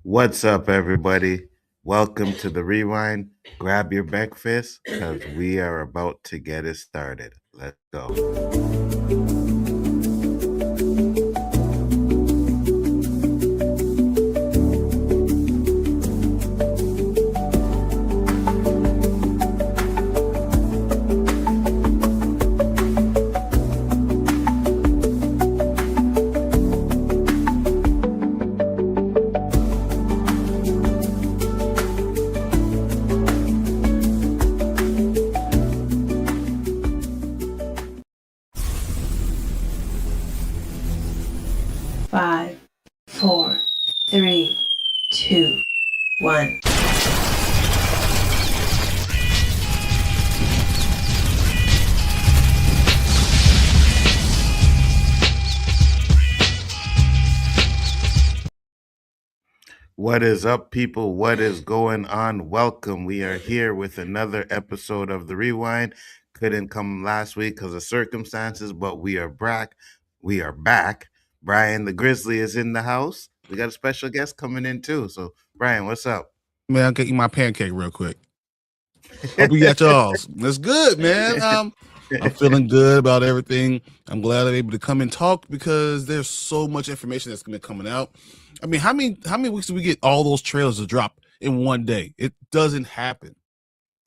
What's up, everybody? Welcome to the Rewind. Grab your breakfast because we are about to get it started. Let's go. 5, 4, 3, 2, 1. What is up, people? What is going on? Welcome. We are here with another episode of the Rewind. Couldn't come last week because of circumstances, but we are back. We are back. Bryon the Grizzly is in the house. We got a special guest coming in too. So, Bryon, what's up? Man, I'll get you my pancake real quick. Hope you got y'all's. That's good, man. I'm feeling good about everything. I'm glad I'm able to come and talk because there's so much information that's been coming out. I mean, how many weeks do we get all those trailers to drop in one day? It doesn't happen.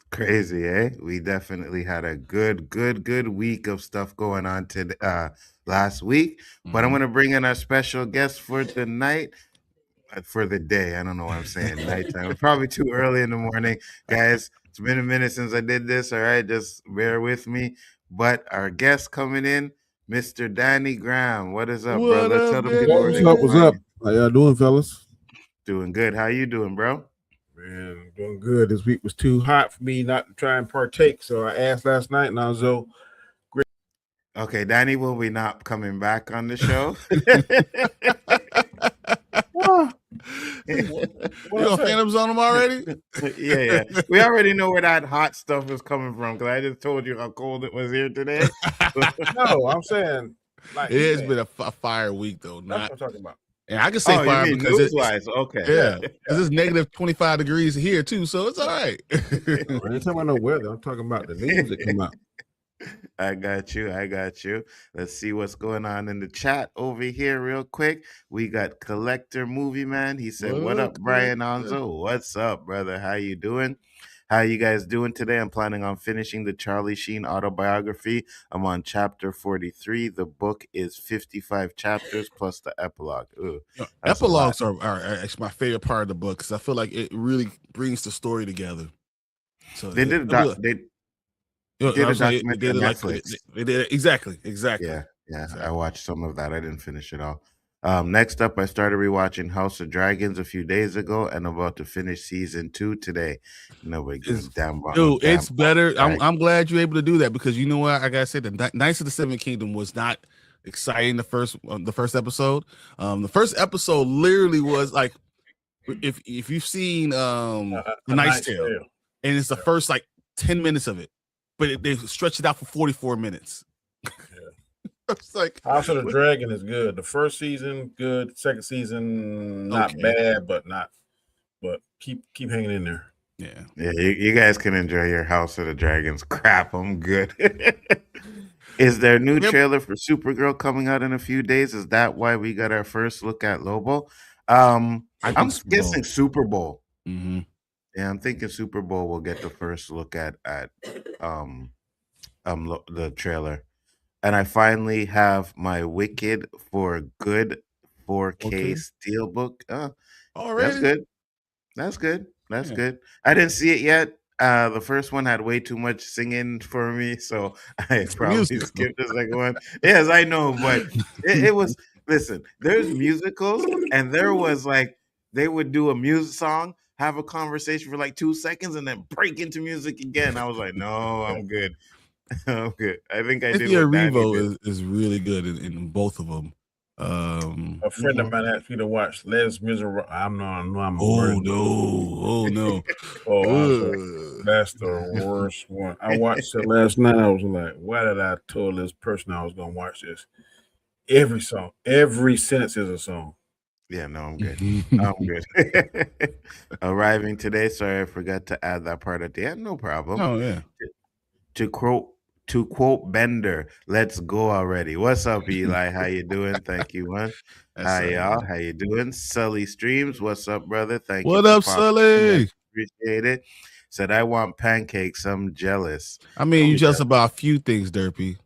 Crazy, eh? We definitely had a good week of stuff going on today, last week. But I'm gonna bring in our special guest for the night. For the day. I don't know what I'm saying. Nighttime. It's probably too early in the morning. Guys, it's been a minute since I did this. All right, just bear with me. But our guest coming in, Mr. Danny Graham. What is up, What brother? up, Tell them Danny? people where What's they up? can What's find up? you. How y'all doing, fellas? Doing good. How you doing, bro? Man, I'm doing good. This week was too hot for me not to try and partake, so I asked last night, and I was Okay, Danny will be not coming back on the show. You on Phantom Zone him already? yeah. We already know where that hot stuff is coming from because I just told you how cold it was here today. No, I'm saying like It's been a fire week though. That's Not, what I'm talking about. and I can say fire you mean because it's news-wise. Okay. yeah, because it's negative 25 degrees here too, so it's all right. I ain't talking about no weather. I'm talking about the news that come out. I got you. Let's see what's going on in the chat over here real quick. We got Collector Movie Man. He said, "What up, Bryon Onzo? What's up, brother? How you doing? How you guys doing today? I'm planning on finishing the Charlie Sheen autobiography. I'm on chapter 43. The book is 55 chapters plus the epilogue. Ooh, that's a lot. Epilogues are actually my favorite part of the book because I feel like it really brings the story together. So They did a documentary on Netflix. They did exactly. Yeah, I watched some of that. I didn't finish it all. Next up, I started rewatching House of Dragons a few days ago, and I'm about to finish season 2 today. Nobody gives a damn about. Dude, it's better. I'm glad you're able to do that because you know what? I gotta say, the Knights of the Seven Kingdom was not exciting. The first episode, the first episode literally was like, if you've seen The Knight's Tale, and it's the first like 10 minutes of it, but they stretched it out for 44 minutes. It's like House of the Dragon is good. The first season good. Second season not bad, but keep hanging in there. Yeah. You guys can enjoy your House of the Dragons crap. I'm good. Is there a new trailer for Supergirl coming out in a few days? Is that why we got our first look at Lobo? I'm guessing Super Bowl. Mm-hmm. Yeah, I'm thinking Super Bowl will get the first look at the trailer. And I finally have my Wicked for Good 4K Steelbook. Already? That's good. I didn't see it yet. The first one had way too much singing for me, so I probably skipped the second one. Yes, I know, but it was. Listen, there's musicals, and there was like they would do a music song, have a conversation for like 2 seconds, and then break into music again. I was like, no, I'm good. I'm good. I think I did. Revo is really good in both of them. A friend of mine asked me to watch Les Miserables. I'm Oh no! That's the worst one. I watched it last night. I was like, why did I tell this person I was gonna watch this? Every sentence is a song. Yeah, no, I'm good. I'm good. Arriving today. Sorry, I forgot to add that part at the end. No problem. Oh yeah. To quote to quote Bender, let's go already. What's up, Eli? How you doing? Thank you, man. That's Hi, y'all. How you doing? Sully Streams, what's up, brother? Thank you what for up, popping in. Much Sully? appreciated. Said I want pancakes. I'm jealous. I mean, Don't you be just about a few things, Derpy.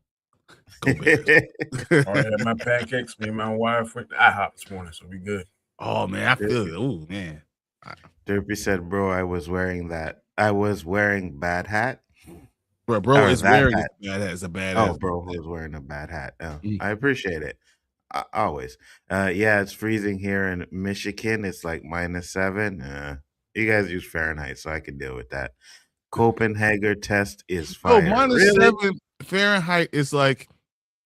Go Bears. I had my pancakes, me and my wife went to IHOP this morning, so we good. Oh man, I feel it. Oh man. Derpy said, bro, I was wearing bad hat. Bro is that wearing hat. this bad hat. It's a bad Oh, ass. bro was wearing a bad hat. Oh, Mm. I appreciate it. Always. Yeah, it's freezing here in Michigan. It's like -7. You guys use Fahrenheit, so I can deal with that. Copenhagen test is Oh, fire. minus Really? 7 Fahrenheit is like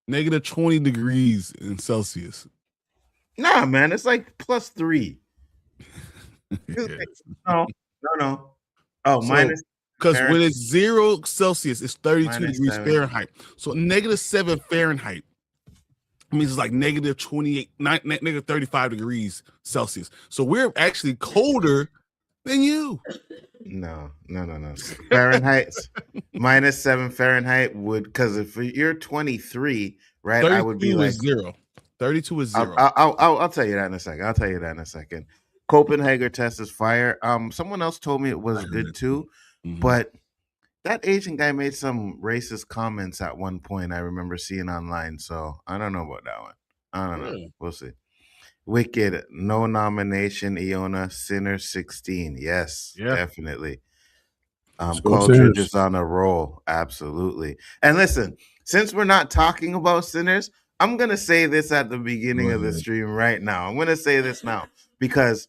negative 20 degrees in Celsius. Nah, man, it's like +3. Yes. No. Oh, minus because when Fahrenheit. it's 0 Celsius, it's 32 Minus degrees 7. Fahrenheit. So -7 Fahrenheit means it's like negative 28, negative 35 degrees Celsius. So we're actually colder than you. No. Fahrenheit, -7 Fahrenheit would, because if you're 23, right? I would be like 0. 32 is 0. I'll tell you that in a second. Copenhagen test is fire. Someone else told me it was good too, but that Asian guy made some racist comments at one point. I remember seeing online, so I don't know about that one. I don't know. We'll see. Wicked, no nomination. Iona, Sinner 16. Yes, definitely. Cultridge is on a roll. Absolutely. And listen, since we're not talking about Sinners, I'm going to say this at the beginning of the stream right now. I'm going to say this now because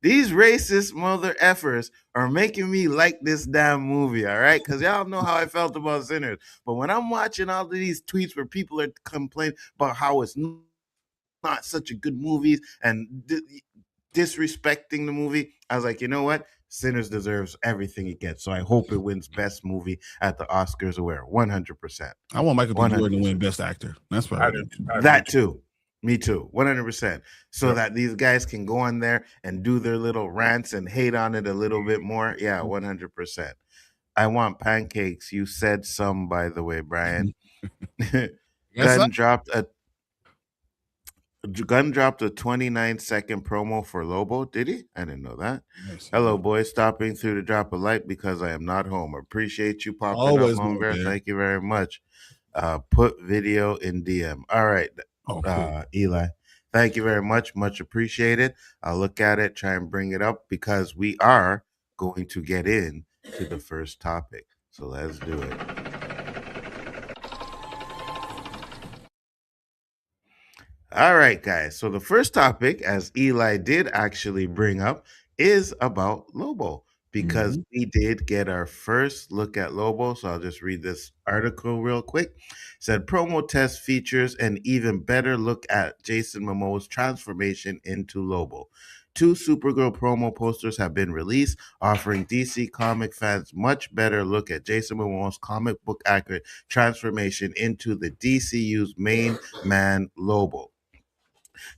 these racist mother effers are making me like this damn movie, all right? Because y'all know how I felt about Sinners. But when I'm watching all of these tweets where people are complaining about how it's not such a good movie and disrespecting the movie, I was like, you know what? Sinners deserves everything it gets. So I hope it wins Best Movie at the Oscars award. 100%. I want Michael B. Jordan to win Best Actor. That's what I do. That too. Me too. 100%. So that these guys can go on there and do their little rants and hate on it a little bit more. Yeah, 100%. I want pancakes. You said some, by the way, Bryon. Gunn dropped a 29-second promo for Lobo. Did he? I didn't know that. Hello, boys. Stopping through to drop a like because I am not home. Appreciate you popping up, Monger. Thank you very much. Put video in DM. All right. Cool. Eli. Thank you very much. Much appreciated. I'll look at it, try and bring it up because we are going to get in to the first topic. So let's do it. All right, guys. So the first topic, as Eli did actually bring up, is about Lobo because we did get our first look at Lobo. So I'll just read this article real quick. It said promo test features an even better look at Jason Momoa's transformation into Lobo. 2 Supergirl promo posters have been released, offering DC comic fans much better look at Jason Momoa's comic book accurate transformation into the DCU's main man Lobo.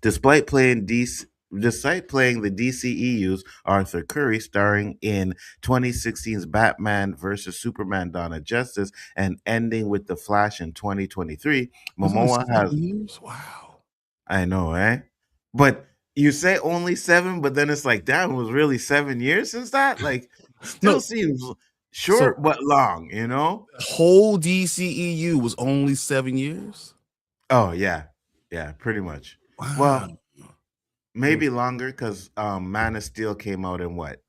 Despite playing the DCEU's Arthur Curry, starring in 2016's Batman vs. Superman Dawn of Justice and ending with The Flash in 2023, Momoa has... Wow. I know, eh? But you say only 7, but then it's like, damn, it was really 7 years since that? Like, still seems short but long, you know? The whole DCEU was only 7 years? Oh, yeah. Yeah, pretty much. Wow. Well, maybe longer because Man of Steel came out in what?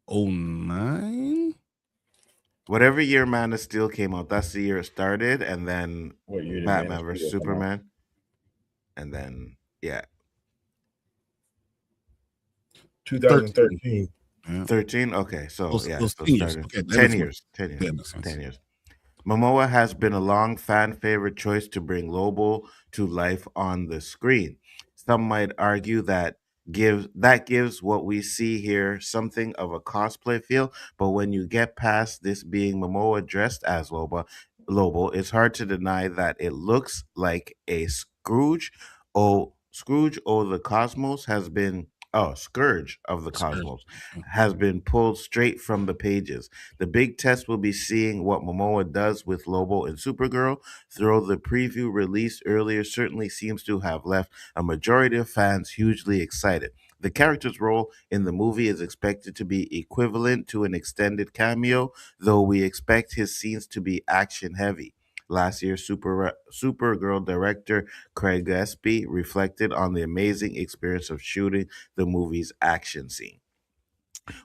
09? Whatever year Man of Steel came out, that's the year it started, and then Batman vs. Superman. And then, yeah. 2013. 13? Okay, so those 10 years. Okay, 10 years. 10 years. 10 years. Momoa has been a long fan favorite choice to bring Lobo to life on the screen. Some might argue that gives what we see here something of a cosplay feel, but when you get past this being Momoa dressed as Lobo, it's hard to deny that it looks like a Scrooge Scrooge of the Cosmos has been Scourge of the Cosmos has been pulled straight from the pages. The big test will be seeing what Momoa does with Lobo and Supergirl. Though the preview released earlier certainly seems to have left a majority of fans hugely excited. The character's role in the movie is expected to be equivalent to an extended cameo, though we expect his scenes to be action heavy. Last year's Supergirl director Craig Espy reflected on the amazing experience of shooting the movie's action scene.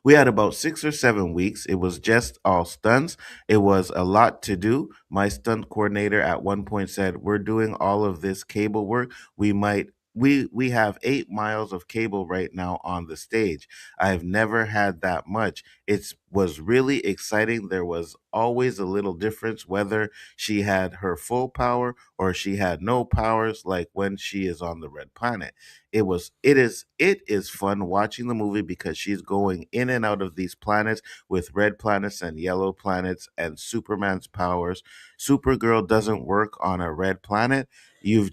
We had about 6 or 7 weeks. It was just all stunts. It was a lot to do. My stunt coordinator at one point said, "We're doing all of this cable work. We have 8 miles of cable right now on the stage. I have never had that much. It was really exciting. There was always a little difference whether she had her full power or she had no powers, like when she is on the red planet. It is fun watching the movie because she's going in and out of these planets with red planets and yellow planets and Superman's powers. Supergirl doesn't work on a red planet. You're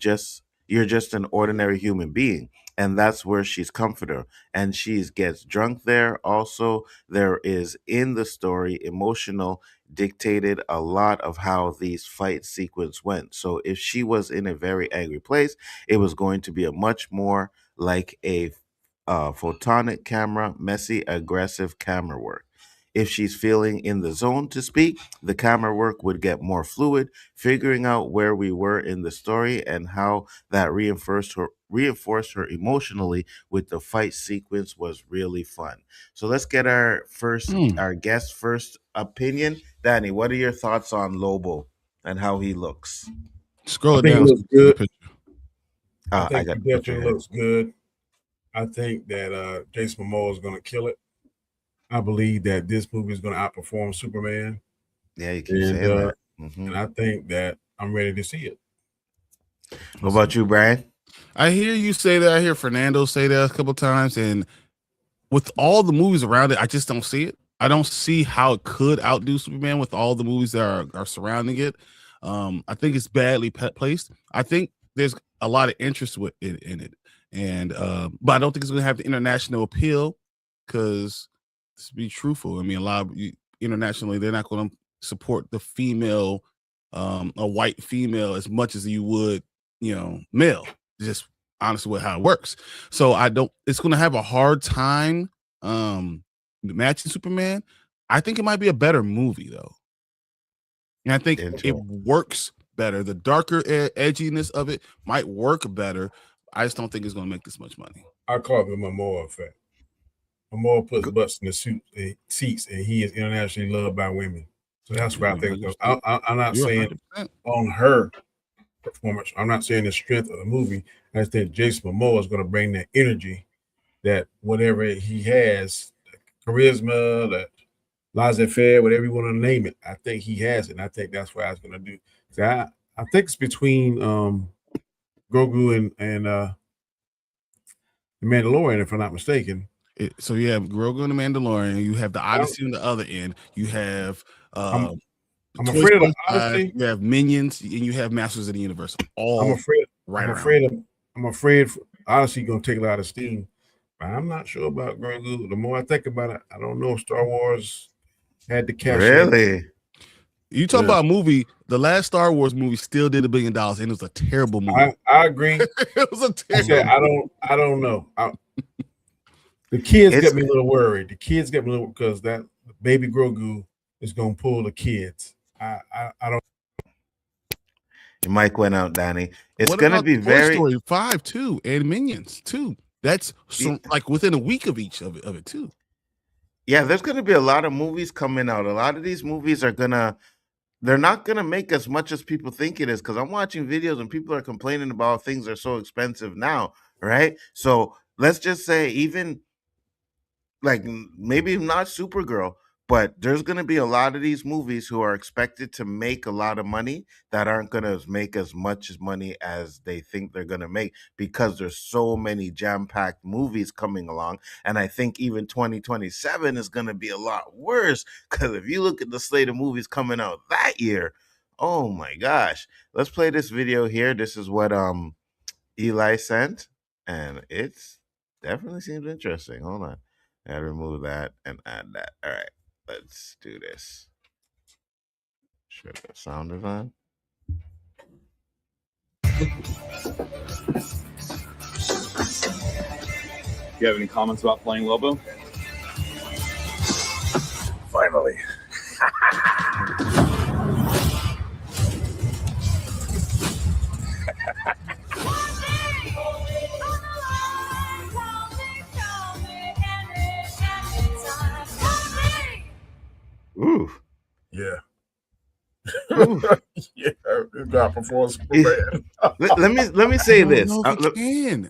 just an ordinary human being, and that's where she's comfortable, and she gets drunk there. Also, there is in the story emotional dictated a lot of how these fight sequence went. So if she was in a very angry place, it was going to be a much more like a photonic camera, messy, aggressive camera work. If she's feeling in the zone to speak, the camera work would get more fluid, figuring out where we were in the story and how that reinforced her emotionally with the fight sequence was really fun. So let's get our guest first opinion. Danny, what are your thoughts on Lobo and how he looks? Scroll I it think down. it looks good. I I think got it the picture definitely here. looks good. I think that Jason Momoa is going to kill it. I believe that this movie is going to outperform Superman, Yeah, you keep and saying uh, that. and I think that I'm ready to see it. What about you, Brian? I hear you say that. I hear Fernando say that a couple times, and with all the movies around it, I just don't see it. I don't see how it could outdo Superman with all the movies that are surrounding it. I think it's badly placed. I think there's a lot of interest with it in it, and but I don't think it's going to have the international appeal because, to be truthful, I mean, a lot of internationally they're not going to support the female, a white female, as much as you would, male. Just honestly with how it works. So I don't. It's going to have a hard time matching Superman. I think it might be a better movie though, and I think it works better. The darker edginess of it might work better. I just don't think it's going to make this much money. I call it the Momoa effect. Momoa puts butts in the seats, and he is internationally loved by women. So that's what I think. I'm not saying 100%. on her performance. I'm not saying the strength of the movie. I just think Jason Momoa is going to bring that energy, that whatever he has, charisma, that laissez-faire, whatever you want to name it. I think he has it, and I think that's what I was going to do. So I think it's between Grogu and the Mandalorian, if I'm not mistaken. So you have Grogu and the Mandalorian. You have the Odyssey on the other end. You have I'm afraid of the Odyssey. You have Minions, and you have Masters of the Universe. All I'm afraid Odyssey going to take a lot of steam. But I'm not sure about Grogu. The more I think about it, I don't know if Star Wars had the cash. Really? You talk about a movie. The last Star Wars movie still did $1 billion, and it was a terrible movie. I agree. It was a terrible. I don't know. The kids get me a little worried. Because that baby Grogu is going to pull the kids. I don't. Your mic went out, Danny. It's going to be Toy Story 5 too, and Minions too. That's like within a week of each of it too. Yeah, there's going to be a lot of movies coming out. A lot of these movies they're not going to make as much as people think it is, because I'm watching videos and people are complaining about things are so expensive now, right? So let's just say even like maybe not Supergirl, but there's going to be a lot of these movies who are expected to make a lot of money that aren't going to make as much money as they think they're going to make, because there's so many jam-packed movies coming along. And I think even 2027 is going to be a lot worse, because if you look at the slate of movies coming out that year, oh my gosh. Let's play this video here. This is what Eli sent. and it's definitely seems interesting. Hold on, I gotta remove that and add that. All right, let's do this. Sure, the sound is on. Do you have any comments about playing Lobo? Finally. Ooh, Yeah. ooh. Yeah, it's not before Superman. let me say this. No, it can.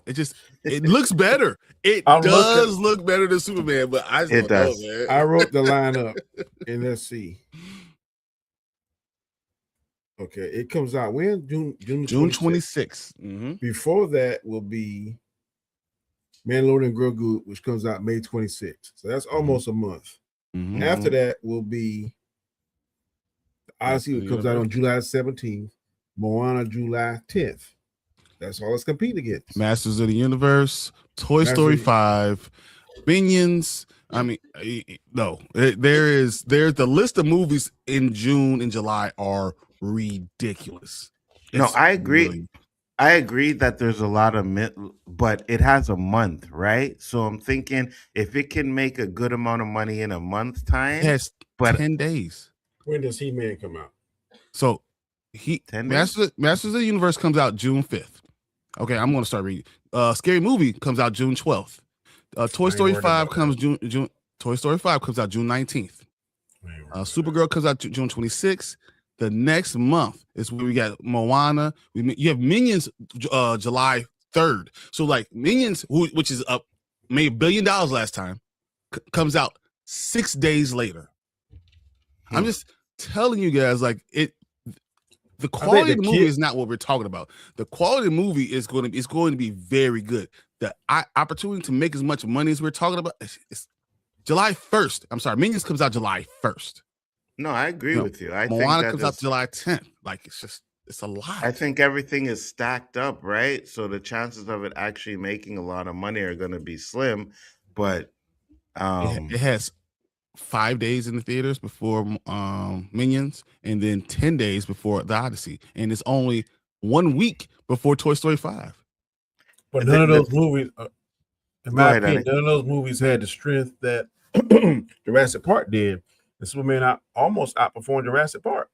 It looks better. It I'm does look better than Superman, but I just It don't know, does. man. I wrote the lineup, and let's see. Okay, it comes out when? June 26th. Mm-hmm. Before that will be Mandalorian and Grogu, which comes out May 26th. So that's almost a month. Mm-hmm. After that will be Odyssey, which comes out on July 17th. Moana, July 10th. That's all it's competing against. Masters of the Universe, Toy Story 5, Minions. I mean, no, there's the list of movies in June and July are ridiculous. No, It's I agree. really- I agree that there's a lot of but it has a month, right? So I'm thinking if it can make a good amount of money in a month's time, it has but 10 days. When does He-Man come out? So 10 days? Masters of the Universe comes out June 5th. Okay, I'm going to start reading. Scary Movie comes out June 12th. Toy Story 5 comes June. Toy Story 5 comes out June 19th. Supergirl comes out June 26th. The next month is where we got Moana. You have Minions July 3rd. So like Minions, which is up, made $1 billion last time, comes out 6 days later. I'm just telling you guys, like the quality of the movie is not what we're talking about. The quality of the movie is going to be very good. The opportunity to make as much money as we're talking about is July 1st. I'm sorry, Minions comes out July 1st. No, I agree with you. I Moana think comes out July 10th. Like it's a lot. I think everything is stacked up, right? So the chances of it actually making a lot of money are going to be slim. But it has 5 days in the theaters before Minions, and then 10 days before the Odyssey, and it's only 1 week before Toy Story 5. But none of those movies, in my opinion, none of those movies had the strength that Jurassic Park did. And Superman almost outperformed Jurassic Park.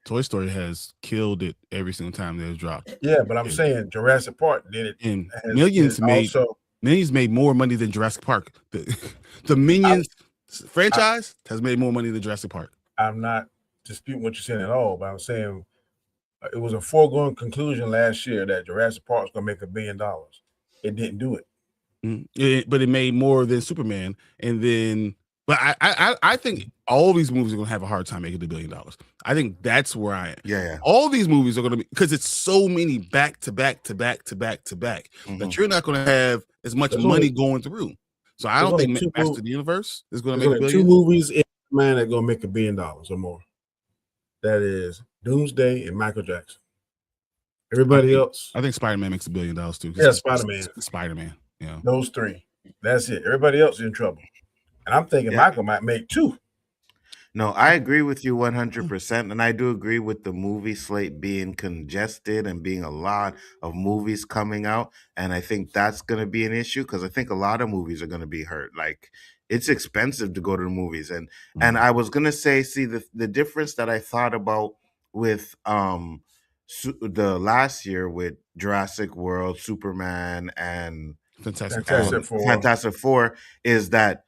Toy Story has killed it every single time that it's dropped. Yeah, but I'm saying Jurassic Park did it. And Minions made more money than Jurassic Park. The Minions franchise has made more money than Jurassic Park. I'm not disputing what you're saying at all, but I'm saying it was a foregone conclusion last year that Jurassic Park was going to make $1 billion. It didn't do it. But it made more than Superman, and then. But I think all these movies are going to have a hard time making $1 billion. I think that's where I am. Yeah. All these movies are going to be, because it's so many back to back to back to back to back that you're not going to have as much money going through. So I don't think Masters of the Universe is going to make $1 billion. 2 movies in man that are going to make $1 billion or more. That is Doomsday and Michael Jackson. Everybody else, I think Spider-Man makes $1 billion too. Yeah, Spider-Man. Spider-Man. Yeah. Those 3. That's it. Everybody else is in trouble. And I'm thinking Michael might make 2. No, I agree with you 100%. And I do agree with the movie slate being congested and being a lot of movies coming out. And I think that's going to be an issue because I think a lot of movies are going to be hurt. Like, it's expensive to go to the movies. And I was going to say, see, the difference that I thought about with the last year with Jurassic World, Superman, and Fantastic Four is that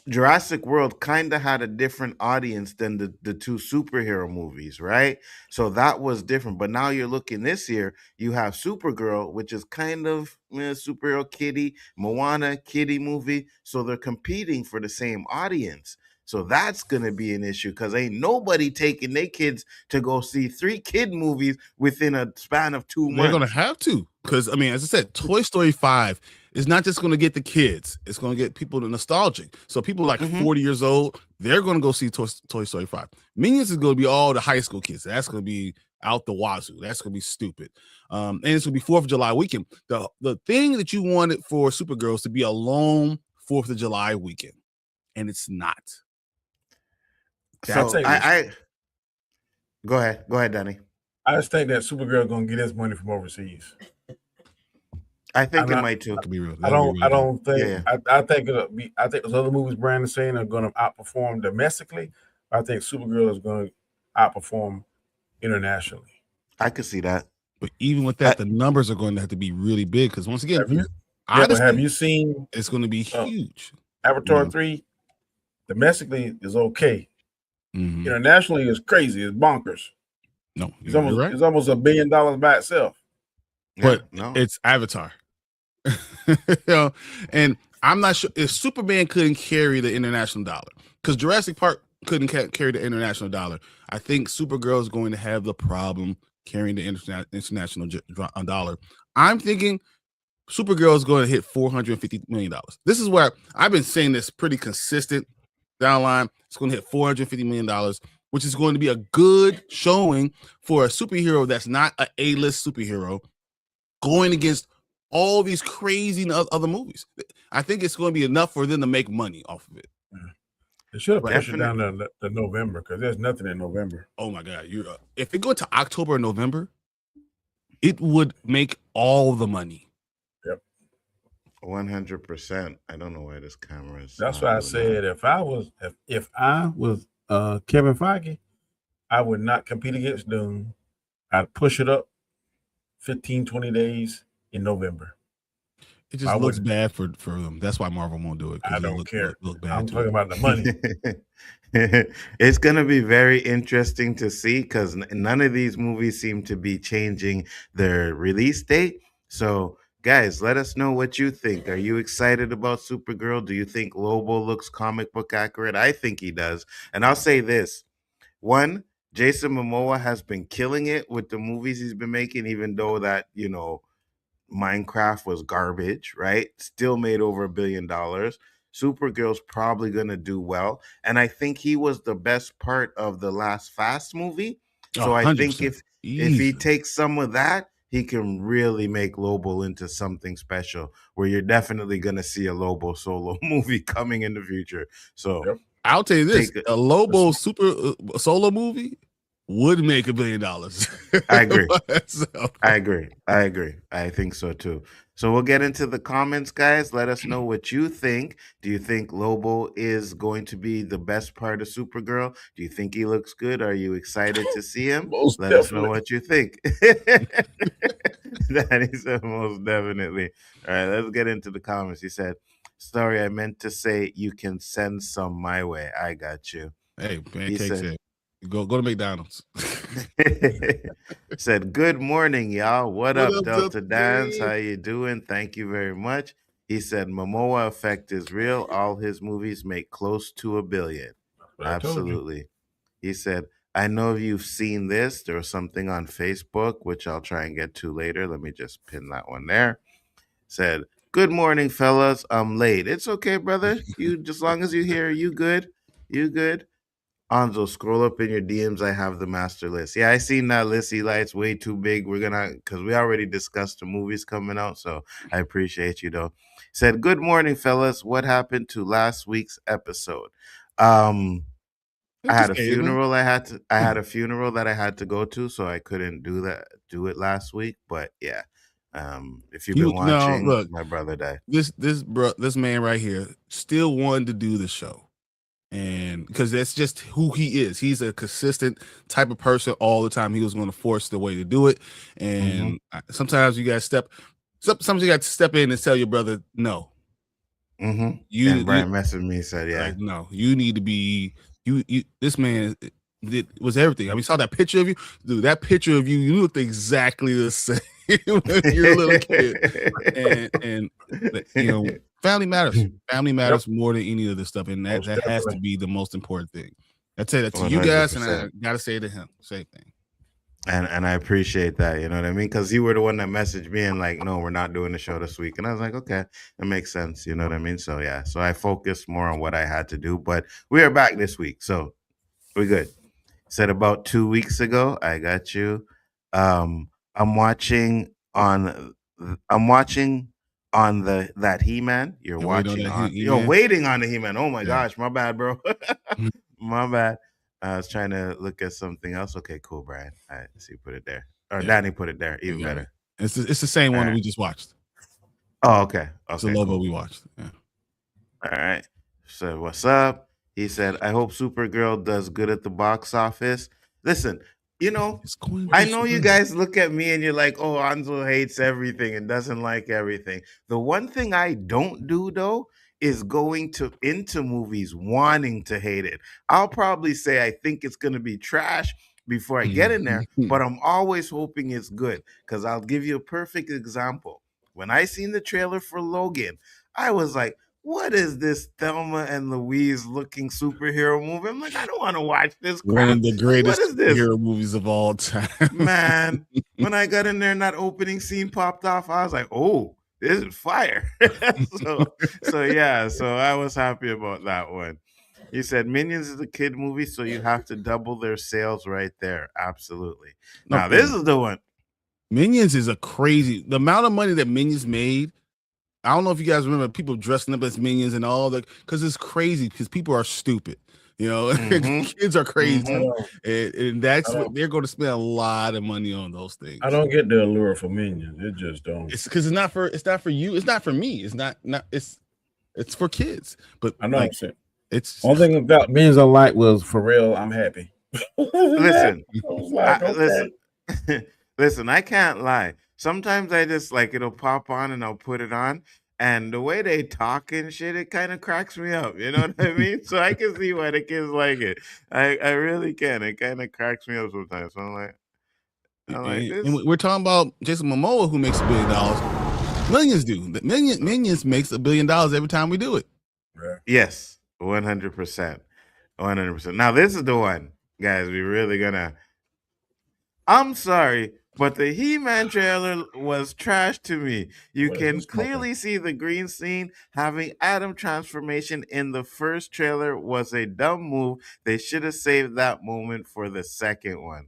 Jurassic World kind of had a different audience than the 2 superhero movies, right? So that was different. But now you're looking this year, you have Supergirl, which is kind of superhero kitty, Moana kitty movie. So they're competing for the same audience. So that's going to be an issue because ain't nobody taking their kids to go see 3 kid movies within a span of 2 months. They're going to have to. Because I mean, as I said, Toy Story 5 is not just going to get the kids; it's going to get people to nostalgic. So people like 40 years old, they're going to go see Toy Story 5. Minions is going to be all the high school kids. That's going to be out the wazoo. That's going to be stupid. And it's going to be 4th of July weekend. The thing that you wanted for Supergirl is to be a long 4th of July weekend, and it's not. So I go ahead, Danny. I just think that Supergirl gonna get his money from overseas. I think it might too. Could be real. I don't think. Yeah. I think it'll be. I think those other movies Brandon's saying are going to outperform domestically. I think Supergirl is going to outperform internationally. I could see that. But even with that, the numbers are going to have to be really big because once again, have you seen? It's going to be huge. Avatar 3 domestically is okay. Internationally is crazy. It's bonkers. No, it's almost $1 billion by itself. But it's Avatar. And I'm not sure if Superman couldn't carry the international dollar because Jurassic Park couldn't carry the international dollar. I think Supergirl is going to have the problem carrying the international dollar. I'm thinking Supergirl is going to hit $450 million. This is where I've been saying this pretty consistent down the line. It's going to hit $450 million, which is going to be a good showing for a superhero that's not an A-list superhero going against all these crazy other movies. I think it's going to be enough for them to make money off of it. They should have pushed it down to November because there's nothing in November. Oh my God! If it go to October or November, it would make all the money. Yep, 100%. I don't know why this camera is. That's why I said if I was Kevin Feige, I would not compete against Doom. I'd push it up 15, 20 days in November. It just looks bad for them. That's why Marvel won't do it. I don't care. Look bad. I'm talking about the money. It's going to be very interesting to see because none of these movies seem to be changing their release date. So, guys, let us know what you think. Are you excited about Supergirl? Do you think Lobo looks comic book accurate? I think he does. And I'll say this. One, Jason Momoa has been killing it with the movies he's been making, even though that, Minecraft was garbage, right? Still made over $1 billion. Supergirl's probably going to do well. And I think he was the best part of the last Fast movie. So I think if he takes some of that, he can really make Lobo into something special where you're definitely going to see a Lobo solo movie coming in the future. So I'll tell you this, a Lobo solo movie would make $1 billion. I agree. I agree. I think so too. So we'll get into the comments, guys. Let us know what you think. Do you think Lobo is going to be the best part of Supergirl? Do you think he looks good? Are you excited to see him? Let us know what you think. Danny said most definitely. All right, let's get into the comments. He said, sorry, I meant to say you can send some my way. I got you. Hey, pancakes. Go to McDonald's. Said, good morning, y'all. What up, Delta Dance? How you doing? Thank you very much. He said, Momoa effect is real. All his movies make close to $1 billion. Absolutely. He said, I know you've seen this. There was something on Facebook, which I'll try and get to later. Let me just pin that one there. Said, good morning, fellas. I'm late. It's okay, brother. You, just long as you're here, you good. You good. Anzo, scroll up in your DMs. I have the master list. Yeah, I seen that list, Eli. It's way too big. Because we already discussed the movies coming out, so I appreciate you, though. Said, good morning, fellas. What happened to last week's episode? I had a funeral. I had a funeral that I had to go to, so I couldn't do it last week. But yeah, if you've been watching, look, my brother died. This man right here still wanted to do the show. And because that's just who he is. He's a consistent type of person all the time. He was going to force the way to do it. And sometimes you got to sometimes you got to step in and tell your brother, no. And Bryon messaged me and said, yeah. Like, no, you need to be, this man was everything. I mean, saw that picture of you. Dude, that picture of you, you looked exactly the same when you're a little kid. And family matters. Family matters more than any of this stuff, and that has to be the most important thing. I tell that to 100%. You guys, and I gotta say it to him. Same thing. And I appreciate that, you know what I mean? Because you were the one that messaged me and like, no, we're not doing the show this week. And I was like, okay, it makes sense, you know what I mean? So yeah, so I focused more on what I had to do, but we are back this week, so we're good. Said about 2 weeks ago, I got you. I'm watching on the that He-Man. You're You wait on watching that on you're He-Man? waiting on the He-Man. Oh my Yeah. gosh, my bad, bro. My bad. I was trying to look at something else. Okay, cool, Brian. All right, see, put it there. Or Yeah. Danny put it there. You Even got better. it. It's the same one that Alright. we just watched. Oh, okay. It's the Okay, Lobo cool. we watched. Yeah. All right. So what's up? He said, I hope Supergirl does good at the box office. Listen, you know, It's going I to know you Supergirl. guys look at me and you're like, oh, Anzo hates everything and doesn't like everything. The one thing I don't do though is going into movies wanting to hate it. I'll probably say I think it's gonna be trash before I get in there, but I'm always hoping it's good. Because I'll give you a perfect example. When I seen the trailer for Logan, I was like, what is this Thelma and Louise looking superhero movie? I'm like, I don't want to watch this One crap. of the Like, what greatest is this? superhero movies of all time. Man, when I got in there and that opening scene popped off, I was like, oh, this is fire. so yeah, so I was happy about that one. He said Minions is a kid movie, so you have to double their sales right there. Absolutely. No, Now this is the one. Minions is the amount of money that Minions made. I don't know if you guys remember people dressing up as Minions and all that, because it's crazy, because people are stupid. You know, kids are crazy, and that's what they're going to spend a lot of money on those things. I don't get the allure for Minions. It just don't. It's because it's not for you. It's not for me. It's not. It's for kids. But I know. Like, it's only thing about Minions I like was for real. I'm happy. Listen, okay. listen. I can't lie. Sometimes I just like it'll pop on and I'll put it on. And the way they talk and shit, it kind of cracks me up. You know what I mean? So I can see why the kids like it. I really can. It kind of cracks me up sometimes. So I'm like this. And we're talking about Jason Momoa, who makes $1 billion. Millions do. Minions makes $1 billion every time we do it. Yes, 100%. 100%. Now this is the one, guys. We really gonna. I'm sorry, but the He-Man trailer was trash to me. You can clearly see the green scene. Having Adam transformation in the first trailer was a dumb move. They should have saved that moment for the second one.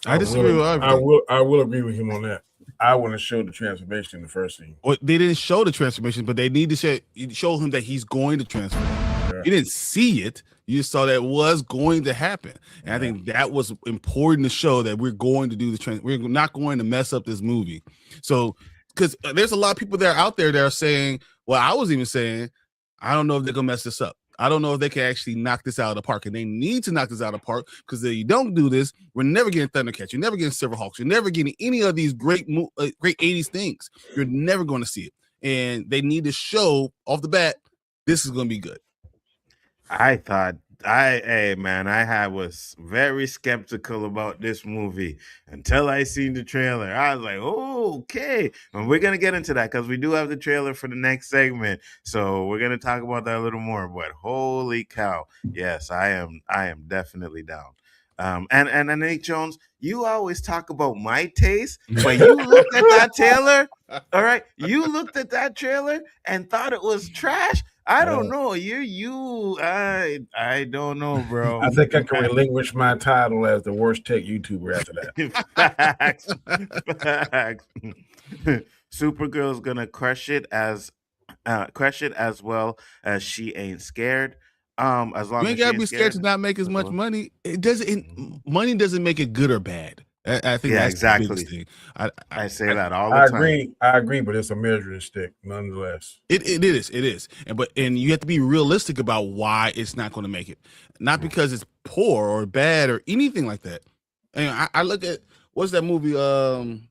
I disagree with everything. I will agree with him on that. I want to show the transformation in the first scene. Well, they didn't show the transformation, but they need to show him that he's going to transform. Yeah. You didn't see it. You just saw that it was going to happen. And I think that was important to show that we're going to do the we're not going to mess up this movie. So, because there's a lot of people that are out there that are saying, well, I was even saying, I don't know if they're going to mess this up. I don't know if they can actually knock this out of the park. And they need to knock this out of the park, because if you don't do this, we're never getting Thundercats. You're never getting Silverhawks. You're never getting any of these great 80s things. You're never going to see it. And they need to show off the bat, this is going to be good. I thought I was very skeptical about this movie until I seen the trailer. I was like, oh, okay. And we're gonna get into that because we do have the trailer for the next segment. So we're gonna talk about that a little more. But holy cow, yes, I am definitely down. And Nate Jones, you always talk about my taste, but you looked at that trailer, all right? You looked at that trailer and thought it was trash. I don't know. I don't know, bro. I think I can relinquish my title as the worst tech YouTuber after that. Facts. Supergirl's gonna crush it as well as she ain't scared. As long you ain't gotta be scared to not make as much money. It doesn't. Money doesn't make it good or bad. I think that's exactly. The biggest thing. I say that all the time. I agree, but it's a measuring stick, nonetheless. It is, and you have to be realistic about why it's not going to make it. Not because it's poor or bad or anything like that. And I look at what's that movie? The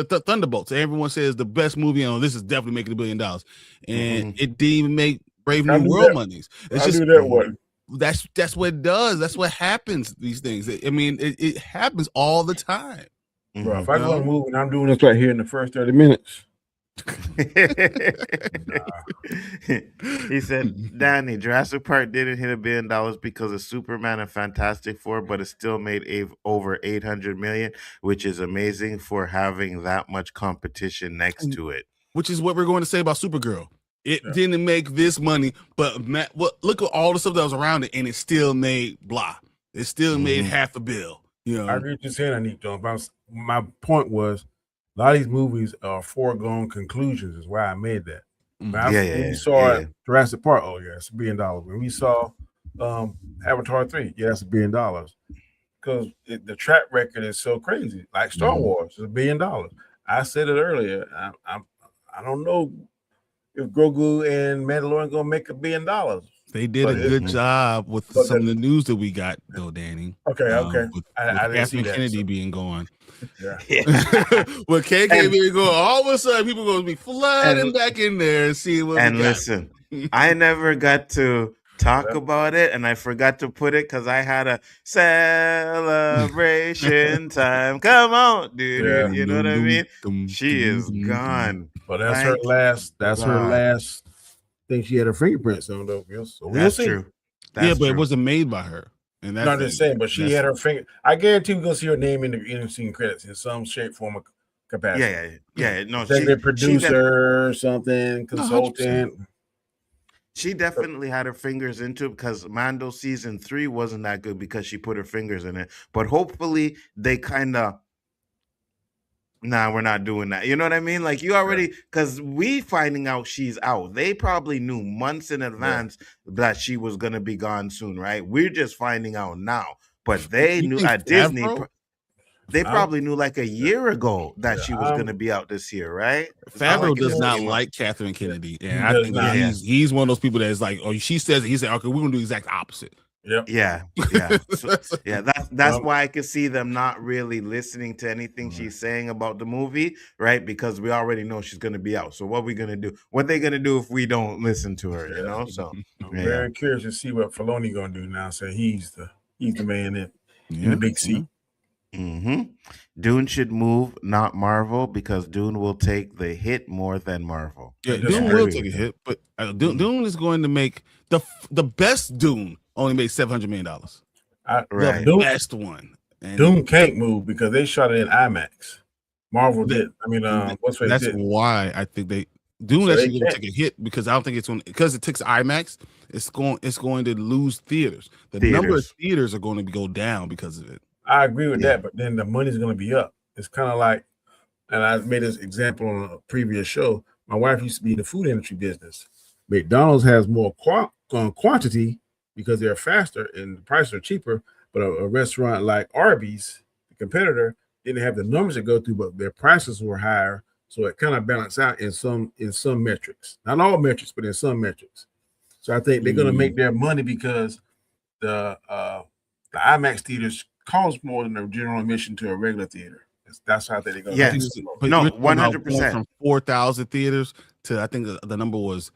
Thunderbolts. Everyone says the best movie. This is definitely making $1 billion, and it didn't even make Brave New World monies. It's just do that one. That's what it does. That's what happens. These things. I mean, it happens all the time. Bro, if I go to a movie and I'm doing this right here in the first 30 minutes, He said, Danny, Jurassic Park didn't hit $1 billion because of Superman and Fantastic Four, but it still made over 800 million, which is amazing for having that much competition next to it. Which is what we're going to say about Supergirl. It didn't make this money, but look at all the stuff that was around it, and it still made blah. It still made $500 million. You know, I agree with you saying, I need to. My point was, a lot of these movies are foregone conclusions. Is why I made that. When we saw Jurassic Park, oh yeah, it's $1 billion. When we saw Avatar 3, yeah, that's $1 billion. Because the track record is so crazy. Like Star Wars, it's $1 billion. I said it earlier. I don't know if Grogu and Mandalorian gonna make $1 billion. They did a good job with some of the news that we got, though, Danny. Okay. With I didn't see that. Kennedy being gone. Yeah. With KK being gone, all of a sudden people are going to be flooding back in there and see what. And listen, I never got to talk about it, and I forgot to put it because I had a celebration time. Come on, dude. You know what I mean? She is gone. But that's her last. That's her last thing she had her fingerprints on, though. So we'll see. True. But it wasn't made by her. And that's not just saying, but she had her finger. I guarantee we're gonna see her name in the end scene credits in some shape, form, or capacity. Yeah. No, executive producer, something, consultant. She definitely had her fingers into it because Mando season 3 wasn't that good because she put her fingers in it. But hopefully they kind of. Nah, we're not doing that. You know what I mean? Like you already, because we finding out she's out. They probably knew months in advance that she was gonna be gone soon, right? We're just finding out now. But they knew at Disney. They probably knew like a year ago that she was gonna be out this year, right? Favreau does not like Catherine Kennedy, and I think he's one of those people that is like, oh, she says it. He said, okay, we're gonna do the exact opposite. Yeah. So, that's why I could see them not really listening to anything she's saying about the movie, right? Because we already know she's gonna be out. So what are we gonna do? What are they gonna do if we don't listen to her? You know. So I'm very curious to see what Filoni gonna do now. So he's the man in the big seat. Dune should move, not Marvel, because Dune will take the hit more than Marvel. Yeah, Dune will take a hit, but Dune is going to make the best Dune. Only made $700 million. The best one. And Doom can't move because they shot it in IMAX. Marvel did. I mean, that's why I think Doom actually going to take a hit because I don't think it's going because it takes IMAX. It's going to lose theaters. The number of theaters are going to go down because of it. I agree with that, but then the money's going to be up. It's kind of like, and I made this example on a previous show. My wife used to be in the food industry business. McDonald's has more quantity because they're faster and the prices are cheaper. But a restaurant like Arby's, the competitor, didn't have the numbers to go through, but their prices were higher. So it kind of balanced out in some metrics. Not all metrics, but in some metrics. So I think they're going to make their money because the IMAX theaters cost more than the general admission to a regular theater. That's how they're going to make it. No, 100%. From 4,000 theaters to I think the number was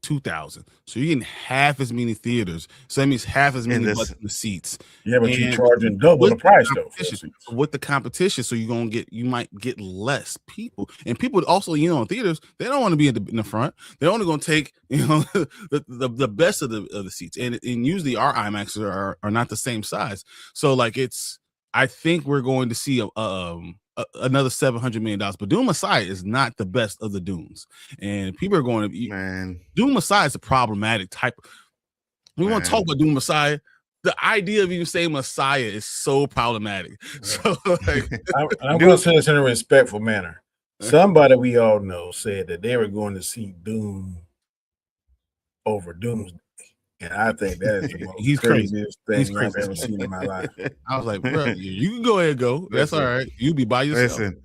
2,000. So you're getting half as many theaters. So that means half as many the seats. Yeah, but you're charging double the price though. With the competition, so you might get less people. And people also, in theaters, they don't want to be in the front. They're only going to take, the best of the seats. And usually our IMAXs are not the same size. So like I think we're going to see another $700 million, but Doom Messiah is not the best of the Dooms, and people are going to be. Doom Messiah is a problematic type. We want to talk about Doom Messiah. The idea of even saying Messiah is so problematic. So, I'm going to say this in a respectful manner. Somebody we all know said that they were going to see Doom over Doomsday. And I think that is the most craziest thing I've ever seen in my life. I was like, bro, you can go ahead and go. That's all right. You be by yourself. Listen,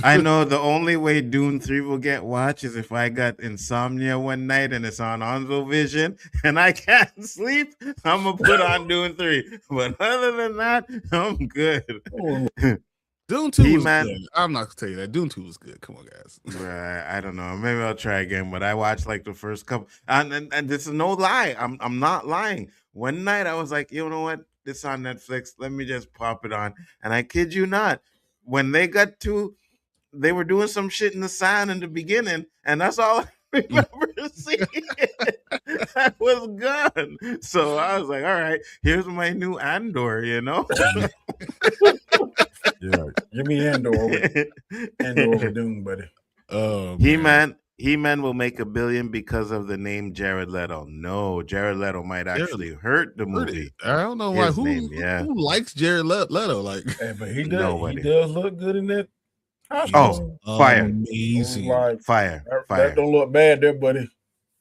I know the only way Dune 3 will get watched is if I got insomnia one night and it's on Onzo Vision and I can't sleep, I'm going to put on Dune 3. But other than that, I'm good. Dune 2 was good. I'm not going to tell you that. Dune 2 was good. Come on, guys. Right, I don't know. Maybe I'll try again, but I watched like the first couple. And this is no lie. I'm not lying. One night I was like, you know what? This is on Netflix. Let me just pop it on. And I kid you not, when they got to they were doing some shit in the sand in the beginning, and that's all I remember seeing. I was gone. So I was like, all right, here's my new Andor, you know? Yeah, give me Andor over Doom, buddy. Oh, He-Man will make $1 billion because of the name Jared Leto. No, Jared Leto might actually hurt the movie. I don't know why. His name, yeah. Who likes Jared Leto? Like, but he does. Nobody. He does look good in that Oh, fire. Amazing. Like, Fire. That don't look bad there, buddy.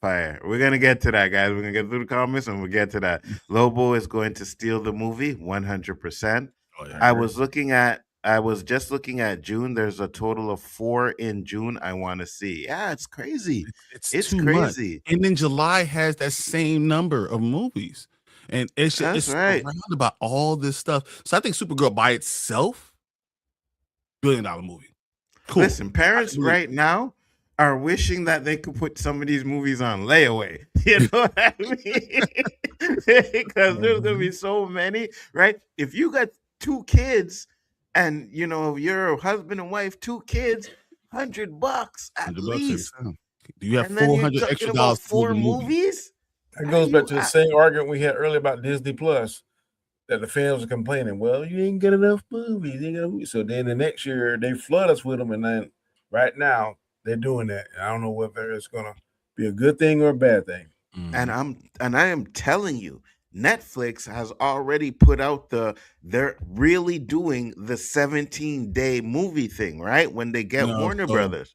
Fire. We're going to get to that, guys. We're going to get through the comments and we'll get to that. Lobo is going to steal the movie 100%. Oh, yeah. I was just looking at June. There's a total of 4 in June I want to see. Yeah, it's crazy. It's too crazy. Much. And then July has that same number of movies. And it's right. Around about all this stuff. So I think Supergirl by itself, $1 billion movie. Cool. Listen, parents right now are wishing that they could put some of these movies on layaway. You know what I mean? Because there's going to be so many, right? If you got 2 kids and, you know, you're a husband and wife, 2 kids, $100 at least. Do you have $400 extra dollars for 4 movies? That goes back to the same argument we had earlier about Disney Plus, that the fans are complaining, well, you ain't get enough movies. So then the next year they flood us with them, and then right now they're doing that. I don't know whether it's gonna be a good thing or a bad thing. And I am telling you, Netflix has already put out they're really doing the 17-day movie thing, right? When they get Warner Brothers.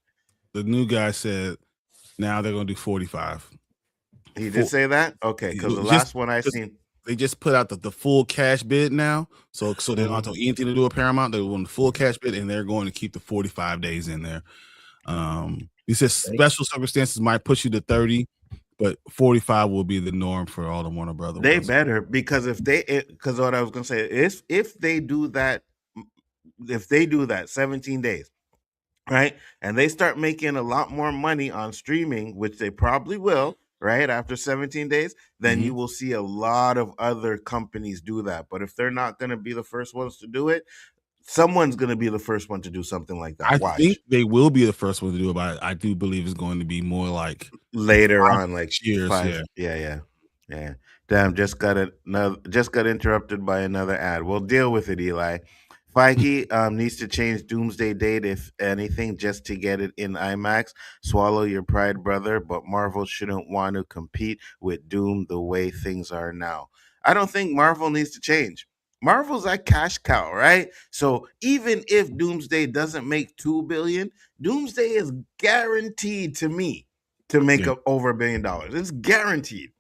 The new guy said now they're gonna do 45. He did say that? Okay, because the last one I seen, they just put out the full cash bid now. So they don't have to anything to do with Paramount. They want the full cash bid, and they're going to keep the 45 days in there. He says special circumstances might push you to 30, but 45 will be the norm for all the Warner Brothers. They better, because because what I was gonna say is if they do that 17 days, right, and they start making a lot more money on streaming, which they probably will, right, after 17 days, then you will see a lot of other companies do that. But if they're not going to be the first ones to do it, someone's going to be the first one to do something like that. I think they will be the first one to do it, but I do believe it's going to be more like later on, like years. 5. Yeah. Damn, just got interrupted by another ad. We'll deal with it, Eli. Feige needs to change Doomsday date, if anything, just to get it in IMAX. Swallow your pride, brother, but Marvel shouldn't want to compete with Doom the way things are now. I don't think Marvel needs to change. Marvel's a cash cow, right? So even if Doomsday doesn't make $2 billion, Doomsday is guaranteed to me to make up over $1 billion. It's guaranteed.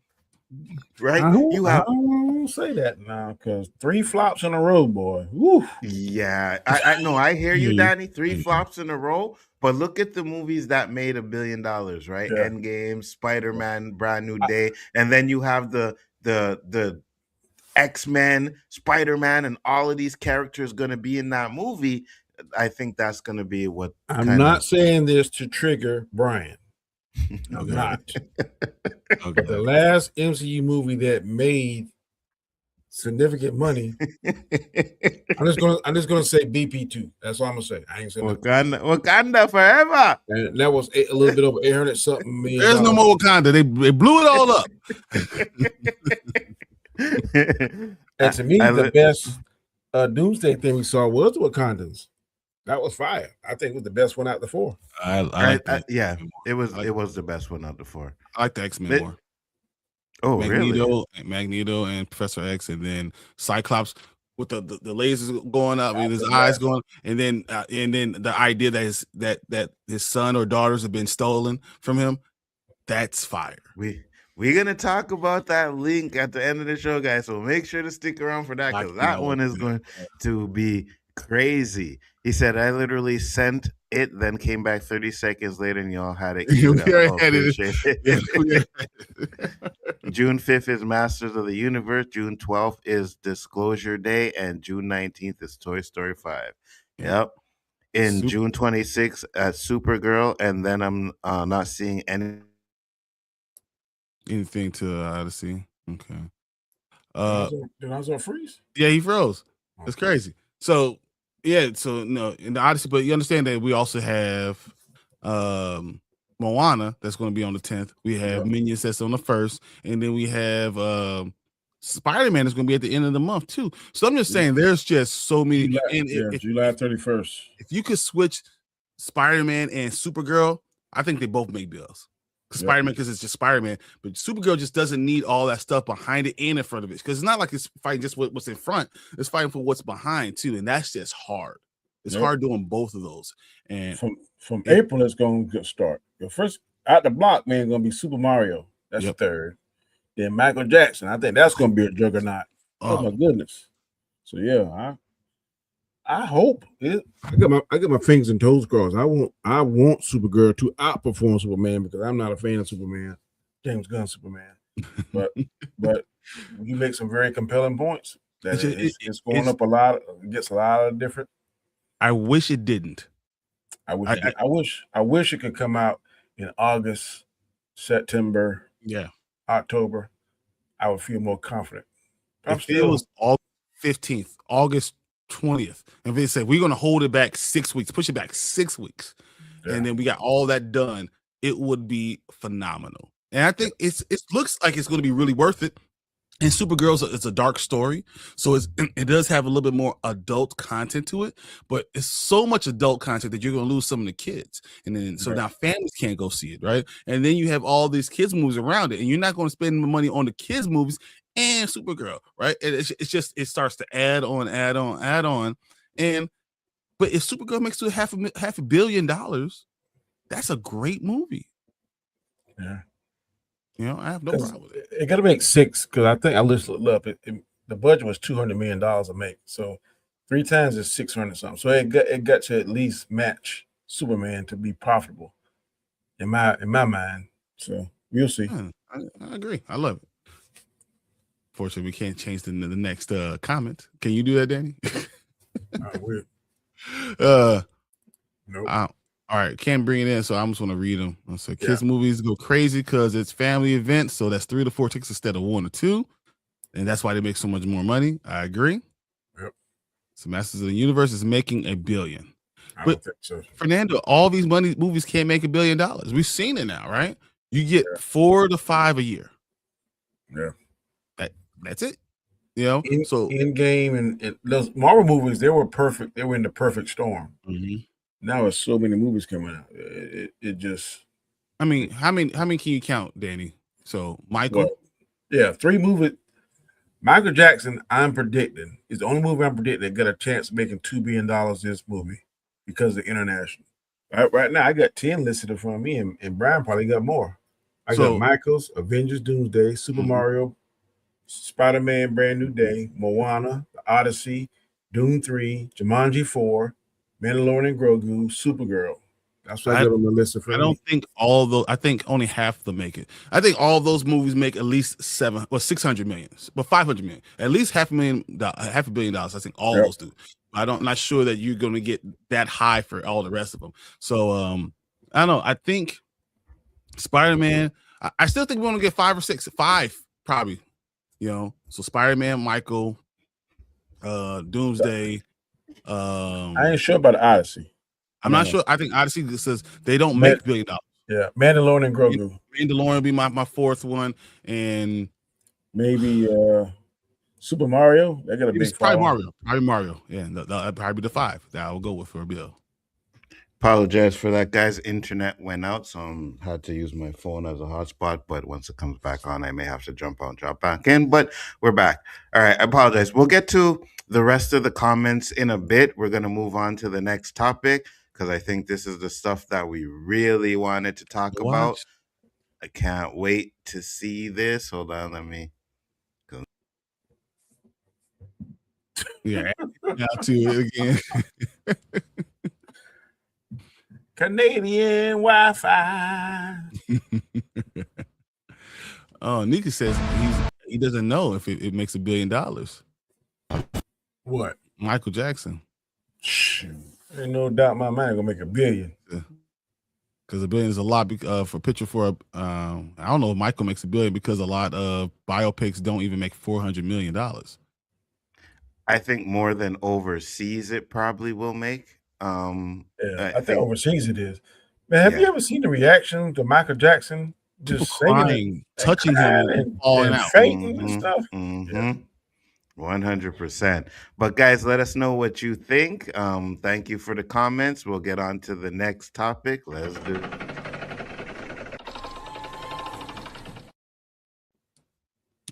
Right? I don't say that now, because 3 flops in a row, boy. Woo. Yeah, I know. I hear you, Danny. 3 flops in a row, but look at the movies that made $1 billion, right? Yeah. Endgame, Spider-Man, Brand New Day, and then you have the X-Men, Spider-Man, and all of these characters going to be in that movie. I think that's going to be what. I'm not saying this to trigger Bryan. I'm not. But the last MCU movie that made significant money, I'm just gonna say BP2. That's all I'm gonna say. I ain't saying Wakanda forever. And that was a little bit over 800 something million. There's no more Wakanda. They blew it all up. And to me, the best Doomsday thing we saw was the Wakandans. That was fire. I think it was the best one out of the 4. Yeah, it was the best one out of the 4. I like the X-Men more. Oh, really? Magneto and Professor X, and then Cyclops with the lasers going up and his eyes going, and then the idea that his son or daughters have been stolen from him. That's fire. We're gonna talk about that link at the end of the show, guys. So make sure to stick around for that, because that one is going to be crazy. He said, I literally sent it, then came back 30 seconds later, and y'all had it. June 5th is Masters of the Universe. June 12th is Disclosure Day, and June 19th is Toy Story 5. Yep. In June 26th at Supergirl, and then I'm not seeing anything to see. Okay. Did I freeze? Yeah, he froze. It's crazy. So Yeah, so no, in the Odyssey, but you understand that we also have Moana that's going to be on the 10th. We have Minions that's on the 1st, and then we have Spider-Man is going to be at the end of the month too. So I'm just saying, there's just so many. July 31st. If you could switch Spider-Man and Supergirl, I think they both make bills. Spider-Man, because it's just Spider-Man, but Supergirl just doesn't need all that stuff behind it and in front of it, because it's not like it's fighting just what's in front, it's fighting for what's behind too, and that's just hard. It's hard doing both of those. And from April, it's going to start. The first out the block, man, going to be Super Mario. That's the third. Then Michael Jackson. I think that's going to be a juggernaut. Oh my goodness. So I hope it. I got my fingers and toes crossed. I want Supergirl to outperform Superman, because I'm not a fan of Superman, James Gunn Superman. But you make some very compelling points. That it's going up a lot. It gets a lot of different. I wish it didn't. I wish it could come out in August, September, October. I would feel more confident. If it was August 15th, August 20th, and they said we're going to hold it back 6 weeks, push it back 6 weeks, and then we got all that done, it would be phenomenal. And I think it looks like it's going to be really worth it. And Supergirl, it's a dark story, so it does have a little bit more adult content to it, but it's so much adult content that you're going to lose some of the kids, and then now families can't go see it, right? And then you have all these kids movies around it, and you're not going to spend the money on the kids movies and Supergirl, right? And it starts to add on, and but if Supergirl makes it $500 million, that's a great movie. Yeah. I have no problem with it. It got to make 6, because I think I looked it up. The budget was $200 million to make, so 3 times is 600 something. So it got to at least match Superman to be profitable, in my mind. So we'll see. I agree. I love it. Fortunately, we can't change the next comment. Can you do that, Danny? I will. Nope. All right, can't bring it in, so I'm just going to read them. So kids movies go crazy because it's family events, so that's 3 to 4 tickets instead of 1 or 2, and that's why they make so much more money. I agree. Yep. So Masters of the Universe is making $1 billion. I don't think so. Fernando, all these movies can't make $1 billion. We've seen it now, right? You get 4 to 5 a year. Yeah. That's it. So Endgame and those Marvel movies, they were perfect. They were in the perfect storm. Mm-hmm. Now there's so many movies coming out. It just. I mean, how many can you count, Danny? So Michael. Well, 3 movies. Michael Jackson, I'm predicting, is the only movie I'm predicting that got a chance of making $2 billion this movie because of international. Right now, I got 10 listed in front of me, and Bryon probably got more. I got Michael's, Avengers, Doomsday, Super Mario, Spider-Man, Brand New Day, Moana, The Odyssey, Doom 3, Jumanji 4, Mandalorian and Grogu, Supergirl. That's what I got on the list. I don't think all those. I think only half of them make it. I think all those movies make at least 600 million, but 500 million, at least $500 million. I think all those do. I'm not sure that you're going to get that high for all the rest of them. So I don't know. I think Spider-Man. I still think we're going to get 5 or 6, 5 probably. So Spider-Man, Michael, Doomsday. I ain't sure about the Odyssey. I'm not sure. I think Odyssey says they don't make $1 billion. Yeah, Mandalorian and Grogu. Mandalorian will be my 4th one, and maybe Super Mario. They got a big. Probably Mario. Yeah, that'll probably be the 5 that I will go with for a bill. Apologize for that, guys. Internet went out, so I had to use my phone as a hotspot. But once it comes back on, I may have to jump out and drop back in. But we're back. All right, I apologize. We'll get to the rest of the comments in a bit. We're going to move on to the next topic, because I think this is the stuff that we really wanted to talk about. I can't wait to see this. Hold on, let me. Yeah, now to it again. Canadian Wi-Fi. Oh, Nika says he doesn't know if it makes $1 billion. What? Michael Jackson. Shoot. Ain't no doubt in my mind gonna make $1 billion. Because $1 billion is a lot for picture for I don't know if Michael makes $1 billion, because a lot of biopics don't even make $400 million. I think more than overseas it probably will make. Yeah, I I think think, overseas it is. Man, have you yeah. ever seen the reaction to Michael Jackson People just singing crying, and touching him, crying and falling and out. fainting and stuff? Yeah. 100%. But guys, let us know what you think. Thank you for the comments. We'll get on to the next topic. Let's do it.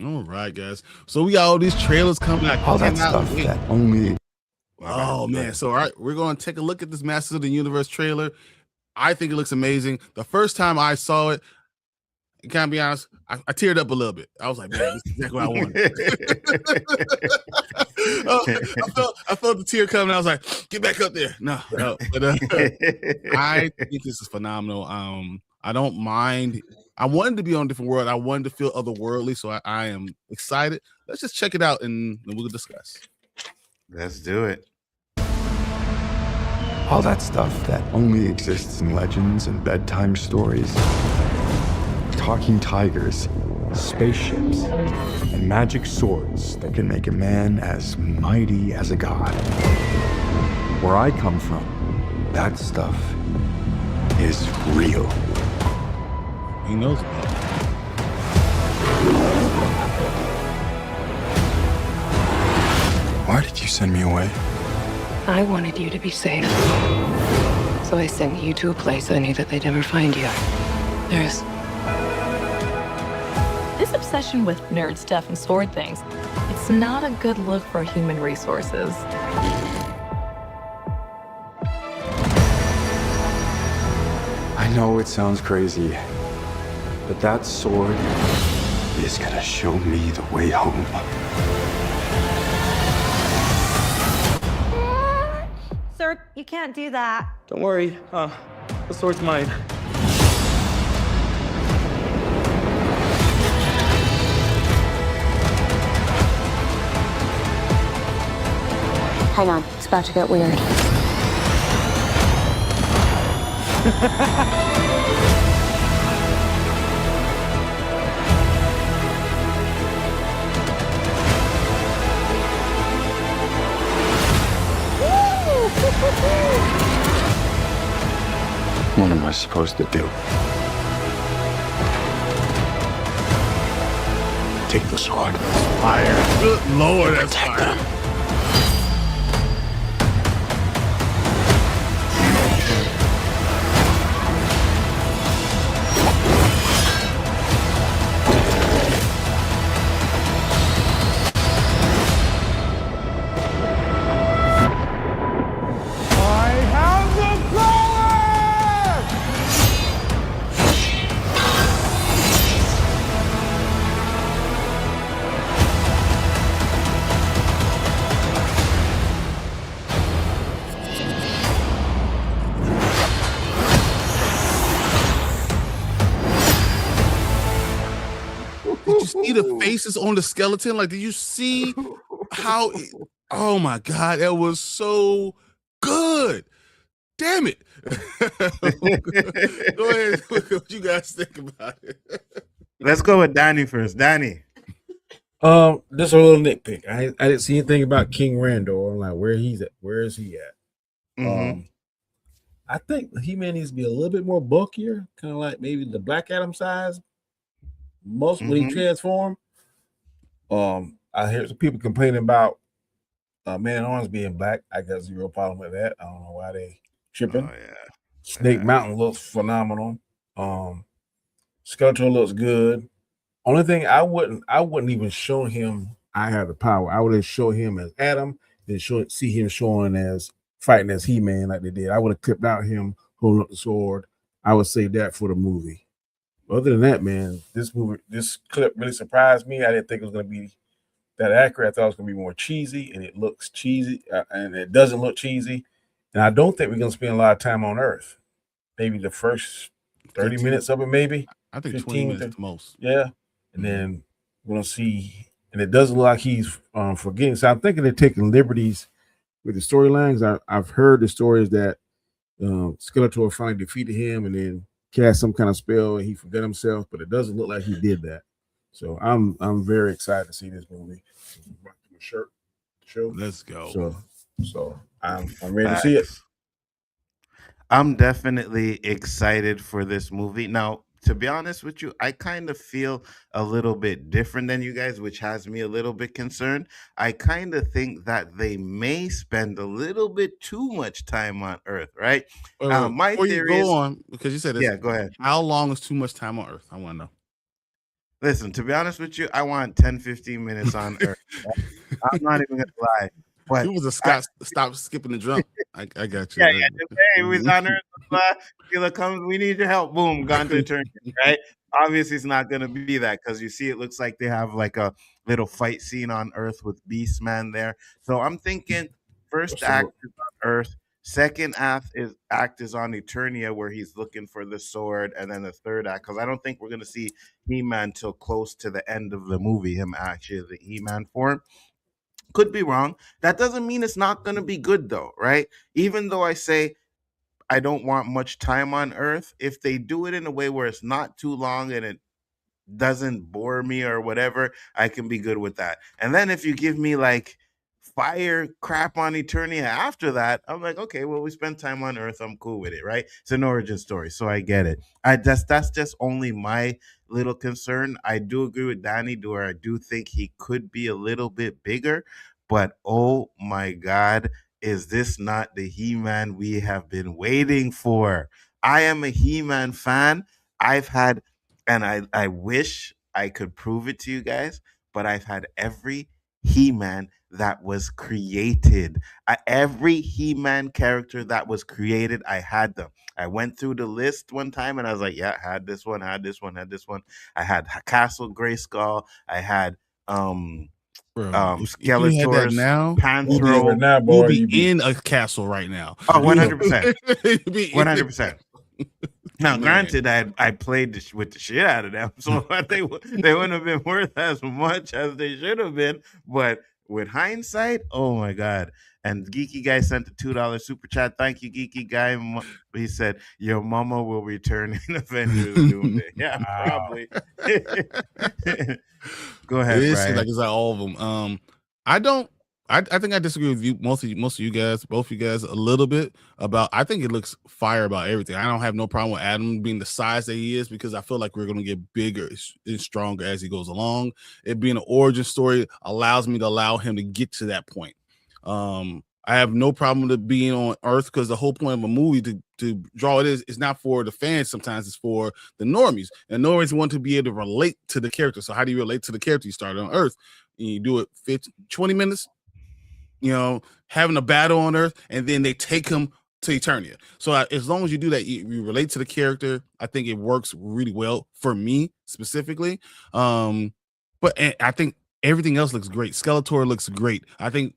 All right, guys. So we got all these trailers coming out. All that stuff that only. Oh man! So all right, we're going to take a look at this Masters of the Universe trailer. I think it looks amazing. The first time I saw it, can I be honest? I teared up a little bit. I was like, man, this is exactly what I wanted. I felt the tear coming. I was like, get back up there. No. But I think this is phenomenal. I don't mind. I wanted to be on a different world. I wanted to feel otherworldly, so I am excited. Let's just check it out and we'll discuss. Let's do it. All that stuff that only exists in legends and bedtime stories. Talking tigers, spaceships, and magic swords that can make a man as mighty as a god. Where I come from, that stuff is real. He knows about it. Why did you send me away? I wanted you to be safe. So I sent you to a place I knew that they'd never find you. This obsession with nerd stuff and sword things, it's not a good look for human resources. I know it sounds crazy, but that sword is gonna show me the way home. Sir, you can't do that. Don't worry, the sword's mine. Hang on, it's about to get weird. What am I supposed to do? Take the sword. Fire. Good Lord, that's fire. See the faces on the skeleton? Like, did you see how oh my god, that was so good. Damn it. Go ahead. What you guys think about it? Let's go with Danny first. Danny. Just a little nitpick. I didn't see anything about King Randor. I'm like, where he's at? Where is he at? I think He-Man needs to be a little bit more bulkier, kind of like maybe the Black Adam size. Most when he transformed. I hear some people complaining about Man-at-Arms being black. I got zero problem with that. I don't know why they tripping. Oh, yeah. Snake Mountain looks phenomenal. Skeletor looks good. Only thing I wouldn't even show him I have the power. I would have showed him as Adam, then see him showing as fighting as He-Man like they did. I would have clipped out him holding up the sword. I would save that for the movie. Other than that, man, this clip really surprised me. I didn't think it was going to be that accurate. I thought it was going to be more cheesy, and it looks cheesy, and it doesn't look cheesy. And I don't think we're going to spend a lot of time on Earth. Maybe the first 30 minutes of it, maybe. I think 20 minutes at the most. Yeah. And then we're going to see, and it doesn't look like he's forgetting. So I'm thinking they're taking liberties with the storylines. I've heard the stories that Skeletor finally defeated him and then cast some kind of spell and he forgot himself, but it doesn't look like he did that. So I'm very excited to see this movie. My shirt. show. Let's go. So I'm ready to see it. I'm definitely excited for this movie. Now, to be honest with you, I kind of feel a little bit different than you guys, which has me a little bit concerned. I kind of think that they may spend a little bit too much time on Earth, right? Wait, My before you theory go is, on, because you said this, yeah, go ahead. how long is too much time on Earth? I want to know. Listen, to be honest with you, I want 10, 15 minutes on Earth. I'm not even going to lie. But He was a stop skipping the jump. I got you. yeah, just, hey, we on Earth. Killer comes, we need your help. Boom, gone to eternity, right? Obviously, it's not going to be that because you see, it looks like they have like a little fight scene on Earth with Beastman there. So I'm thinking first act is on Earth, second act is on Eternia where he's looking for the sword, and then the third act, because I don't think we're going to see He-Man till close to the end of the movie, him actually the He-Man form. Could be wrong. That doesn't mean it's not going to be good, though, right? Even though I say I don't want much time on Earth, if they do it in a way where it's not too long and it doesn't bore me or whatever, I can be good with that. And then if you give me like fire crap on Eternia after that, I'm like, okay, well, we spent time on Earth. I'm cool with it, right? It's an origin story, so I get it. That's just only my little concern. I do agree with Danny, where I do think he could be a little bit bigger, but oh my God, is this not the He-Man we have been waiting for? I am a He-Man fan. I've had, and I wish I could prove it to you guys, but I've had every He-Man that was created. Every He-Man character that was created, I had them. I went through the list one time and I was like, yeah, had this one, had this one, had this one. I had Castle Grayskull. I had If you had that Skeletor's now, Panthro. you'll be in a castle right now. Oh, 100%. You'll be in 100%. Now, granted, I played with the shit out of them, so they wouldn't have been worth as much as they should have been. But with hindsight, oh my God. And Geeky Guy sent a $2 super chat. Thank you, Geeky Guy. He said, your mama will return in Avengers Doomsday. Yeah, probably. Go ahead, It is Bryon. like it's like all of them. I think I disagree with you, most of you guys, both of you guys, a little bit about. I think it looks fire about everything. I don't have no problem with Adam being the size that he is because I feel like we're gonna get bigger and stronger as he goes along. It being an origin story allows me to allow him to get to that point. I have no problem with it being on Earth because the whole point of a movie to draw it is not for the fans. Sometimes it's for the normies, and normies want to be able to relate to the character. So how do you relate to the character? You start on Earth and you do it 20 minutes. Having a battle on Earth, and then they take him to Eternia. So as long as you do that, you relate to the character. I think it works really well for me specifically. But I think everything else looks great. Skeletor looks great. I think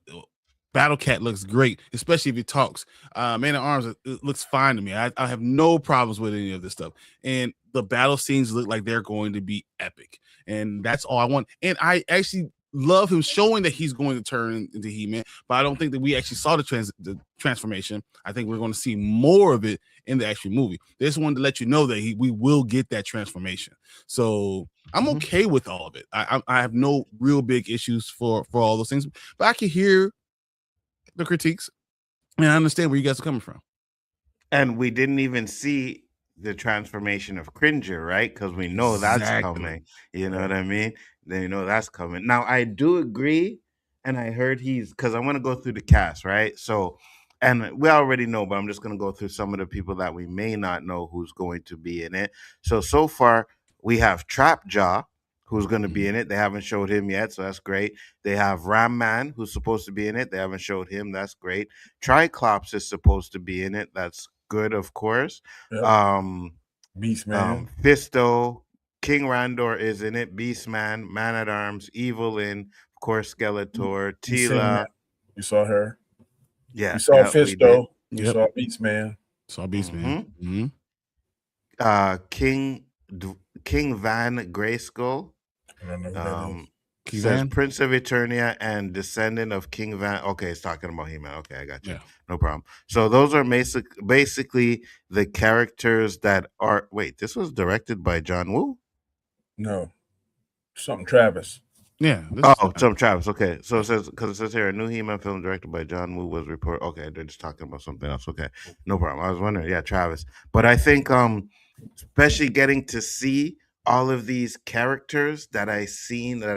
Battle Cat looks great, especially if he talks. Man at Arms, it looks fine to me. I have no problems with any of this stuff. And the battle scenes look like they're going to be epic. And that's all I want. And I actually love him showing that he's going to turn into He-Man, but I don't think that we actually saw the transformation. I think we're going to see more of it in the actual movie. They just wanted to let you know that we will get that transformation. So I'm okay with all of it. I have no real big issues for all those things, but I can hear the critiques and I understand where you guys are coming from. And we didn't even see the transformation of Cringer, right? Because we know that's coming. You know what I mean? They know that's coming. Now, I do agree, and I heard because I want to go through the cast, right? So, and we already know, but I'm just going to go through some of the people that we may not know who's going to be in it. So far, we have Trapjaw, who's going to be in it. They haven't showed him yet, so that's great. They have Ram Man, who's supposed to be in it. They haven't showed him. That's great. Triclops is supposed to be in it. That's good, of course. Yep. Beastman, Fisto, King Randor is in it. Beastman, Man at Arms, Evelyn, of course, Skeletor, Tila. You saw her. Yeah. You saw Fisto. You saw Beastman. Saw Beastman. King Van Grayskull. I don't know who that is. Says Prince of Eternia and descendant of King Van. Okay, it's talking about He-Man. Okay, I got you. Yeah. No problem. So those are basically the characters that are. Wait, this was directed by John Woo? No, something Travis. Yeah. So Travis. Okay, so it says because it says here a new He-Man film directed by John Woo was reported. Okay, they're just talking about something else. Okay, no problem. I was wondering. Yeah, Travis. But I think especially getting to see all of these characters that I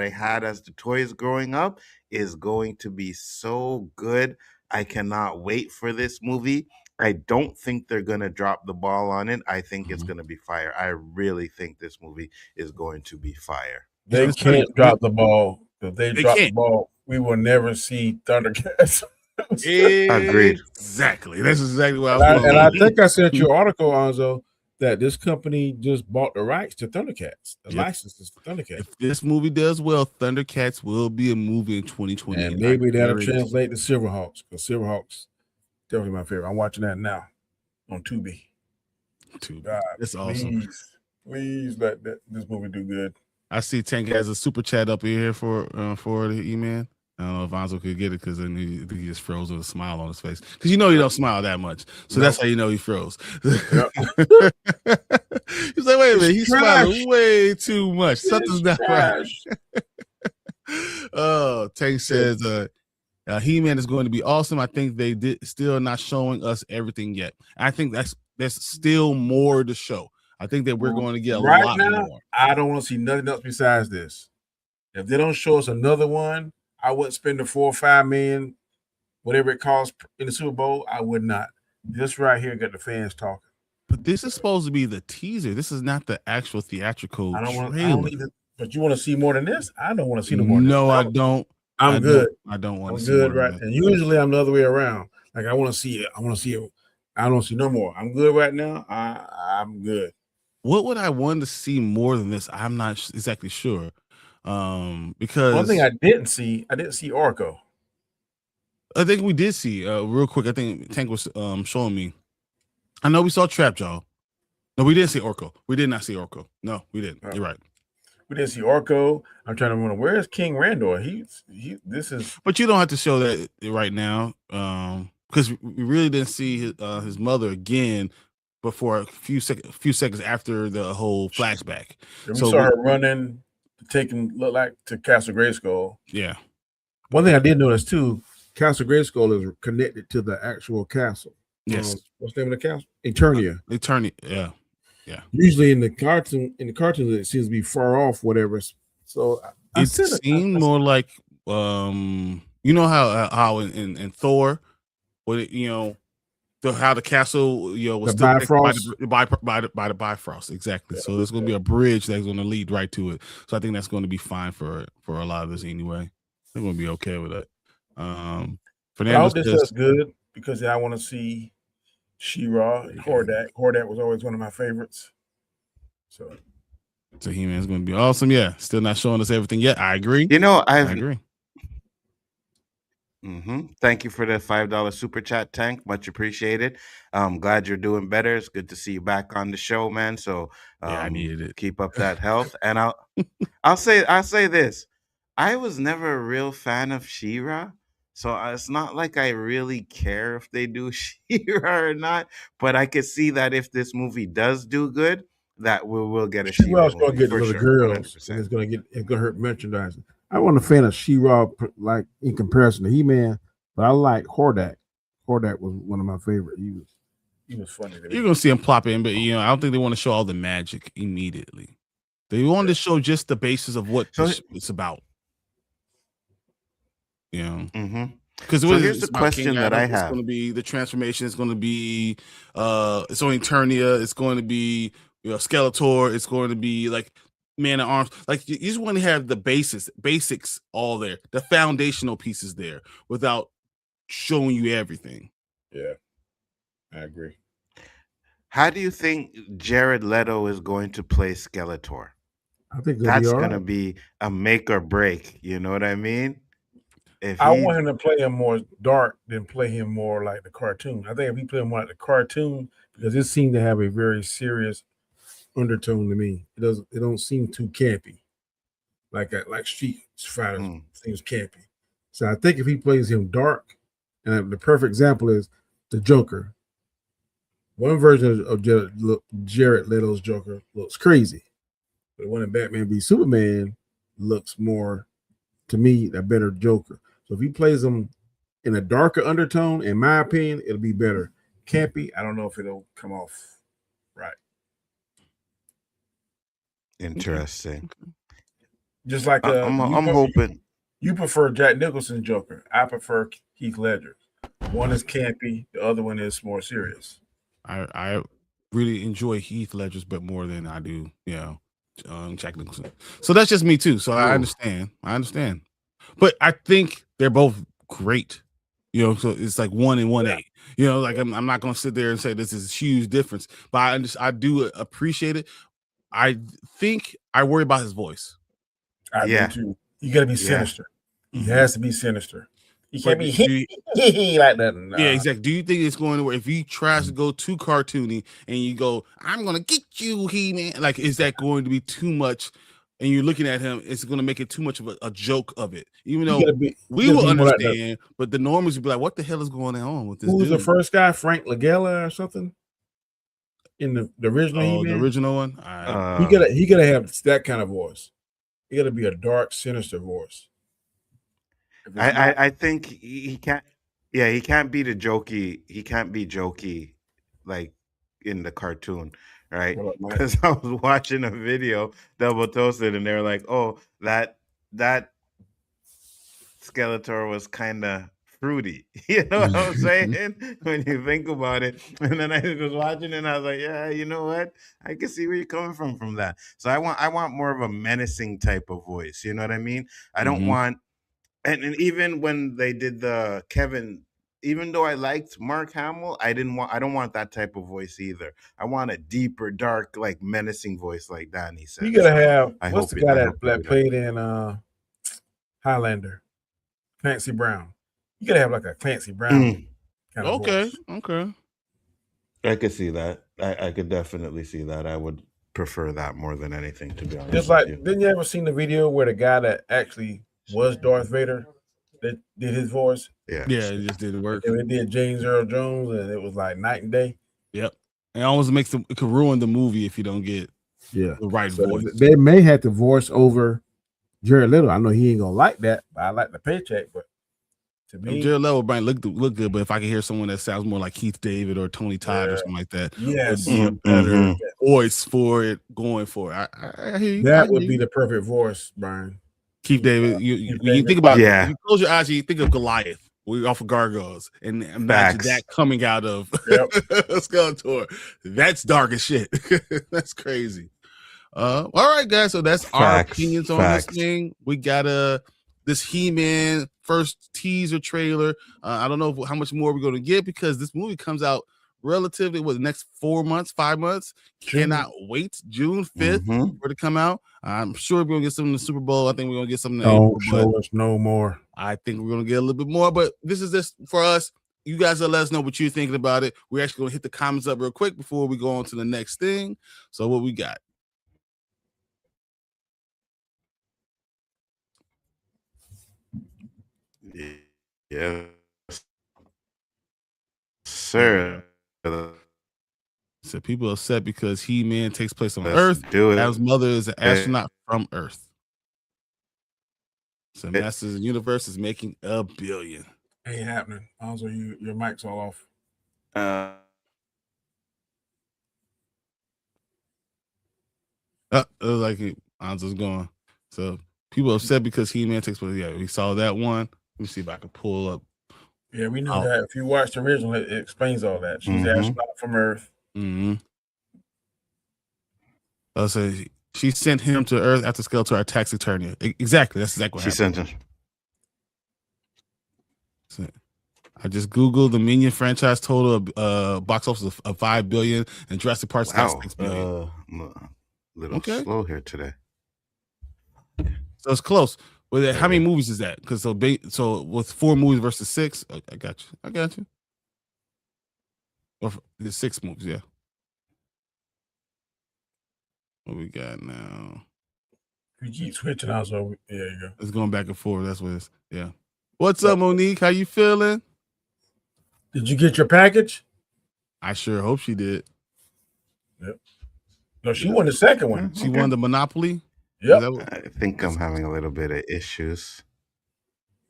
had as the toys growing up is going to be so good. I cannot wait for this movie. I don't think they're gonna drop the ball on it. I think it's gonna be fire. I really think this movie is going to be fire. They can't drop the ball. If they drop the ball, we will never see Thundercats. Agreed. Exactly. That's exactly what I think I sent you an article, Anzo, that this company just bought the rights to Thundercats, the licenses for Thundercats. If this movie does well, Thundercats will be a movie in 2020. And maybe that'll translate to Silverhawks, because Silverhawks definitely my favorite. I'm watching that now on Tubi. God, that's awesome. Please let this movie do good. I see Tank has a super chat up here for the E-Man. I don't know if Anzo could get it because then he just froze with a smile on his face. Because you know he don't smile that much. So that's how you know he froze. Yep. He's like, wait a minute, he's smiling way too much. Something's not right. Tank says He-Man is going to be awesome. I think they still not showing us everything yet. I think there's still more to show. I think that we're going to get a lot more. I don't want to see nothing else besides this. If they don't show us another one, I wouldn't spend the $4 or $5 million, whatever it costs in the Super Bowl. I would not. This right here got the fans talking. But this is supposed to be the teaser. This is not the actual theatrical trailer. But you want to see more than this? I don't want to see no more. No, I don't. I'm good. I don't want to see good, right? And usually I'm the other way around. Like I want to see it. I want to see it. I don't see no more. I'm good right now. I'm good. What would I want to see more than this? I'm not exactly sure. Because one thing I didn't see Orko. I think we did see real quick. I think Tank was showing me. I know we saw Trap Jaw. No, we didn't see Orko. We did not see Orko. No, we didn't. You're right. We didn't see Orko. I'm trying to remember where's King Randor. This is. But you don't have to show that right now, because we really didn't see his mother again before a few seconds after the whole flashback. And we saw her running, look like to Castle Grayskull. Yeah. One thing I did notice too, Castle Grayskull is connected to the actual castle. Yes. What's the name of the castle? Eternia. Yeah. Yeah. Usually in the cartoons, it seems to be far off, whatever. So it seemed more like you know how in Thor, how the castle was the Bifrost. by the Bifrost, exactly. Yeah, so there's going to be a bridge that's going to lead right to it. So I think that's going to be fine for a lot of this anyway. They're going to be okay with it. Fernando, I hope this is good because I want to see She-Ra and Hordak. Hordak was always one of my favorites. So He-Man's going to be awesome. Yeah, still not showing us everything yet. I agree. I agree. Thank you for the $5 super chat, Tank. Much appreciated. I'm glad you're doing better. It's good to see you back on the show, man. So I needed it. Keep up that health. And I'll say this. I was never a real fan of She-Ra. So it's not like I really care if they do She-Ra or not. But I could see that if this movie does do good, that we will get a She-Ra. She-Ra's going to get little girls. And it's going to hurt merchandising. I wasn't a fan of She-Ra like in comparison to He-Man, but I like Hordak. Hordak was one of my favorites. He was funny. You're gonna see him plop in, but I don't think they want to show all the magic immediately. They wanted to show just the basis of what it's about. Because here's the question that I have. It's going to be the transformation. It's going to be it's on Eternia. It's going to be Skeletor. It's going to be like Man at Arms. Like you just want to have the basics all there, the foundational pieces there, without showing you everything. Yeah, I agree. How do you think Jared Leto is going to play Skeletor? I think that's going to be a make or break. You know what I mean? I want him to play him more dark than play him more like the cartoon. I think if he play him more like the cartoon, because it seemed to have a very serious undertone to me. It don't seem too campy, like Street Fighter seems campy. So I think if he plays him dark, and the perfect example is the Joker. One version of Jared Leto's Joker looks crazy, but one in Batman v Superman looks more to me, a better Joker. So if he plays him in a darker undertone, in my opinion, it'll be better. Campy, I don't know if it'll come off right. Interesting. Just like I'm hoping you prefer Jack Nicholson's Joker. I prefer Heath Ledger. One is campy, the other one is more serious. I really enjoy Heath Ledger's bit more than I do, Jack Nicholson. So that's just me too. So I understand. But I think they're both great. So it's like 1 and 1A. Like I'm not gonna sit there and say this is a huge difference, but I do appreciate it. I think I worry about his voice. I do too. You gotta be sinister. He has to be sinister. He can't be like that. Nah. Yeah, exactly. Do you think it's going to work if he tries to go too cartoony and you go, "I'm gonna get you, He-Man"? Like, is that going to be too much? And you're looking at him, it's going to make it too much of a joke of it. Even though we will understand, but the normies will be like, "What the hell is going on with this?" Who's the first guy? Frank Langella or something? In the original He-Man? The original one. He gotta have that kind of voice. He gotta be a dark, sinister voice. I think he can't. Yeah, he can't be the jokey. He can't be jokey like in the cartoon, right? Because I was watching a video, Double Toasted, and they were like, "Oh, that Skeletor was kind of fruity." You know what I'm saying? When you think about it. And then I was watching it and I was like, yeah, you know what? I can see where you're coming from that. So I want more of a menacing type of voice. You know what I mean? I don't want, and even when they did the Kevin, even though I liked Mark Hamill, I don't want that type of voice either. I want a deeper, dark, like menacing voice like Danny said. You gotta have what's the guy that played in Highlander? Clancy Brown. You gotta have like a Clancy Brown kind of voice. Okay. I could see that. I could definitely see that. I would prefer that more than anything, to be honest. Just like, didn't you ever seen the video where the guy that actually was Darth Vader that did his voice? Yeah, it just didn't work. And it did James Earl Jones, and it was like night and day. Yep. It almost it could ruin the movie if you don't get the right voice. They may have to voice over Jared Leto. I know he ain't gonna like that, but I like the paycheck. But to me, Jared Leto might look good, but if I can hear someone that sounds more like Keith David or Tony Todd or something like that, yes, better voice for it, going for it. I hear you. That would be the perfect voice, Brian. Keith David. You think about you close your eyes, you think of Goliath. We off of Gargoyles, and imagine that coming out of Skeletor. That's dark as shit. That's crazy. All right, guys. So that's our opinions on this thing. We got this He-Man first teaser trailer. I don't know how much more we're going to get because this movie comes out relatively the next 4 months, 5 months. Cannot wait. June 5th for it to come out. I'm sure we're going to get something in the Super Bowl. I think we're going to get something in April. Show us no more. I think we're going to get a little bit more, but this is this for us. You guys will let us know what you're thinking about it. We're actually going to hit the comments up real quick before we go on to the next thing. So what we got? Yeah, sir. So people are upset because He-Man takes place on Earth. His mother is an astronaut from Earth. So Masters of the Universe is making $1 billion. Ain't happening. Also, your mic's all off. It was like Anzo's gone. So people are upset because He-Man takes place. Yeah, we saw that one. Let me see if I can pull up. Yeah, we knew that. If you watch the original, it explains all that. She's an astronaut from Earth. So she sent him to Earth after Skeletor attacks Eternia. Exactly. That's exactly what happened. She sent him. So I just Googled the Minion franchise total box office of $5 billion and Jurassic Park got $6 billion. A little slow here today. So it's close. Well, how many movies is that? Because so with 4 movies versus 6, I got you. Or the 6 movies, yeah. What we got now? We keep switching out, so there you go. It's going back and forth. That's what it's. Yeah. What's up, Monique? How you feeling? Did you get your package? I sure hope she did. Yep. No, she won the second one. She won the Monopoly. Yep. I think I'm having a little bit of issues.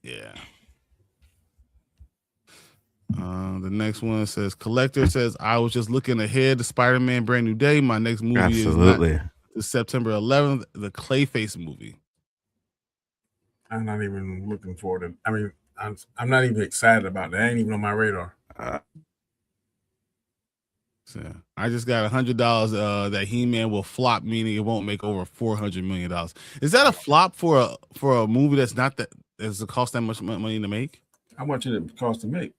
Yeah. The next one says, Collector says, I was just looking ahead to Spider-Man Brand New Day. My next movie is not September 11th, the Clayface movie. I'm not even looking forward to. I mean, I'm not even excited about that. Ain't even on my radar. So I just got $100 that He-Man will flop, meaning it won't make over $400 million. Is that a flop for a movie that's not that does it cost that much money to make? How much did it cost to make?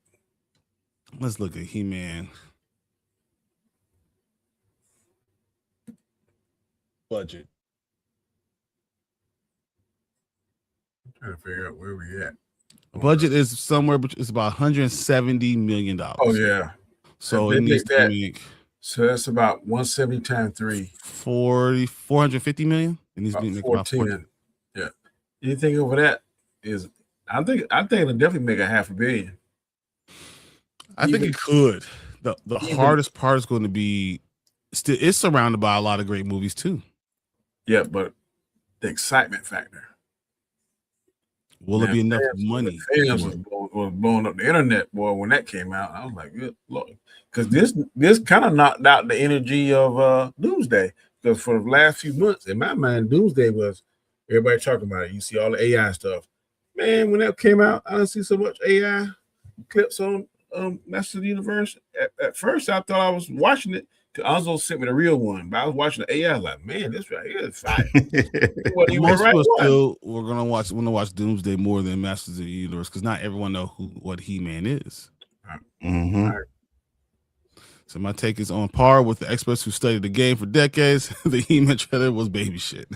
Let's look at He-Man budget. I'm trying to figure out where we at. Budget is somewhere, it's about $170 million. Oh yeah. So it needs to make. So that's about 170 times 3. 450 million. It needs to be about 410. Yeah. Anything over that is, I think it'll definitely make $500 million. I think it could. The hardest part is going to be still it's surrounded by a lot of great movies too. Yeah, but the excitement factor. Will it be enough money? Fans was blowing up the internet, boy. When that came out, I was like, good Lord. Because this kind of knocked out the energy of Doomsday. Because for the last few months, in my mind, Doomsday was everybody talking about it. You see all the AI stuff. Man, when that came out, I didn't see so much AI clips on Master of the Universe. At first, I thought I was watching it. Alonzo sent me the real one, but I was watching the AI. Like, man, this right here is fire. Most people still we're gonna watch Doomsday more than Masters of the Universe because not everyone know what He-Man is. Mm-hmm. So my take is on par with the experts who studied the game for decades. The He-Man trailer was baby shit.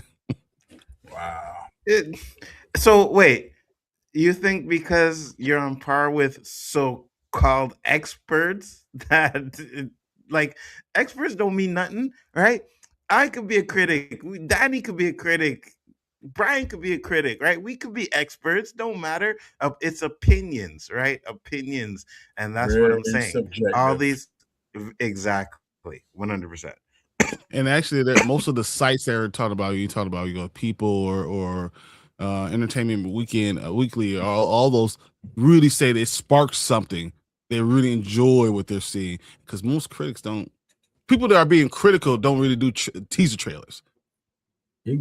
Wow. So wait, you think because you're on par with so-called experts that like experts don't mean nothing, right? I could be a critic. Danny could be a critic. Bryon could be a critic, right? We could be experts. Don't matter. It's opinions, right? Opinions, and that's what I'm saying. Subjective. All these, exactly, 100%. And actually, most of the sites that are talking about, you go People or Entertainment Weekly, all those really say they sparked something. They really enjoy what they're seeing because most critics don't. People that are being critical don't really do teaser trailers. You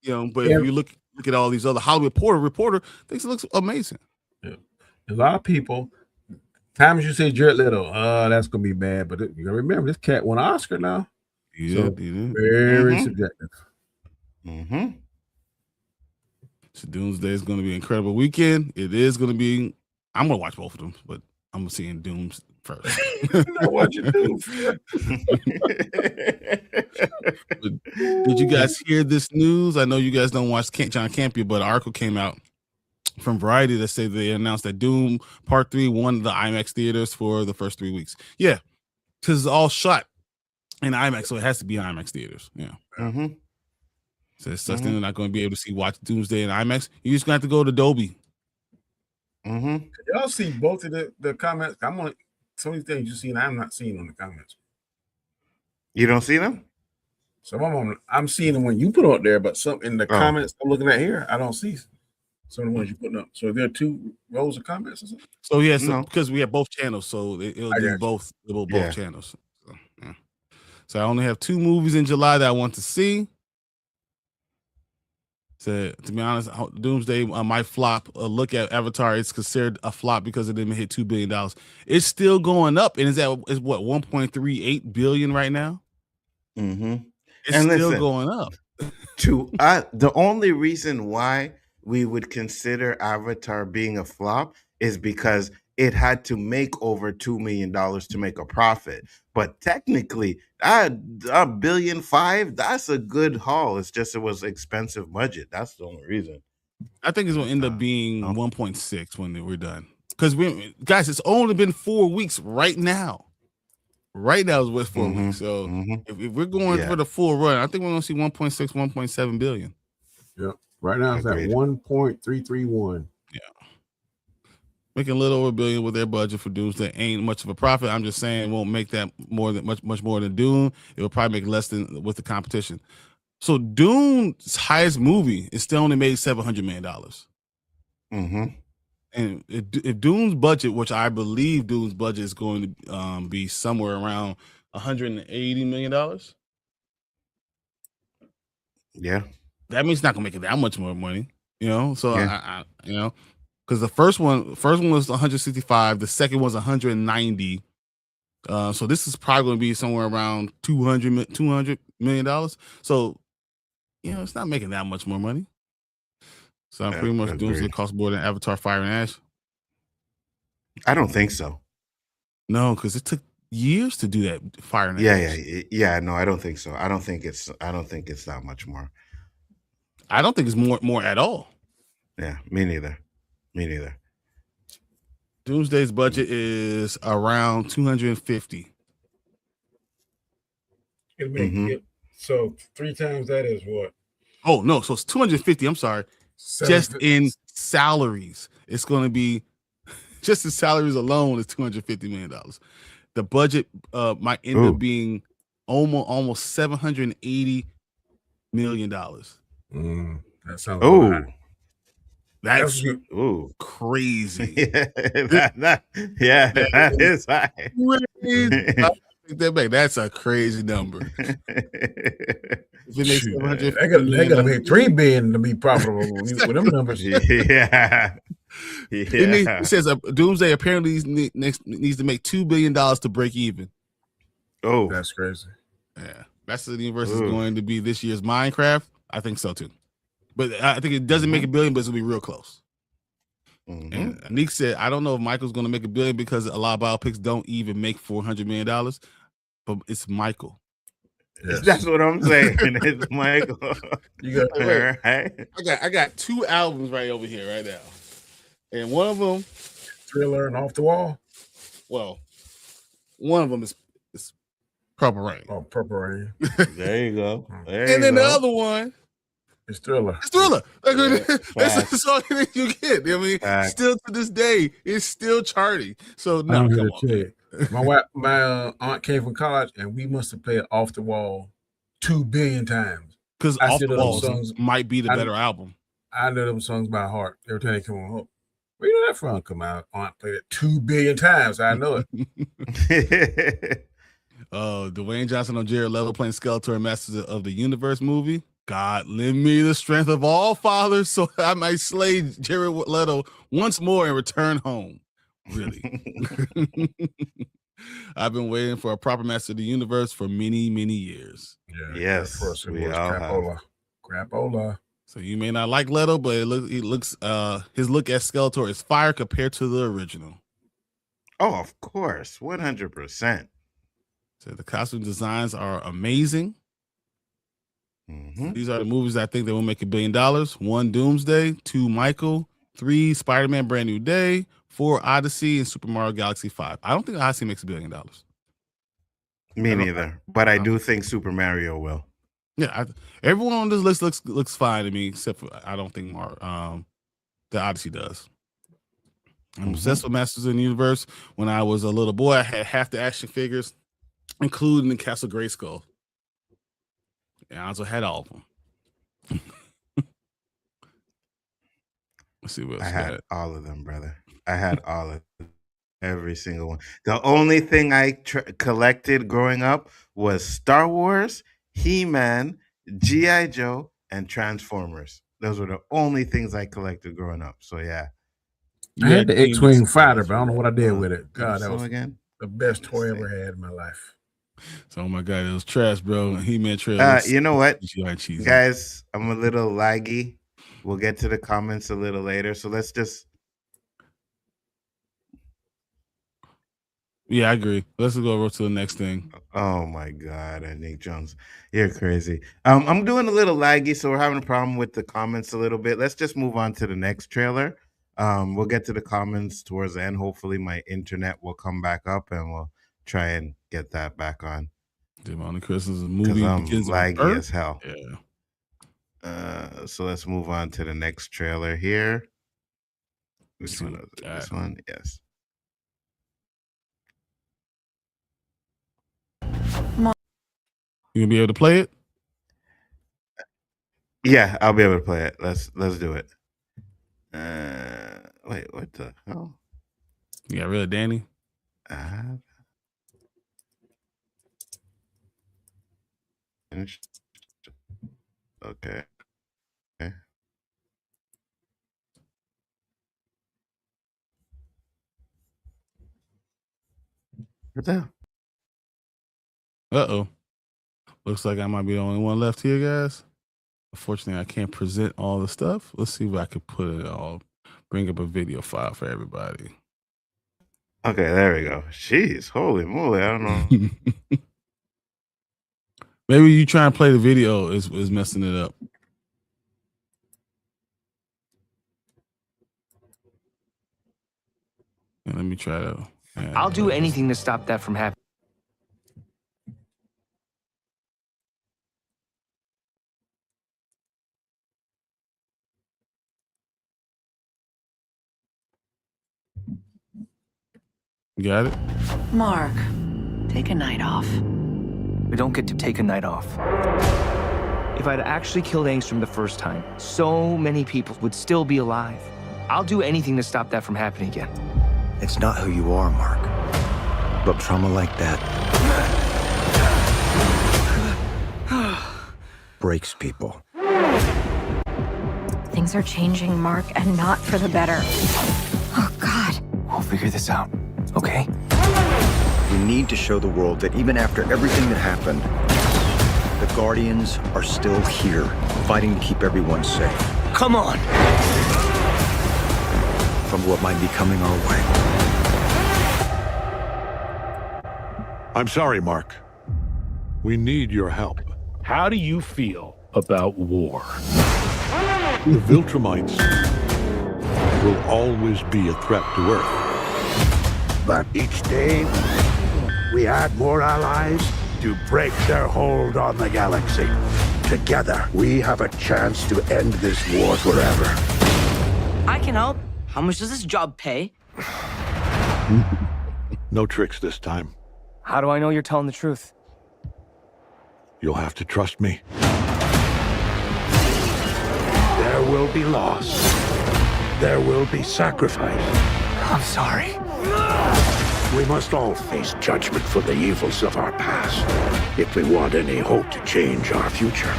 know, but if you look at all these other Hollywood reporter thinks it looks amazing. Yeah. A lot of people. Times you say Jared Leto, that's gonna be bad, but you gotta remember this cat won an Oscar now. Yeah, very subjective. Mm-hmm. So Doomsday is going to be an incredible weekend. It is going to be. I'm going to watch both of them, but I'm seeing Dooms first. Not watching Dooms. Did you guys hear this news? I know you guys don't watch John Campea, but an article came out from Variety that said they announced that Doom Part 3 won the IMAX theaters for the first 3 weeks. Yeah, because it's all shot in IMAX, so it has to be IMAX theaters. Yeah. Mm-hmm. So it's something they're not going to be able to watch Doomsday in IMAX. You just going to have to go to Dolby. Mm-hmm. Y'all see both of the comments? I'm on some of these things you see, and I'm not seeing on the comments. You don't see them? So I'm seeing them when you put out there, but some in the comments I'm looking at here, I don't see some of the ones you're putting up. So there are 2 rows of comments or something? So yeah, because we have both channels, so it'll do both. It'll both channels. So, yeah. So I only have 2 movies in July that I want to see. So to be honest, Doomsday might flop. Look at Avatar; it's considered a flop because it didn't hit $2 billion. It's still going up, and is what 1.38 billion right now. Mm-hmm. It's still going up. The only reason why we would consider Avatar being a flop is because it had to make over $2 million to make a profit. But technically, $1.5 billion, that's a good haul. It's just it was expensive budget. That's the only reason. I think it's going to end up being 1.6 when we're done. Because guys, it's only been 4 weeks right now. Right now is with 4 weeks. So if we're going for the full run, I think we're going to see 1.6, 1.7 billion. Yep. Right now it's at 1.331. Yeah. Making a little over $1 billion with their budget for Doomsday ain't much of a profit. I'm just saying it won't make that much more than Doom. It will probably make less than with the competition. So Doom's highest movie is still only made $700 million. Mm-hmm. And if Doom's budget, which I believe Doom's budget is going to be somewhere around $180 million. Yeah. That means it's not gonna make it that much more money, So Yeah. I because the first one was 165, the second was 190. So this is probably going to be somewhere around $200 million. So it's not making that much more money. So I'm pretty much doing the cost more than Avatar: Fire and Ash. I don't think so. No, because it took years to do that. Fire and Ash. Yeah. No, I don't think so. I don't think it's that much more. I don't think it's more at all. Yeah, me neither. Doomsday's budget is around 250. So 3 times that is what? Oh no, so it's 250. I'm sorry. Just in salaries, it's going to be just in salaries alone is $250 million. The budget might end up being almost $780 million. That sounds that's crazy. That is high. Take that back. That's a crazy number. They gotta make $3 billion to be profitable with them numbers. Yeah. It says Doomsday apparently needs to make $2 billion to break even. Oh, that's crazy. Yeah, that's the universe is going to be this year's Minecraft. I think so too, but I think it doesn't make $1 billion, but it'll be real close. And Anik said, I don't know if Michael's going to make $1 billion because a lot of biopics don't even make $400 million, but it's Michael. Yes. That's what I'm saying. It's Michael. You got right. I got 2 albums right over here right now, and one of them, Thriller and Off the Wall. Well, one of them is Purple Rain. Oh, Purple Rain. There you go. And then the other one. It's Thriller. It's Thriller. That's the song that you get. I mean, still to this day, it's still charting. So no, come on. My aunt came from college, and we must have played Off the Wall 2 billion times. Because Off the Wall might be the better album. I know them songs by heart. Every time they come on, where you know that from? Come out. Aunt played it 2 billion times. I know it. Dwayne Johnson on Jared Leto playing Skeletor in Masters of the Universe movie. God, lend me the strength of all fathers so I might slay Jared Leto once more and return home. Really. I've been waiting for a proper Master of the Universe for many, many years. Yeah, yes, we all Crapola. So you may not like Leto, but his look at Skeletor is fire compared to the original. Oh, of course, 100%. So the costume designs are amazing. These are the movies I think that will make $1 billion. 1, Doomsday. 2, Michael. 3, Spider-Man: Brand New Day. 4, Odyssey, and Super Mario Galaxy 5. I don't think Odyssey makes $1 billion. Me neither, but I do think Super Mario will. Yeah, everyone on this list looks fine to me, except for I don't think the Odyssey does. I'm obsessed with Masters of the Universe. When I was a little boy, I had half the action figures, including the Castle Grayskull. And I also had all of them. Let's see what else I had all of them, brother. I had all of them. Every single one. The only thing I collected growing up was Star Wars, He-Man, G.I. Joe, and Transformers. Those were the only things I collected growing up. So yeah. I had the X-Wing fighter, but I don't know what I did with it. God, that was the best toy I ever had in my life. So, oh my God, it was trash, bro. He-Man trailers. You know what, guys? I'm a little laggy. We'll get to the comments a little later. So let's just. Yeah, I agree. Let's go to the next thing. Oh my God, Nick Jones, you're crazy. I'm doing a little laggy, so we're having a problem with the comments a little bit. Let's just move on to the next trailer. We'll get to the comments towards the end. Hopefully, my internet will come back up, and we'll try and get that back on. Demonic Christmas movie begins laggy as hell. Yeah. So let's move on to the next trailer here. Which one is it? This one? Yes. You gonna be able to play it? Yeah, I'll be able to play it. Let's do it. Wait, what the hell? You got rid of Danny? Okay. What the hell? Uh-oh. Looks like I might be the only one left here, guys. Unfortunately, I can't present all the stuff. Let's see if I can put it all, bring up a video file for everybody. Okay, there we go. Jeez, holy moly, I don't know. Maybe you try and play the video is messing it up. And let me try to. I'll do anything to stop that from happening. Got it? Mark, take a night off. We don't get to take a night off. If I'd actually killed Angstrom the first time, so many people would still be alive. I'll do anything to stop that from happening again. It's not who you are, Mark. But trauma like that breaks people. Things are changing, Mark, and not for the better. Oh, God. We'll figure this out, okay? We need to show the world that even after everything that happened, the Guardians are still here, fighting to keep everyone safe. Come on! From what might be coming our way. I'm sorry, Mark. We need your help. How do you feel about war? The Viltrumites will always be a threat to Earth. But each day, we add more allies to break their hold on the galaxy. Together, we have a chance to end this war forever. I can help. How much does this job pay? No tricks this time. How do I know you're telling the truth? You'll have to trust me. There will be loss. There will be sacrifice. I'm sorry. We must all face judgment for the evils of our past if we want any hope to change our future.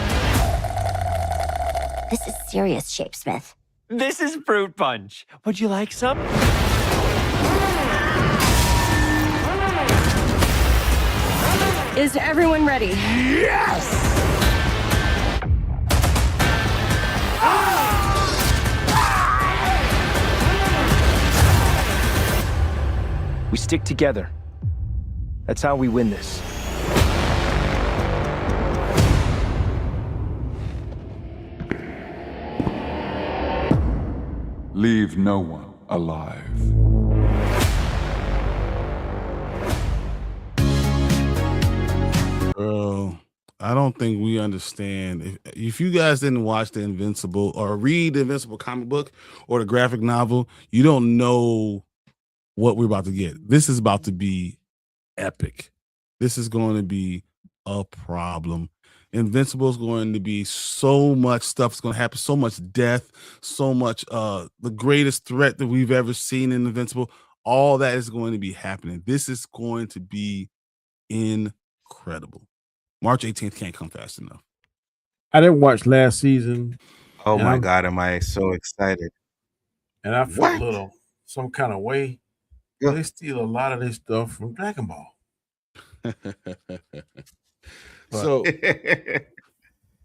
This is serious, Shapesmith. This is fruit punch. Would you like some? Is everyone ready? Yes! We stick together. That's how we win this. Leave no one alive. Bro, I don't think we understand. If you guys didn't watch the Invincible or read the Invincible comic book or the graphic novel, you don't know what we're about to get. This is about to be epic. This is going to be a problem. Invincible is going to be so much stuff is going to happen, so much death, so much the greatest threat that we've ever seen in Invincible. All that is going to be happening. This is going to be incredible. March 18th can't come fast enough. I didn't watch last season. Oh my God, am I so excited? And I felt a little some kind of way. Yeah. They steal a lot of this stuff from Dragon Ball. So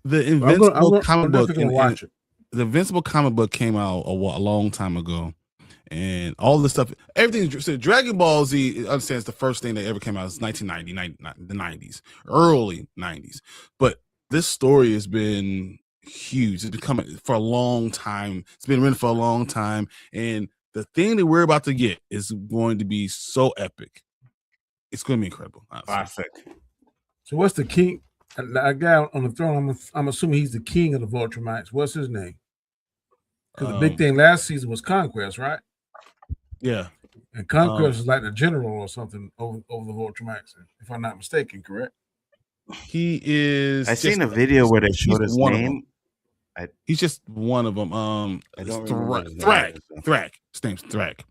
the Invincible comic book, the Invincible comic book came out a long time ago, and all this stuff, everything. So Dragon Ball Z understands the first thing that ever came out is 1990, the 90s, early 90s. But this story has been huge. It's been coming for a long time. It's been written for a long time, and the thing that we're about to get is going to be so epic. It's going to be incredible. Classic. So what's the king? That guy on the throne, I'm assuming he's the king of the Viltrumites. What's his name? Because the big thing last season was Conquest, right? Yeah. And Conquest is like the general or something over the Viltrumites, if I'm not mistaken, correct? He is. I seen a video where they showed his name. He's just one of them. I don't remember his name. Thrak. His name's Thrak.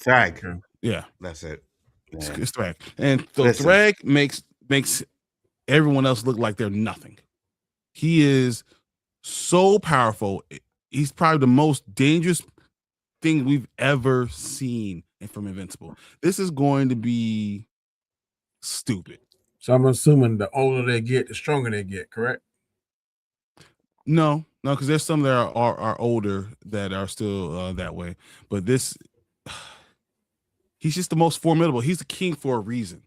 Thrag. Yeah, that's it. Yeah. It's Thrak, and so Thrak makes everyone else look like they're nothing. He is so powerful. He's probably the most dangerous thing we've ever seen from Invincible. This is going to be stupid. So I'm assuming the older they get, the stronger they get, correct? No, because there's some that are older that are still that way. But this, he's just the most formidable. He's the king for a reason.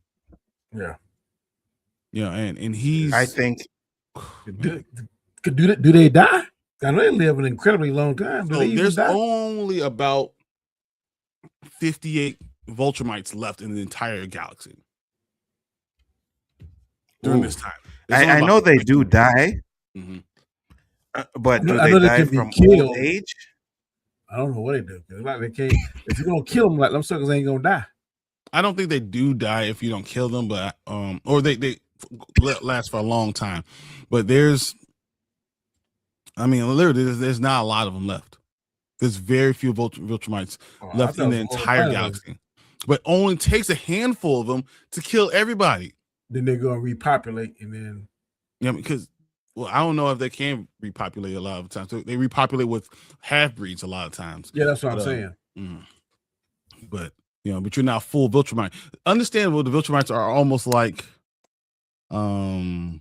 Yeah. Yeah, and he's. I think. Do they die? I know they live an incredibly long time. Do they there's die? only about 58 Vultramites left in the entire galaxy during this time. I know they do die, but do they die from old age? I don't know what they do. Like they can't. If you don't kill them, like them suckers ain't gonna die. I don't think they do die if you don't kill them, but or they last for a long time. But there's not a lot of them left. There's very few Vultramites left in the entire galaxy. But only takes a handful of them to kill everybody. Then they're gonna repopulate, and then because I don't know if they can repopulate a lot of times. They repopulate with half breeds a lot of times. Yeah, that's what I'm saying. But but you're not full Viltrumite. Understandable, the Viltrumites are almost like I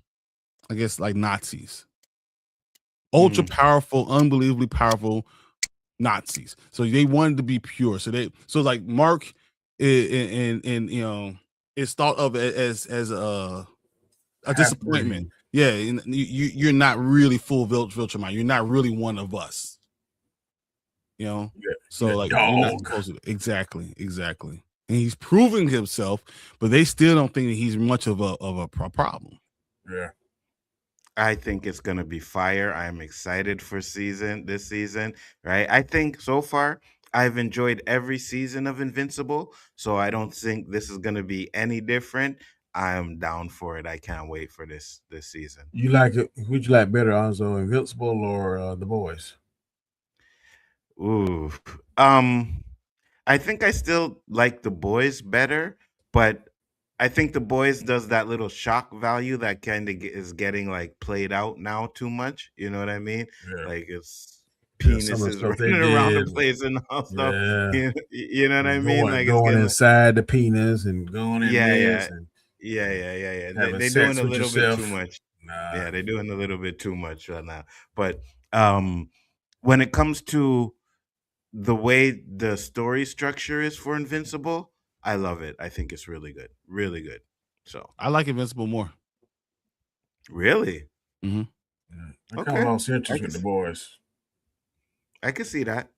guess like Nazis. Ultra powerful, unbelievably powerful Nazis. So they wanted to be pure. So like Mark and it's thought of as a disappointment. Yeah, you're not really full Viltrumite. You're not really one of us. So like you're not supposed to. Exactly. And he's proving himself, but they still don't think that he's much of a problem. Yeah. I think it's gonna be fire. I'm excited for this season, right? I think so far I've enjoyed every season of Invincible, so I don't think this is gonna be any different. I'm down for it. I can't wait for this season. You like it? Would you like better, Anzo, Invincible or The Boys? Ooh, I think I still like The Boys better, but I think The Boys does that little shock value that kind of is getting like played out now too much. You know what I mean? Yeah. Like it's penises running around the place and all stuff. Yeah. You know what I mean? Like going inside the penis and going in yeah. And They're doing a little bit too much. Yeah, they're doing a little bit too much right now. But when it comes to the way the story structure is for Invincible, I love it. I think it's really good. Really good. So I like Invincible more. Really? Mm-hmm. I kind of lost interest with The Boys. I can see that.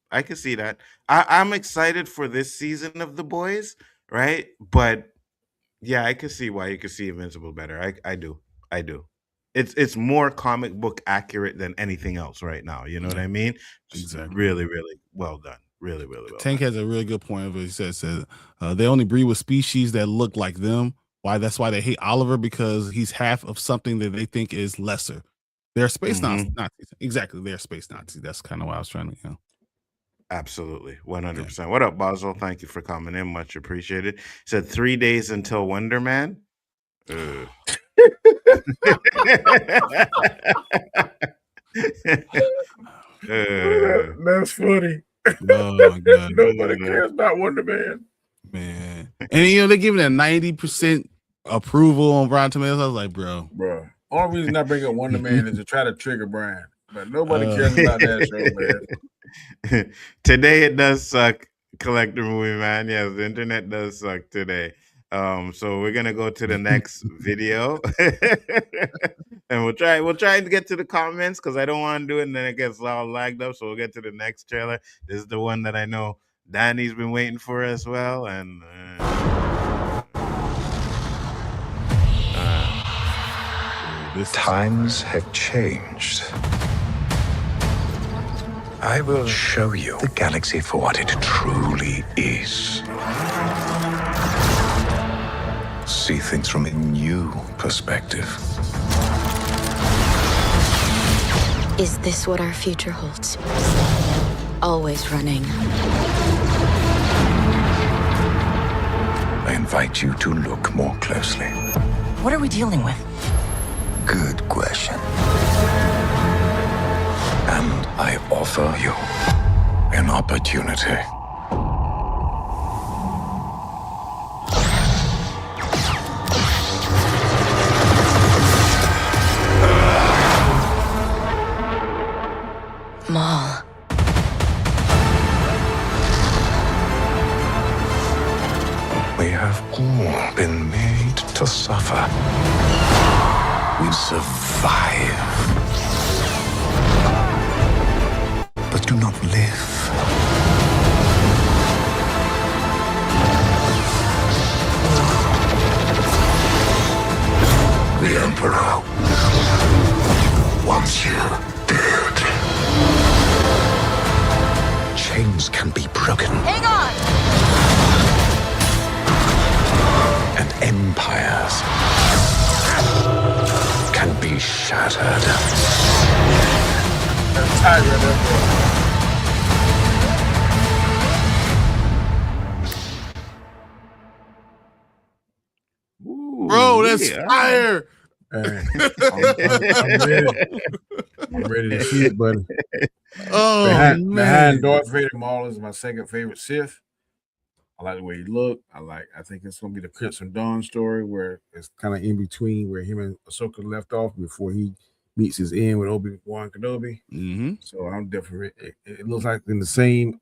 I'm excited for this season of The Boys, right? But yeah, I can see why you could see Invincible better. I do. It's more comic book accurate than anything else right now. You know what I mean? Exactly. Really, really well done. Really, really well. Tank has a really good point of it. He says they only breed with species that look like them. That's why they hate Oliver, because he's half of something that they think is lesser. They're space Nazis. Exactly, they're space Nazis. That's kind of what I was trying to. Absolutely, 100%. Yeah. What up, Basel? Thank you for coming in. Much appreciated. Said 3 days until Wonder Man. That's funny. Oh my God. Nobody cares about Wonder Man. And they're giving it a 90% approval on Rotten Tomatoes. I was like, bro. Only reason I bring up Wonder Man is to try to trigger Bryon. But nobody cares about that show, man. Today it does suck, collector movie man. Yes, the internet does suck today. So we're gonna go to the next video. And we'll try to get to the comments because I don't want to do it and then it gets all lagged up. So we'll get to the next trailer. This is the one that I know Danny's been waiting for as well. And times have changed. I will show you the galaxy for what it truly is. See things from a new perspective. Is this what our future holds? Always running. I invite you to look more closely. What are we dealing with? Good question. And I offer you an opportunity. Maul. We have all been made to suffer. We survive, but do not live. The Emperor wants you dead. Chains can be broken. Hang on! And empires can be shattered. Bro, that's fire. I'm ready to see it, buddy. Oh, behind Darth Vader, Maul is my second favorite Sith. I like the way he looked. I think it's gonna be the Crimson Dawn story where it's kind of in between where him and Ahsoka left off before he meets his end with Obi-Wan Kenobi. Mm-hmm. So I'm definitely. It looks like in the same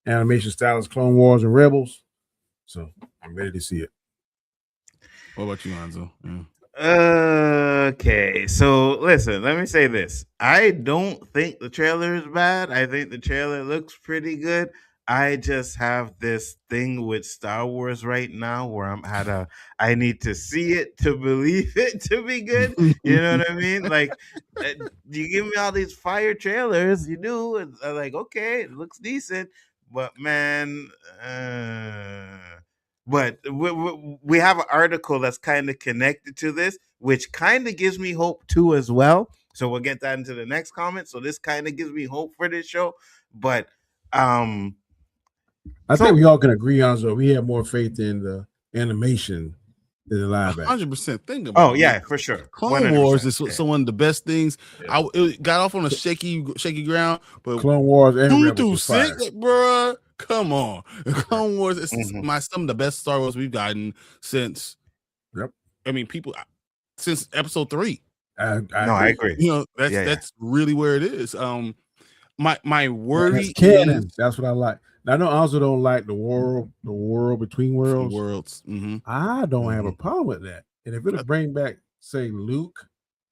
animation style as Clone Wars and Rebels. So I'm ready to see it. What about you, Hanzo? Yeah. Okay, so listen, let me say this. I don't think the trailer is bad. I think the trailer looks pretty good. I just have this thing with Star Wars right now where I need to see it to believe it to be good. You know what I mean? Like, you give me all these fire trailers, you do, and I'm like, okay, it looks decent, but man, but we have an article that's kind of connected to this, which kind of gives me hope too as well. So we'll get that into the next comment. So this kind of gives me hope for this show, but I think we all can agree on so we have more faith in the animation than the live action. 100% think about it. Oh yeah, for sure. Clone Wars is one of the best things. Yeah. It got off on a shaky ground, but Clone Wars and 2 through 6, bruh. Come on, Clone Wars is some of the best Star Wars we've gotten since. Yep. I mean, since episode 3. I agree. You know, that's really where it is. My worry is canon. That's what I like. Now, I know I also don't like the world between worlds. Mm-hmm. I don't have a problem with that. And if it'll bring back, say, Luke,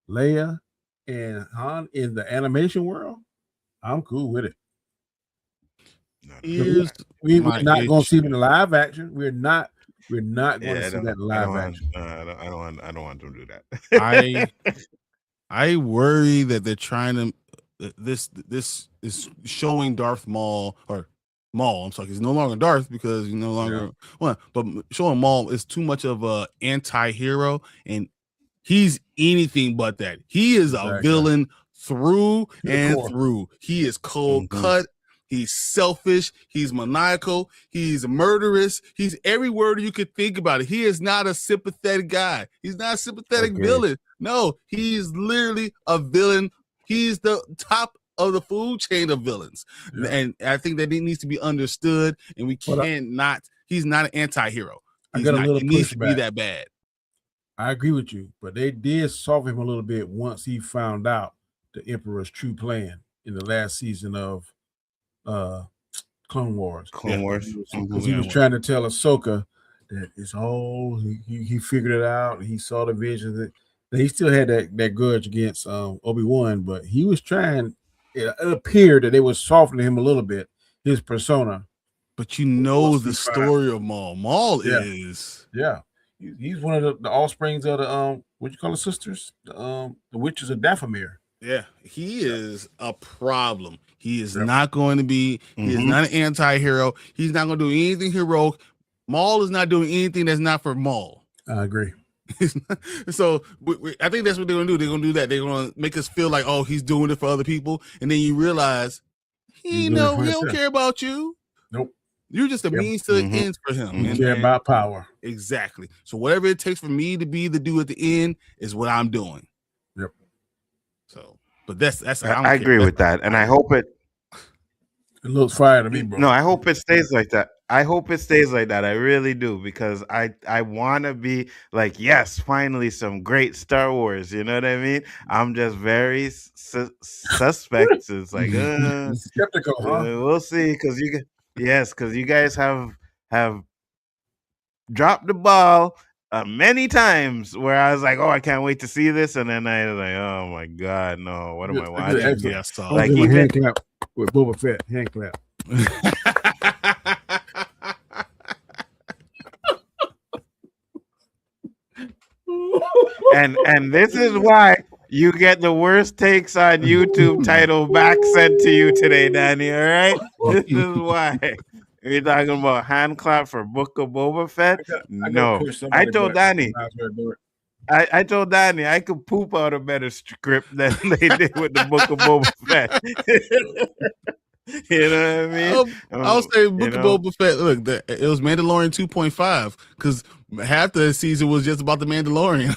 Leia, and Han in the animation world, I'm cool with it. We're not going to see them in the live action. We're not going to see that in live action. I don't want to do that. I worry that they're trying to. This is showing Darth Maul or Maul. I'm sorry, he's no longer Darth because he's no longer but showing Maul is too much of a anti-hero, and he's anything but that. He is a villain through and through. He is cold cut. He's selfish. He's maniacal. He's murderous. He's every word you could think about it. He is not a sympathetic guy. He's not a sympathetic villain. No, he's literally a villain. He's the top of the food chain of villains. Yeah. And I think that it needs to be understood, and we can't he's not an anti-hero. He needs to be that bad. I agree with you, but they did soften him a little bit once he found out the Emperor's true plan in the last season of Clone Wars. Because he was trying to tell Ahsoka that it's all he figured it out. He saw the vision that he still had that grudge against Obi-Wan, but he was trying. It appeared that they were softening him a little bit, his persona. But you know the story of Maul. Maul is he's one of the offsprings of the what you call the sisters, the witches of Dathomir. Yeah, he is a problem. He is not going to be. He is not an anti-hero. He's not going to do anything heroic. Maul is not doing anything that's not for Maul. I agree. So I think that's what they're gonna do. They're gonna do that. They're gonna make us feel like, oh, he's doing it for other people, and then you realize he don't care about you. Nope. You're just a means to the ends for him. You care about power. Exactly. So whatever it takes for me to be the dude at the end is what I'm doing. Yep. So, but that's I agree with that, and I hope it looks fire to me, bro. No, I hope it stays like that. I hope it stays like that. I really do, because I want to be like, yes, finally some great Star Wars. You know what I mean? I'm just very suspect. It's like skeptical, huh? We'll see, because you guys have dropped the ball many times where I was like, oh, I can't wait to see this, and then I was like, oh my god, no, what am I watching? Yeah, like even hand clap with Boba Fett, hand clap. and this is why you get the worst takes on YouTube title back sent to you today, Danny. All right, this is why. You're talking about hand clap for Book of Boba Fett? No, I told Danny. I told Danny I could poop out a better script than they did with the Book of Boba Fett. You know what I mean? I'll say Book of Boba Fett. Look, it was Mandalorian 2.5 because half the season was just about the Mandalorian.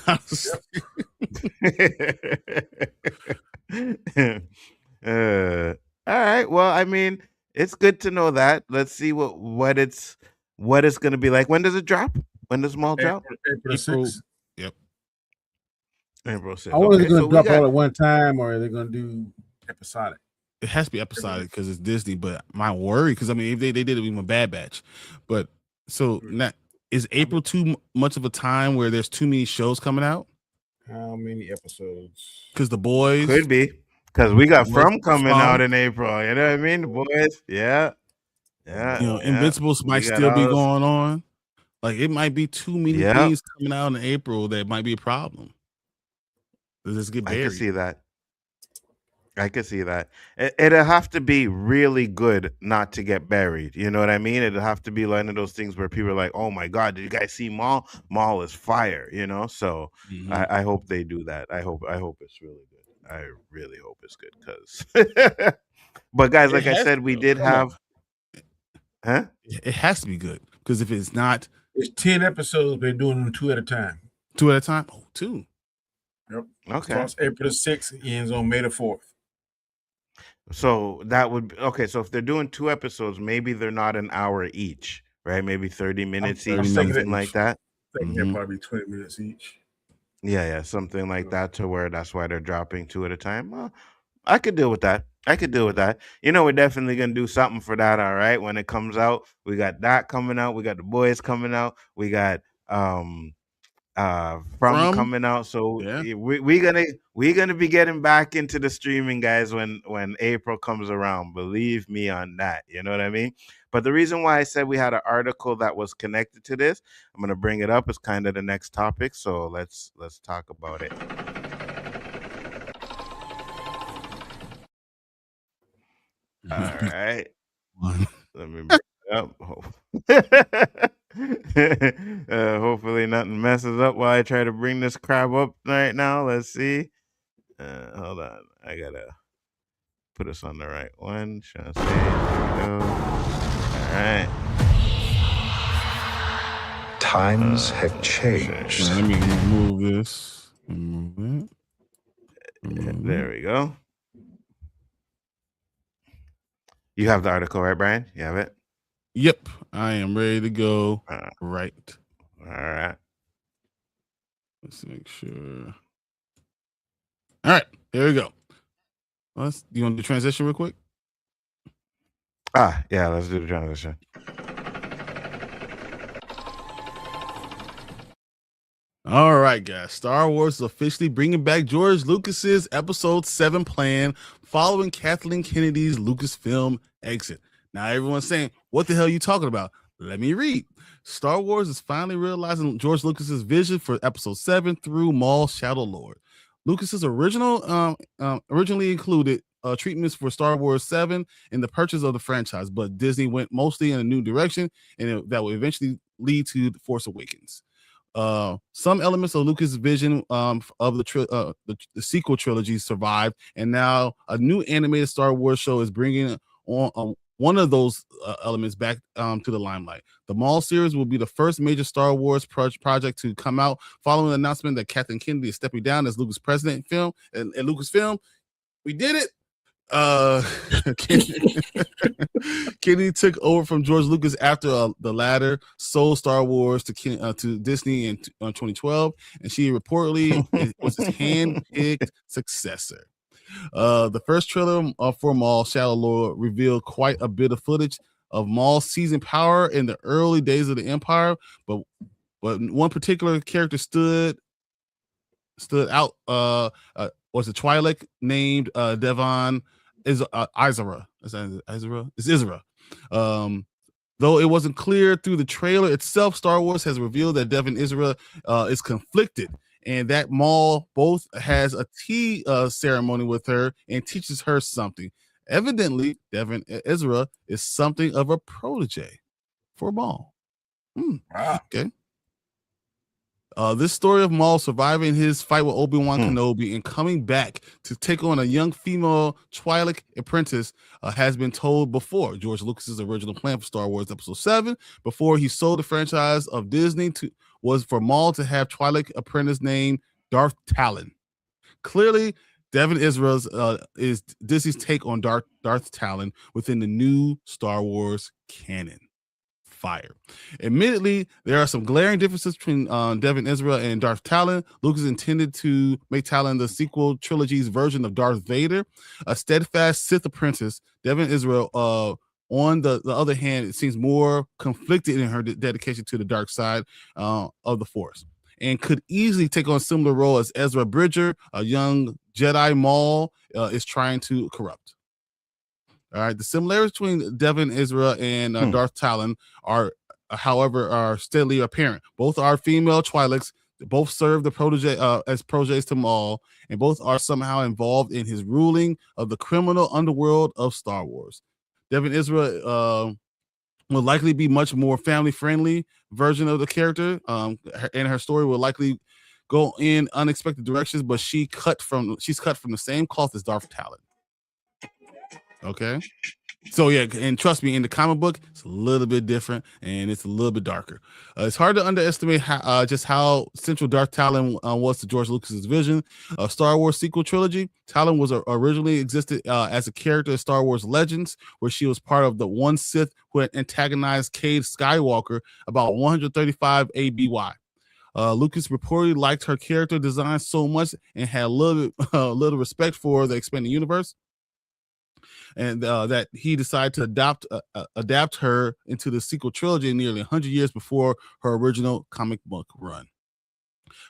All right. Well, I mean, it's good to know that. Let's see what it's going to be like. When does it drop? When does Maul drop? April 6th. Yep. April 6th. I wonder if they're going to drop all at one time, or are they going to do episodic? It has to be episodic because it's Disney. But my worry, because I mean, if they did it with a Bad Batch, but so now, is April too much of a time where there's too many shows coming out? How many episodes? Because The Boys could be. Because we got From coming out in April. You know what I mean? The Boys. Yeah. You know, Invincible might still be going on. Like, it might be too many things coming out in April that might be a problem. Does this get buried? I could see that. It'll have to be really good not to get buried. You know what I mean? It'll have to be one of those things where people are like, oh my God, did you guys see Maul? Maul is fire, you know? So I hope they do that. I hope it's really good. I really hope it's good, because but guys, like I said, we did have it has to be good, because if it's not, it's 10 episodes. They're doing them 2 at a time. 2 at a time? Oh, 2. Yep. Okay. Starts April 6th, ends on May the 4th. So that would be okay. So if they're doing 2 episodes, maybe they're not an hour each, right? Maybe 30 minutes each, something like that. I think they're probably 20 minutes each. Yeah, something like that, to where that's why they're dropping 2 at a time. Well, I could deal with that. You know, we're definitely gonna do something for that. All right, when it comes out, we got that coming out. We got The Boys coming out. We got From coming out. So we're gonna be getting back into the streaming, guys, when April comes around. Believe me on that. You know what I mean? But the reason why I said we had an article that was connected to this, I'm gonna bring it up. It's kind of the next topic. So let's talk about it. All right. Let me bring it up. Hopefully nothing messes up while I try to bring this crap up right now. Let's see. Hold on. I gotta put us on the right one. Shall I say? There we go. All right. Times have changed. Let me remove this. There we go. You have the article, right, Brian? You have it? Yep. I am ready to go. Right. All right. Let's make sure. All right. There we go. You want to do transition real quick? Yeah, let's do the transition. All right, guys. Star Wars is officially bringing back George Lucas's Episode 7 plan following Kathleen Kennedy's Lucasfilm exit. Now, everyone's saying, what the hell are you talking about? Let me read. Star Wars is finally realizing George Lucas's vision for Episode 7 through Maul Shadow Lord. Lucas's originally included treatments for Star Wars 7 in the purchase of the franchise, but Disney went mostly in a new direction, and that will eventually lead to The Force Awakens. Some elements of Lucas' vision of the sequel trilogy survived, and now a new animated Star Wars show is bringing on one of those elements back to the limelight. The Maul series will be the first major Star Wars project to come out following the announcement that Kathleen Kennedy is stepping down as Lucas president film and Lucasfilm. We did it. Kennedy took over from George Lucas after the latter sold Star Wars to Disney in 2012, and she reportedly was his hand-picked successor. The first trailer for Maul Shadow Lord revealed quite a bit of footage of Maul's seizing power in the early days of the Empire, but one particular character stood out. Was a Twi'lek named Devon Izra. Is Izra? It's Izra. Though it wasn't clear through the trailer itself, Star Wars has revealed that Devon Izra is conflicted, and that Maul both has a tea ceremony with her and teaches her something. Evidently, Devon Izra is something of a protege for Maul. Okay. This story of Maul surviving his fight with Obi-Wan Kenobi and coming back to take on a young female Twi'lek apprentice has been told before. George Lucas's original plan for Star Wars Episode 7, before he sold the franchise of Disney, was for Maul to have Twi'lek apprentice named Darth Talon. Clearly, Devon Izra is Disney's take on Darth Talon within the new Star Wars canon. Fire. Admittedly, there are some glaring differences between Devon Izra and Darth Talon. Lucas intended to make Talon the sequel trilogy's version of Darth Vader, a steadfast Sith apprentice. Devon Izra, on the other hand, it seems more conflicted in her dedication to the dark side of the Force, and could easily take on a similar role as Ezra Bridger, a young Jedi Maul is trying to corrupt. All right. The similarities between Devon Izra and Darth Talon are steadily apparent. Both are female Twi'leks. Both serve the protege as proteges to Maul, and both are somehow involved in his ruling of the criminal underworld of Star Wars. Devon Izra will likely be much more family-friendly version of the character, and her story will likely go in unexpected directions. But she's cut from the same cloth as Darth Talon. Okay, so yeah, and trust me, in the comic book, it's a little bit different and it's a little bit darker. It's hard to underestimate how central Darth Talon was to George Lucas's vision of Star Wars sequel trilogy. Talon was originally existed as a character in Star Wars Legends, where she was part of the one Sith who had antagonized Cade Skywalker about 135 ABY. Lucas reportedly liked her character design so much and had a little respect for the expanded universe, and that he decided to adapt her into the sequel trilogy nearly 100 years before her original comic book run.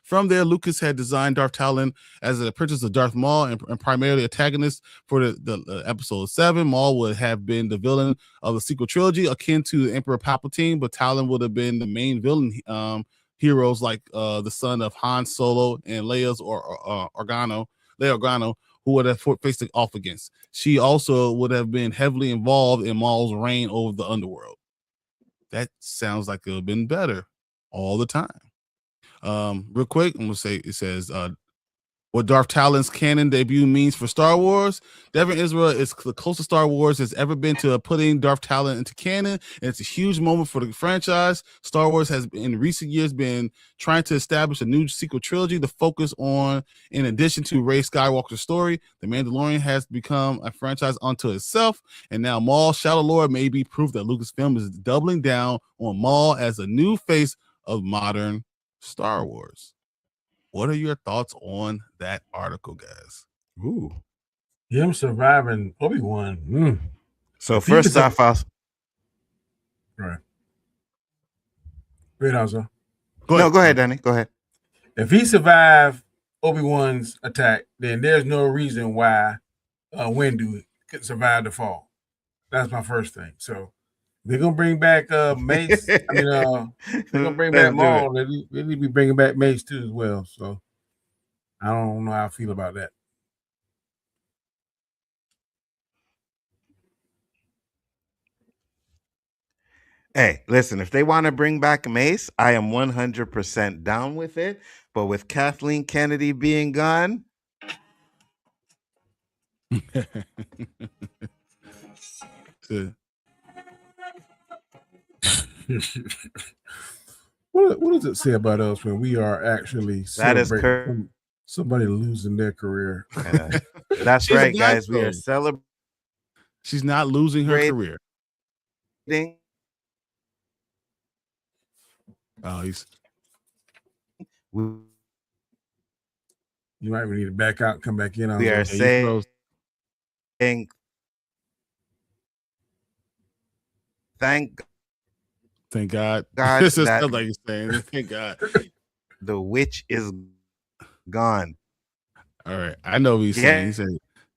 From there, Lucas had designed Darth Talon as an apprentice of Darth Maul and primarily antagonist for the episode 7. Maul would have been the villain of the sequel trilogy, akin to the Emperor Palpatine, but Talon would have been the main villain heroes like the son of Han Solo and Leia Organa, who would have faced it off against. She also would have been heavily involved in Maul's reign over the underworld. That sounds like it would have been better all the time. Real quick, I'm going to say, it says, what Darth Talon's canon debut means for Star Wars. Devon Izra is the closest Star Wars has ever been to putting Darth Talon into canon, and it's a huge moment for the franchise. Star Wars has, in recent years, been trying to establish a new sequel trilogy to focus on, in addition to Rey Skywalker's story. The Mandalorian has become a franchise unto itself, and now Maul Shadow Lord may be proof that Lucasfilm is doubling down on Maul as a new face of modern Star Wars. What are your thoughts on that article, guys? Ooh, him surviving Obi-Wan. So first off, right. Great answer. Go ahead, Danny. Go ahead. If he survived Obi-Wan's attack, then there's no reason why Windu couldn't survive the fall. That's my first thing. So they're gonna bring back Mace. They're gonna bring back Maul. They need to be bringing back Mace too as well. So I don't know how I feel about that. Hey, listen, if they want to bring back Mace, I am 100% down with it. But with Kathleen Kennedy being gone, What does it say about us when we are actually that is celebrating somebody losing their career? That's right, guys. We are celebrating. She's not losing her career. Oh, he's. You might need to back out and come back in. We are saying thank God. God This is that like you're saying. Thank God. The witch is gone. All right. I know what he's saying. He said,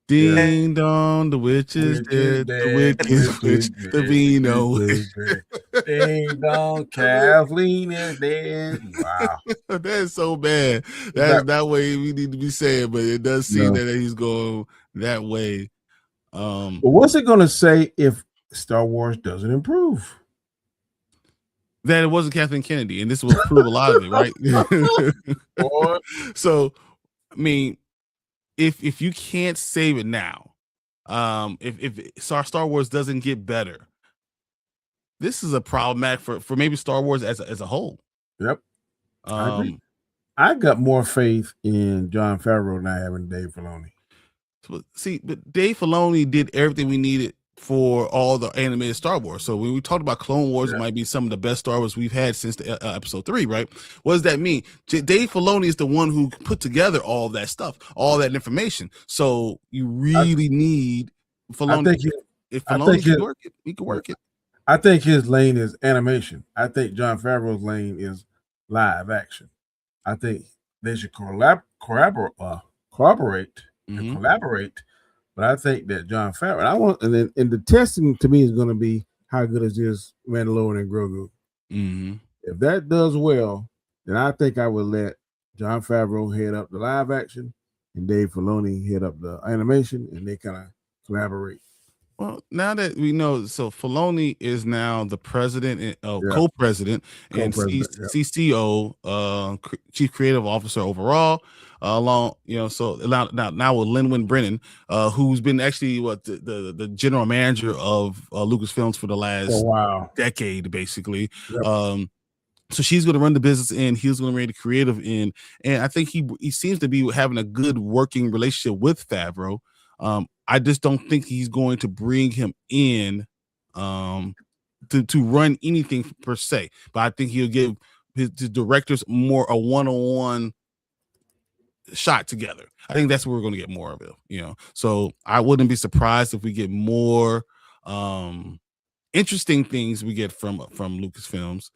ding dong, the witch is dead. The wicked witch, the vino. Ding dong, Kathleen is dead. Wow. That is so bad. That is not what we need to be saying, but it does seem that he's going that way. But what's it going to say if Star Wars doesn't improve? That it wasn't Kathleen Kennedy, and this will prove a lot of it, right? So, I mean, if you can't save it now, if Star Wars doesn't get better, this is a problematic for maybe Star Wars as a whole. Yep. I got more faith in Jon Favreau than I have in Dave Filoni. See, but Dave Filoni did everything we needed for all the animated Star Wars. So when we talked about Clone Wars, it might be some of the best Star Wars we've had since the episode 3, right? What does that mean? Dave Filoni is the one who put together all that stuff, all that information. So you really need Filoni. If Filoni can work it, he can work it. I think his lane is animation. I think Jon Favreau's lane is live action. I think they should cooperate and collaborate. But I think that Jon Favreau, and the testing to me is going to be how good is this Mandalorian and Grogu. If that does well, then I think I would let Jon Favreau head up the live action and Dave Filoni head up the animation, and they kind of collaborate. Well, now that we know, so Filoni is now the president, co-president, and CCO, chief creative officer overall. So now with Lin-Win Brennan, who's been actually the general manager of Lucasfilms for the last decade, basically. Yep. So she's going to run the business end. He's going to run the creative end, and I think he seems to be having a good working relationship with Favreau. I just don't think he's going to bring him in to run anything per se, but I think he'll give his directors more a one-on-one shot together. I think that's what we're going to get more of it, So I wouldn't be surprised if we get more interesting things we get from Lucasfilms.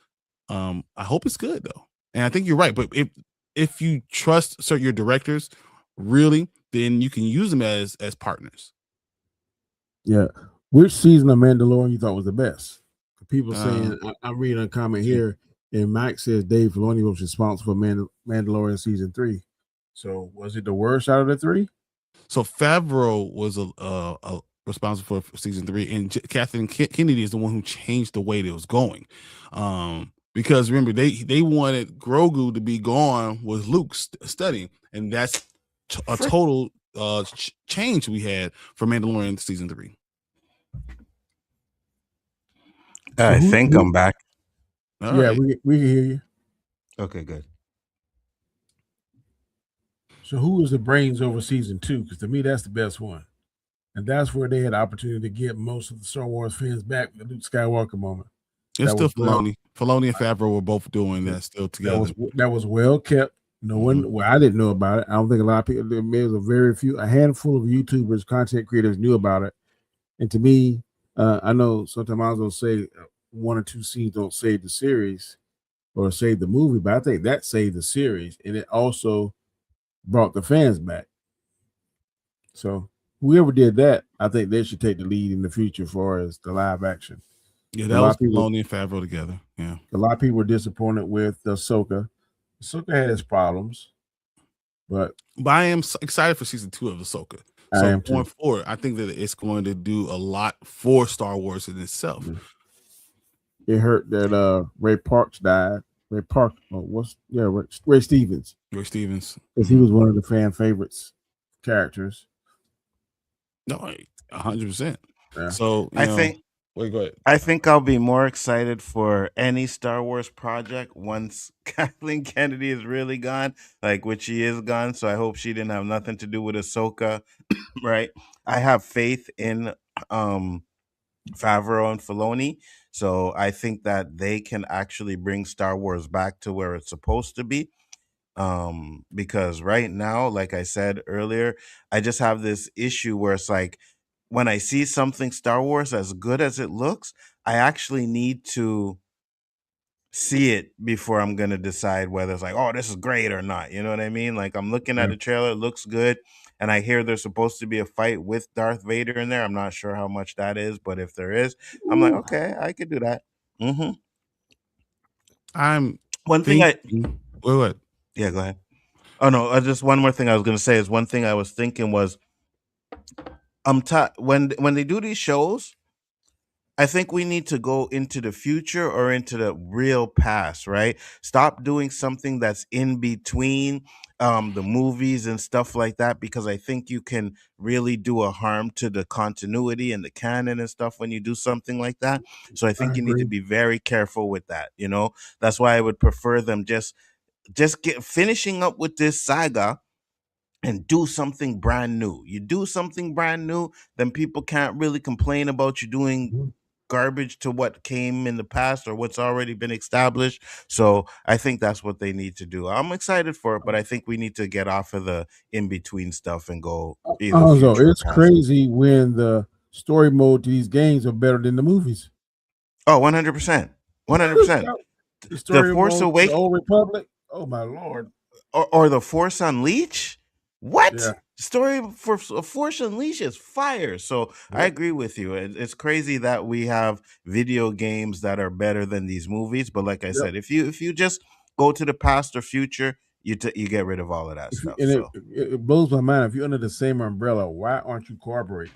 I hope it's good though, and I think you're right. But if you trust your directors really, then you can use them as partners. Yeah. Which season of Mandalorian you thought was the best? People saying, I'm reading a comment here, and Mike says Dave Filoni was responsible for Mandalorian season 3. So was it the worst out of the 3? So Favreau was responsible for season 3, and Kathleen Kennedy is the one who changed the way that it was going. Because remember, they wanted Grogu to be gone with Luke studying, and that's a total change we had for Mandalorian season 3. I think I'm back. All right. We can hear you. Okay, good. So who was the brains over season 2? Because to me, that's the best one. And that's where they had the opportunity to get most of the Star Wars fans back with the Luke Skywalker moment. It's still Filoni. Filoni and Favreau were both doing that still together. That was well kept. No one, well, I didn't know about it. I don't think a lot of people, there was a handful of YouTubers, content creators knew about it. And to me, I know sometimes I will say 1 or 2 scenes don't save the series or save the movie, but I think that saved the series. And it also brought the fans back. So whoever did that, I think they should take the lead in the future as far as the live action. Yeah, that was Filoni and Favreau together. Yeah. A lot of people were disappointed with Ahsoka. Ahsoka had its problems, but I am excited for season 2 of Ahsoka. So going forward, I think that it's going to do a lot for Star Wars in itself. it hurt that Ray Parks died. Ray Park, Ray Stevens. Ray Stevens, because he was one of the fan favorites characters. No, 100%. Yeah. So I think. Wait, go ahead. I think I'll be more excited for any Star Wars project once Kathleen Kennedy is really gone, like which she is gone. So I hope she didn't have nothing to do with Ahsoka, right? I have faith in Favreau and Filoni, so I think that they can actually bring Star Wars back to where it's supposed to be. Because right now, like I said earlier, I just have this issue where it's like when I see something Star Wars as good as it looks, I actually need to see it before I'm gonna decide whether it's like, oh, this is great or not. You know what I mean? Like I'm looking at Yeah. the trailer, it looks good, and I hear there's supposed to be a fight with Darth Vader in there. I'm not sure how much that is, but if there is, I'm like, okay, I could do that. Mm-hmm. I'm One thing I what? Yeah, go ahead. Oh no, just one more thing I was gonna say is one thing I was thinking was when they do these shows, I think we need to go into the future or into the real past, right? Stop doing something that's in between the movies and stuff like that, because I think you can really do a harm to the continuity and the canon and stuff when you do something like that. So I think you need to be very careful with that. You know, that's why I would prefer them just get finishing up with this saga and do something brand new. You do something brand new, then people can't really complain about you doing garbage to what came in the past or what's already been established. So I think that's what they need to do. I'm excited for it, but I think we need to get off of the in between stuff and go either Also, future or it's past. crazy when the story mode to these games are better than the movies. Oh, 100%. 100%. The Force Awakens, the Old Republic. Oh my lord. Or the Force Unleashed. What? Yeah. Story for Force Unleashed is fire. So I agree with you. It's crazy that we have video games that are better than these movies. But like I said, if you just go to the past or future, you get rid of all of that stuff. And So it blows my mind. If you're under the same umbrella, why aren't you cooperating?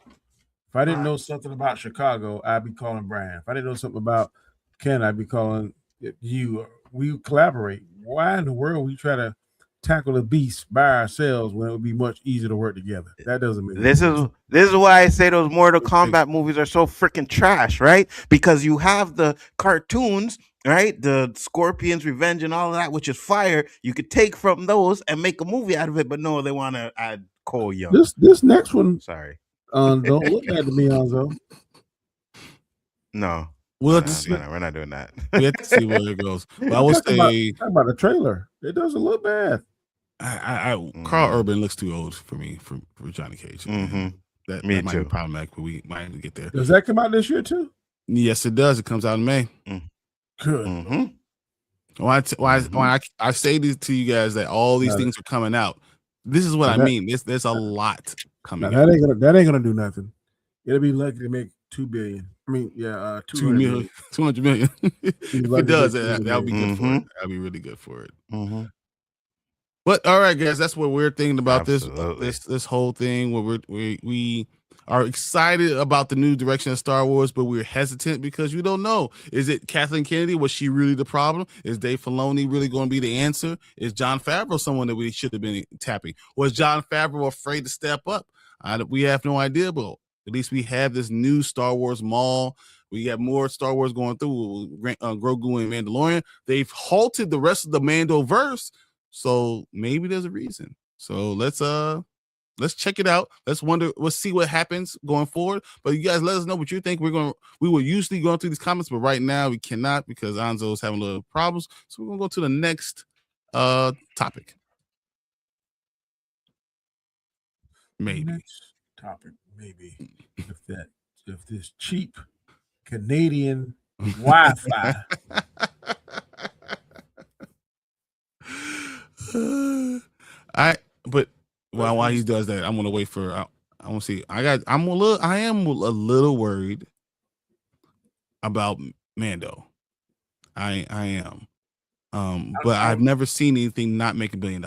If I didn't know something about Chicago, I'd be calling Bryan. If I didn't know something about Ken, I'd be calling you. We collaborate. Why in the world we try to tackle the beast by ourselves when it would be much easier to work together? That doesn't make sense. This is why I say those Mortal Kombat movies are so freaking trash, right? Because you have the cartoons, right? The Scorpion's Revenge and all of that, which is fire. You could take from those and make a movie out of it, but no, they want to add Cole Young. This next one, sorry, don't look bad to me, Anzo. No. Well, we're not doing that. We have to see where it goes. But I will say talk about the trailer. It doesn't look bad. Carl Urban looks too old for me for Johnny Cage. Mm-hmm. That Me might too. be problematic, but we might get there. Does that come out this year too? Yes, it does. It comes out in May. Good. Mm-hmm. When I say this to you guys that all these things are coming out, this is what I mean. There's a lot coming. That ain't gonna do nothing. It'll be lucky to make $2 billion. I mean, 200 million. If it does, that would be good for it. That'd be really good for it. Mm-hmm. But all right, guys, that's what we're thinking about Absolutely. this whole thing. Where we are excited about the new direction of Star Wars, but we're hesitant because we don't know. Is it Kathleen Kennedy? Was she really the problem? Is Dave Filoni really going to be the answer? Is Jon Favreau someone that we should have been tapping? Was Jon Favreau afraid to step up? We have no idea, but at least we have this new Star Wars Maul. We got more Star Wars going through Grogu and Mandalorian. They've halted the rest of the Mandoverse, so maybe there's a reason. So let's check it out. Let's see what happens going forward. But you guys let us know what you think. We were usually going through these comments, but right now we cannot because Anzo is having a little problems. So we're gonna go to the next topic. Maybe. Next topic, maybe. If this cheap Canadian Wi-Fi. While he does that, I'm gonna wait for. I want to see. I am a little worried about Mando. I am. But I've never seen anything not make $1 billion.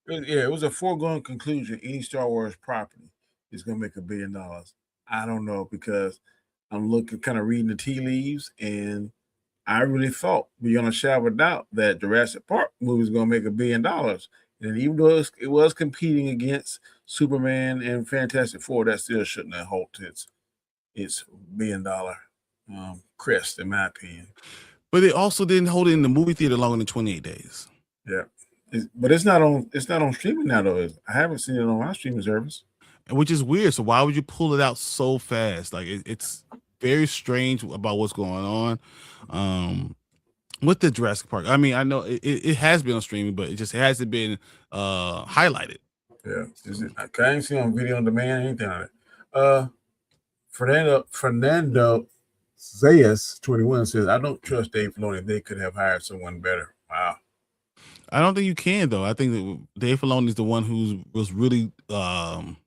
Yeah, it was a foregone conclusion. Any Star Wars property is going to make $1 billion. I don't know because I'm kind of reading the tea leaves, and I really thought beyond a shadow of a doubt that Jurassic Park movie was going to make $1 billion. And even though it was competing against Superman and Fantastic Four, that still shouldn't have halted its $1 billion crest, in my opinion. But it also didn't hold it in the movie theater longer than 28 days. Yeah, but it's not on streaming now though. I haven't seen it on my streaming service, which is weird. So why would you pull it out so fast? Like it's very strange about what's going on with the Jurassic Park. I mean, I know it has been on streaming, but it just hasn't been highlighted. Yeah, I ain't seen on video on demand anything on it. Fernando Zayas 21 says, I don't trust Dave Filoni. They could have hired someone better. Wow. I don't think you can, though. I think that Dave Filoni is the one who was really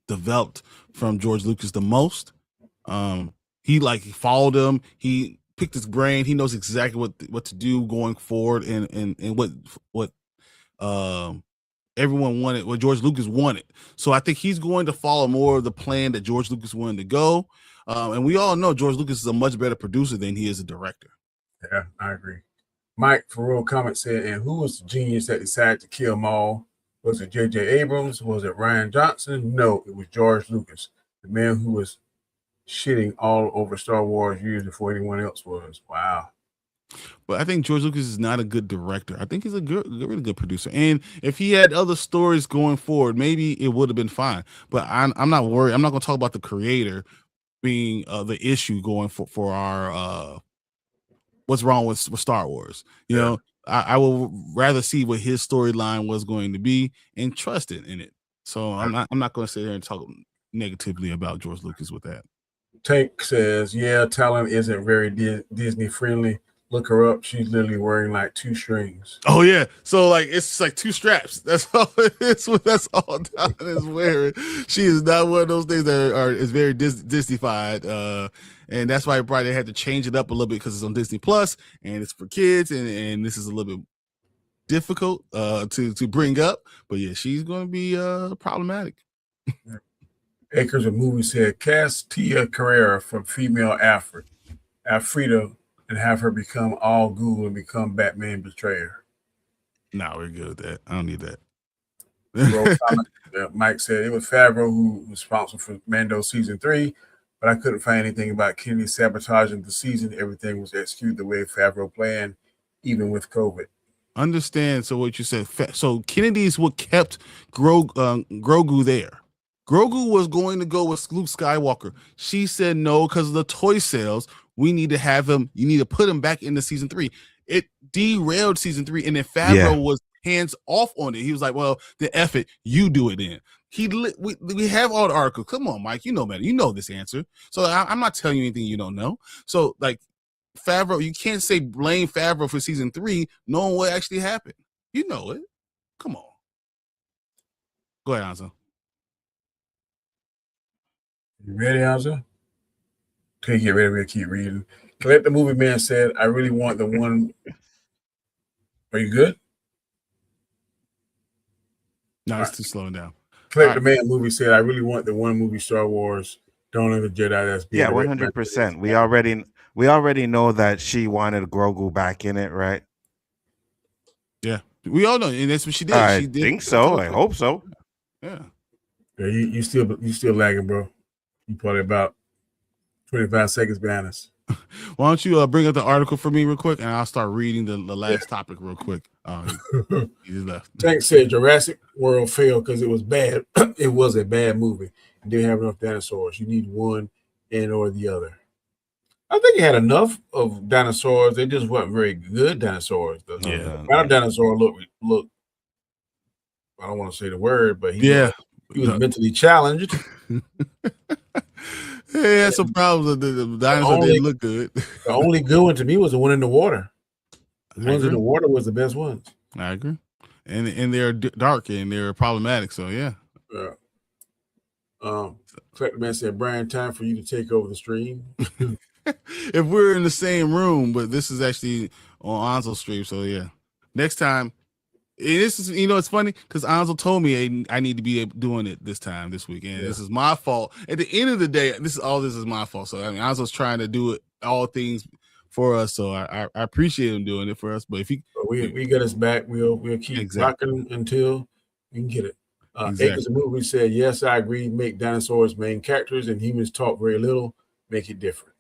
developed from George Lucas the most. He followed him. He picked his brain. He knows exactly what to do going forward, and what everyone wanted, what George Lucas wanted. So I think he's going to follow more of the plan that George Lucas wanted to go. And we all know George Lucas is a much better producer than he is a director. Yeah, I agree. Mike Farrell comment said, and who was the genius that decided to kill Maul? Was it J.J. Abrams? Was it Rian Johnson? No, it was George Lucas, the man who was shitting all over Star Wars years before anyone else was. Wow. But I think George Lucas is not a good director. I think he's a really good producer. And if he had other stories going forward, maybe it would have been fine. But I'm not worried. I'm not going to talk about the creator being the issue going for our what's wrong with Star Wars. You know, I will rather see what his storyline was going to be and trust it in it. So I'm not going to sit here and talk negatively about George Lucas with that. Tank says, yeah, talent isn't very Disney friendly. Look her up. She's literally wearing like 2 strings. Oh yeah. So it's like 2 straps. That's all it is. That's all Talent is wearing. She is not one of those things that is very Disney-fied. And that's why probably they had to change it up a little bit because it's on Disney Plus and it's for kids, and this is a little bit difficult to bring up. But yeah, she's going to be problematic. Acres of Movie said, cast Tia Carrera from female Afrida and have her become all Google and become Batman betrayer. No, we're good with that. I don't need that. Mike said it was Favreau who was responsible for Mando season 3, but I couldn't find anything about Kennedy sabotaging the season. Everything was executed the way Favreau planned, even with COVID. Understand. So what you said. So Kennedy's what kept Grogu there. Grogu was going to go with Luke Skywalker. She said no because of the toy sales. We need to have him. You need to put him back into season 3. It derailed season 3, and then Favreau was hands off on it. He was like, "Well, the F it, you do it then." We have all the articles. Come on, Mike, you know better. You know this answer. So I'm not telling you anything you don't know. So Favreau, you can't say blame Favreau for season 3, knowing what actually happened. You know it. Come on. Go ahead, Anzo. You ready, Anzo? Okay, get ready. We'll keep reading. Collect the Movie Man said, I really want the one. Are you good? No, it's too slowing down. Collect the Man movie said, I really want the one movie Star Wars Dawn of the Jedi that's being 100%. We already know that she wanted Grogu back in it, right? Yeah, we all know, and that's what she did. I think so. I hope so. Yeah. Yeah, you still lagging, bro. You probably about 25 seconds behind us. Why don't you bring up the article for me real quick, and I'll start reading the last topic real quick. He just left. Tank said Jurassic World failed because it was bad. It was a bad movie. It didn't have enough dinosaurs. You need one and or the other. I think it had enough of dinosaurs. They just weren't very good dinosaurs. The dinosaur looked. I don't want to say the word, but he was mentally challenged. He had some problems. The dinosaur didn't look good. The only good one to me was the one in the water. The ones in the water was the best ones. I agree. And they're dark and they're problematic. So yeah. Collector Man said, Bryon, time for you to take over the stream. If we're in the same room, but this is actually on Anzo's stream. So yeah. Next time. This is, it's funny because Anzo told me I need to be doing it this weekend. This is my fault. At the end of the day, this is my fault. So I mean, Anzo's trying to do it all things for us. So I appreciate him doing it for us. But if he, we get us back, we'll keep rocking until we can get it. Acres of Movie said, yes, I agree. Make dinosaurs main characters and humans talk very little. Make it different.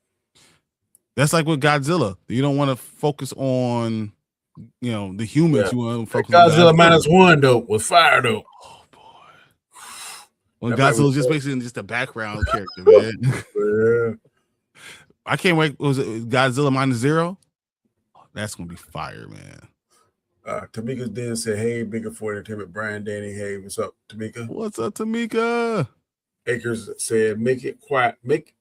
That's like with Godzilla. You don't want to focus on, the humans. You want to focus on Godzilla -1 though was fire though. Oh boy. When Godzilla's just basically just a background character, man. Yeah. I can't wait. Was it Godzilla -0? That's gonna be fire, man. Tamika's Den said, hey, Biggaford Entertainment, Brian, Danny. Hey, what's up, Tamika? What's up, Tamika? Acres said, make it quiet, make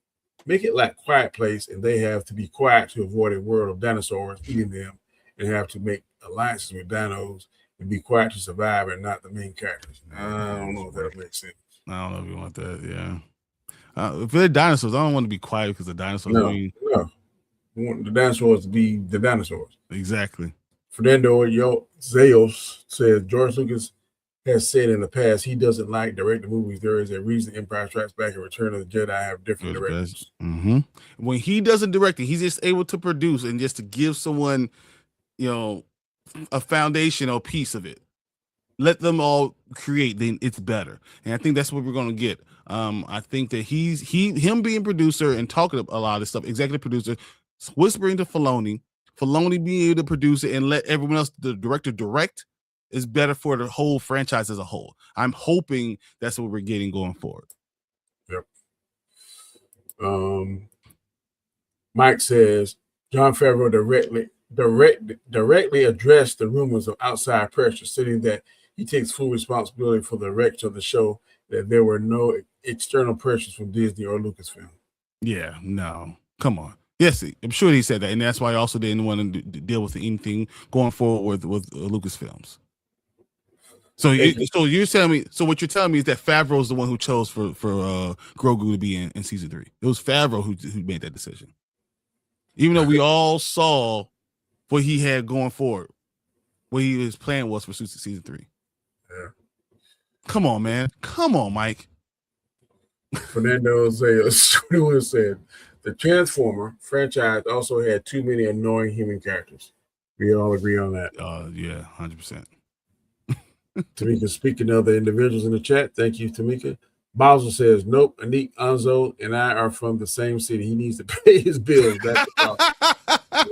it like Quiet Place, and they have to be quiet to avoid a world of dinosaurs eating them, and have to make alliances with dinos and be quiet to survive, and not the main characters. I don't know if that makes sense. I don't know if you want that. Yeah. If they're dinosaurs, I don't want to be quiet because the dinosaurs. No. We want the dinosaurs to be the dinosaurs. Exactly. Fernando Zeos says George Lucas has said in the past he doesn't like directing movies. There is a reason Empire Strikes Back and Return of the Jedi have different directors. Mm-hmm. When he doesn't direct it, he's just able to produce and just to give someone, a foundational piece of it. Let them all create, then it's better. And I think that's what we're going to get. I think that him being producer and talking a lot of this stuff, executive producer, whispering to Filoni being able to produce it and let everyone else, the director, direct, is better for the whole franchise as a whole. I'm hoping that's what we're getting going forward. Yep. Mike says Jon Favreau directly addressed the rumors of outside pressure, stating that he takes full responsibility for the direction of the show, that there were no external pressures from Disney or Lucasfilm. Yeah, no. Come on. Yes, I'm sure he said that, and that's why he also didn't want to deal with anything going forward with Lucasfilms. So you're telling me? So what you're telling me is that Favreau is the one who chose for Grogu to be in season 3. It was Favreau who made that decision, even though we all saw what he had going forward, what his plan was for season 3. Yeah. Come on, man. Come on, Mike. Fernando Zayas said the Transformer franchise also had too many annoying human characters. We all agree on that. Yeah, 100%. Tamika, speaking of the individuals in the chat, thank you, Tamika. Basel says, nope, Anik, Anzo, and I are from the same city. He needs to pay his bills. That's the problem.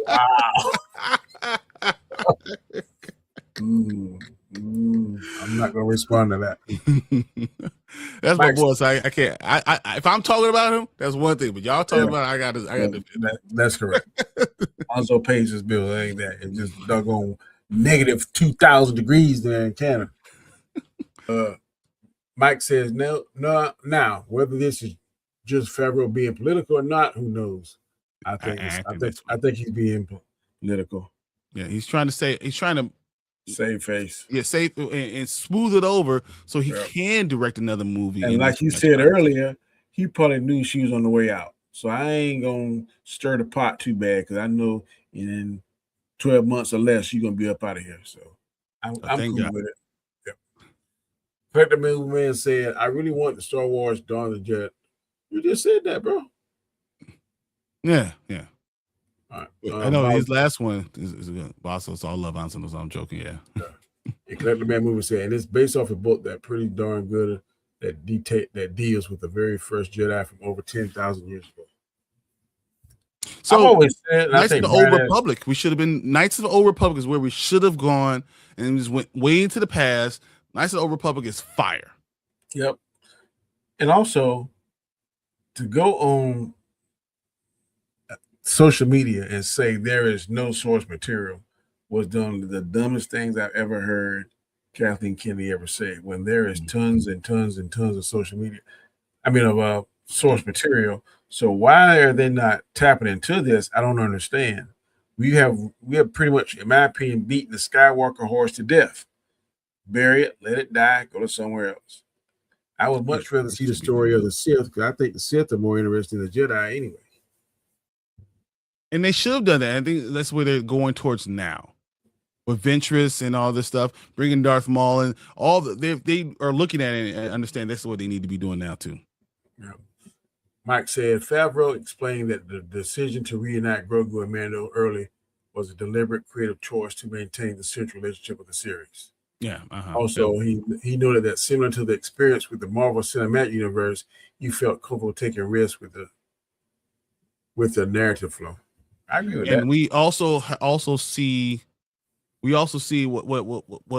Wow. I'm not going to respond to that. That's my boy. So I can't. I if I'm talking about him, that's one thing. But y'all talking about, I got to. That's correct. Anzo pays his bills. Ain't that? It's just doggone negative 2,000 degrees there in Canada. Mike says, no. Now, whether this is just Favreau being political or not, who knows? I think he's being political. Yeah, he's trying to save face. Yeah, save and smooth it over so he can direct another movie. And like you said earlier, he probably knew she was on the way out. So I ain't gonna stir the pot too bad because I know in 12 months or less you're gonna be up out of here. So I'm cool with it. Yep. Collector Man said, I really want the Star Wars Dawn of the Jedi. You just said that, bro. Yeah. All right. I know his last one is good. Also, it's all love on so I'm joking. Yeah. And Collector Man movie said, and it's based off a book that pretty darn good that deals with the very first Jedi from over 10,000 years ago. So I've always said, Knights of the Old Republic. We should have been Knights of the Old Republic is where we should have gone, and just went way into the past. Knights of the Old Republic is fire. Yep. And also to go on social media and say there is no source material was done the dumbest things I've ever heard Kathleen Kennedy ever say. When there is tons and tons and tons of social media, of source material. So why are they not tapping into this? I don't understand. We have pretty much, in my opinion, beaten the Skywalker horse to death. Bury it, let it die, go to somewhere else. I would much rather see the story of the Sith because I think the Sith are more interesting than the Jedi anyway. And they should have done that. I think that's where they're going towards now. With Ventress and all this stuff, bringing Darth Maul and all they are looking at it and understand that's what they need to be doing now too. Yeah. Mike said Favreau explained that the decision to reunite Grogu and Mando early was a deliberate creative choice to maintain the central relationship of the series. Yeah. Also, he noted that similar to the experience with the Marvel Cinematic Universe, you felt comfortable taking risks with the narrative flow. I agree with that. And we also see what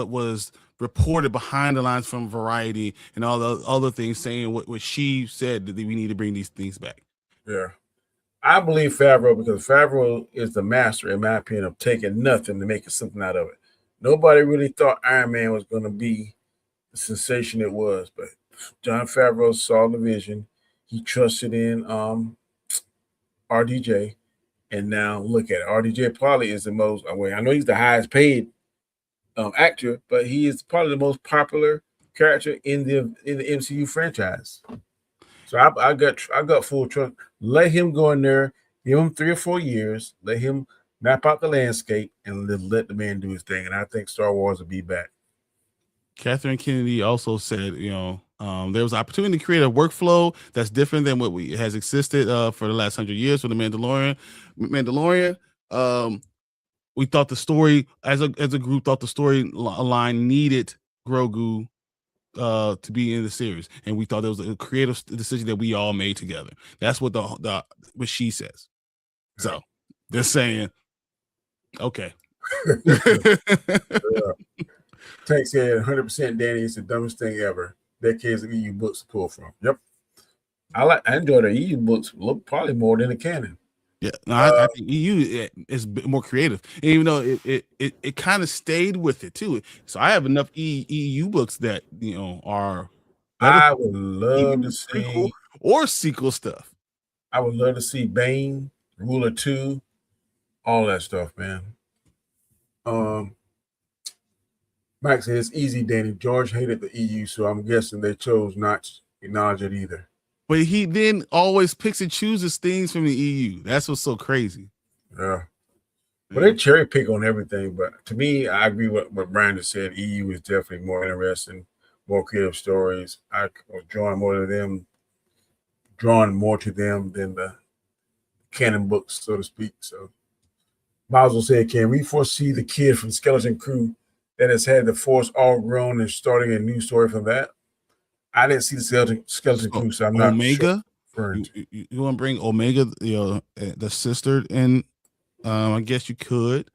was reported behind the lines from Variety and all the other things saying what she said that we need to bring these things back. Yeah. I believe Favreau because Favreau is the master, in my opinion, of taking nothing to making something out of it. Nobody really thought Iron Man was going to be the sensation it was, but Jon Favreau saw the vision. He trusted in RDJ, and now look at it. RDJ probably is the most. I know he's the highest paid actor, but he is probably the most popular character in the MCU franchise. So I got full trust. Let him go in there, give him 3 or 4 years, let him map out the landscape, and let the man do his thing. And I think Star Wars will be back. Catherine Kennedy also said, there was opportunity to create a workflow that's different than what has existed for the last 100 years for the Mandalorian. We thought the story, as a group, thought the storyline needed Grogu to be in the series, and we thought it was a creative decision that we all made together. That's what what she says. So they're saying, okay. Tank said 100% Danny is the dumbest thing ever. Decades of EU books to pull from. Yep. I enjoy the EU books probably more than the canon. Yeah, no, I think EU is more creative, and even though it kind of stayed with it too. So I have enough EU books that are. I would love to see or sequel stuff. I would love to see Bane, Ruler 2, all that stuff, man. Mike says it's easy, Danny. George hated the EU, so I'm guessing they chose not to acknowledge it either. But he then always picks and chooses things from the EU. That's what's so crazy. Yeah. But they cherry pick on everything. But to me, I agree with what Bryon just said. EU is definitely more interesting, more creative stories. I was drawing more to them than the canon books, so to speak. So Mazel said, can we foresee the kid from Skeleton Crew that has had the Force all grown and starting a new story from that? I didn't see the Skeleton Crew, so I'm not Omega. Sure. You want to bring Omega, the sister, in? I guess you could,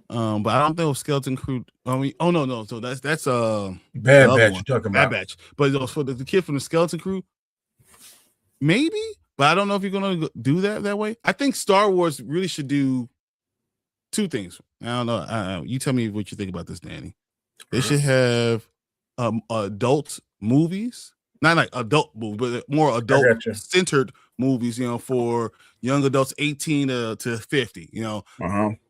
but I don't think Skeleton Crew. No. So that's Bad Batch. You're talking about Bad Batch, but for the kid from the Skeleton Crew, maybe. But I don't know if you're gonna do that way. I think Star Wars really should do 2 things. I don't know. You tell me what you think about this, Danny. They should have adult movies, not like adult movies, but more adult centered movies, for young adults 18 to 50,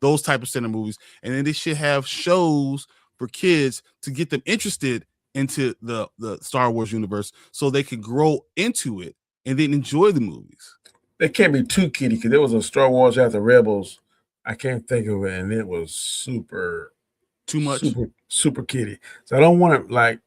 those type of center movies. And then they should have shows for kids to get them interested into the Star Wars universe so they could grow into it and then enjoy the movies. They can't be too kiddie because there was a Star Wars after Rebels. I can't think of it, and it was too much, super kiddie. So I don't want it like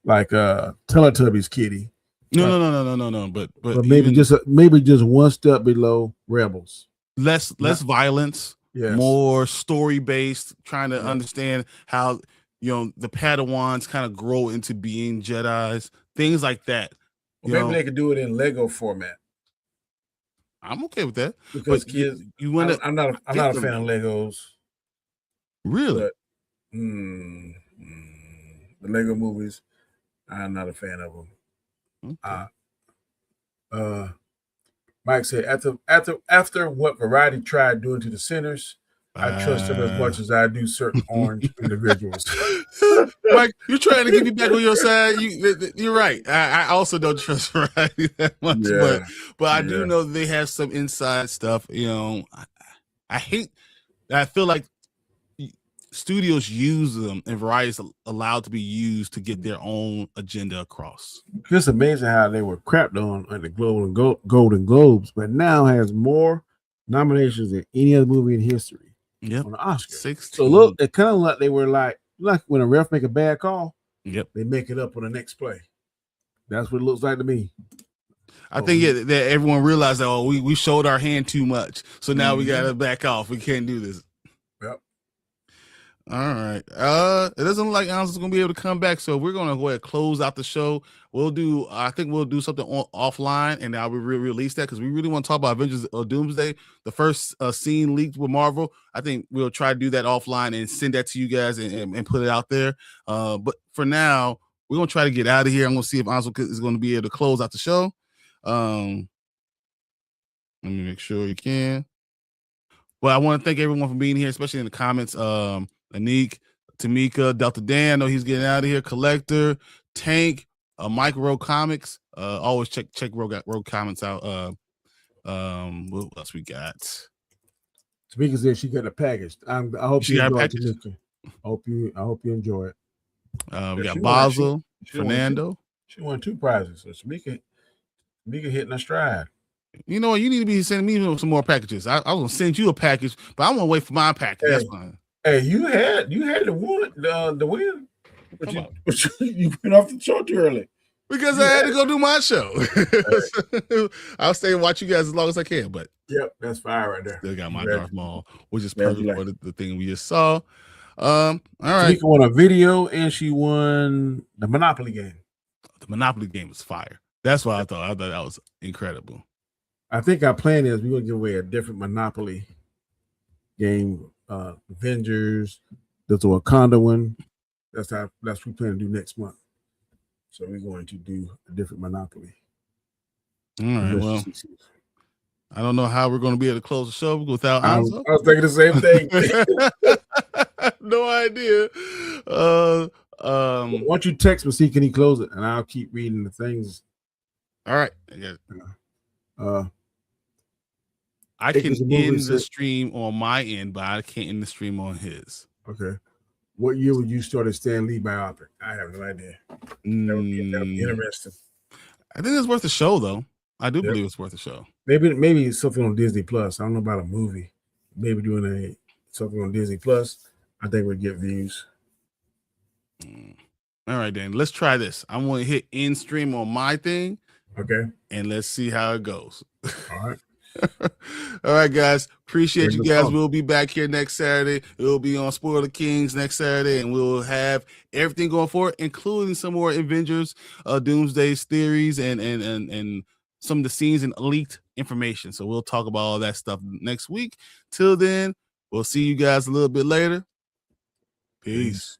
Teletubbies kiddie. No. But maybe just one step below Rebels. Less violence, more story based. Trying to understand how the Padawans kind of grow into being Jedis, things like that. Maybe they could do it in Lego format. I'm okay with that because kids. I'm not a fan of Legos. Really? But, the Lego movies, I'm not a fan of them. Okay. Mike said, after what Variety tried doing to the Sinners, I trust them as much as I do certain orange individuals. Mike, you're trying to get me back on your side. You're right. I also don't trust Variety that much, but I do know they have some inside stuff. I feel like studios use them and Variety is allowed to be used to get their own agenda across. It's amazing how they were crapped on at the Golden Globes, but now has more nominations than any other movie in history. Yep. On the Oscar. 16. So look, it kind of like they were like when a ref make a bad call. Yep. They make it up on the next play. That's what it looks like to me. I think that everyone realized that we showed our hand too much, so now we gotta back off. We can't do this. Yep. All right. It doesn't look like Alan's gonna be able to come back, so we're gonna go ahead and close out the show. I think we'll do something offline, and I'll release that because we really want to talk about Avengers Doomsday. The first scene leaked with Marvel. I think we'll try to do that offline and send that to you guys and put it out there. But for now, we're gonna try to get out of here. I'm gonna see if Ansel is gonna be able to close out the show. Let me make sure you can. Well, I want to thank everyone for being here, especially in the comments. Anik, Tamika, Delta Dan, I know he's getting out of here. Collector, Tank, Micro Comics. Always check Rogue comments out. What else we got? Tamika said she got a package. I hope you enjoy it, Tamika. I hope you enjoy it. We got Basel, Fernando. She won 2 prizes, so Tamika hitting a stride. You know what? You need to be sending me some more packages. I was gonna send you a package, but I'm gonna wait for my package. That's fine. Hey, you had the win, but you went off the show too early because I had to go do my show. Right. I'll stay and watch you guys as long as I can. But that's fire right there. Still got my Darth Maul, which is perfect for the thing we just saw. All right. Tamika won a video and she won the Monopoly game. The Monopoly game was fire. That's why I thought that was incredible. I think our plan is we're gonna give away a different Monopoly game. Avengers, there's a Wakanda one. That's what we plan to do next month. So we're going to do a different Monopoly. All right. Well, I don't know how we're going to be able to close the show without Anzo. I was thinking the same thing. No idea. Why don't you text me, see can he close it, and I'll keep reading the things. All right. I can end the stream on my end, but I can't end the stream on his. Okay. What year would you start a Stan Lee biopic? I have no idea. That would be interesting. I think it's worth a show, though. I do believe it's worth a show. Maybe something on Disney Plus. I don't know about a movie. Maybe doing something on Disney Plus. I think we'd get views. All right, then. Let's try this. I'm going to hit end stream on my thing. Okay. And let's see how it goes. All right. All right, guys. Appreciate you guys. We'll be back here next Saturday. It will be on Spoiler Kings next Saturday, and we'll have everything going forward, including some more Avengers, Doomsday theories, and some of the scenes and leaked information. So we'll talk about all that stuff next week. Till then, we'll see you guys a little bit later. Peace.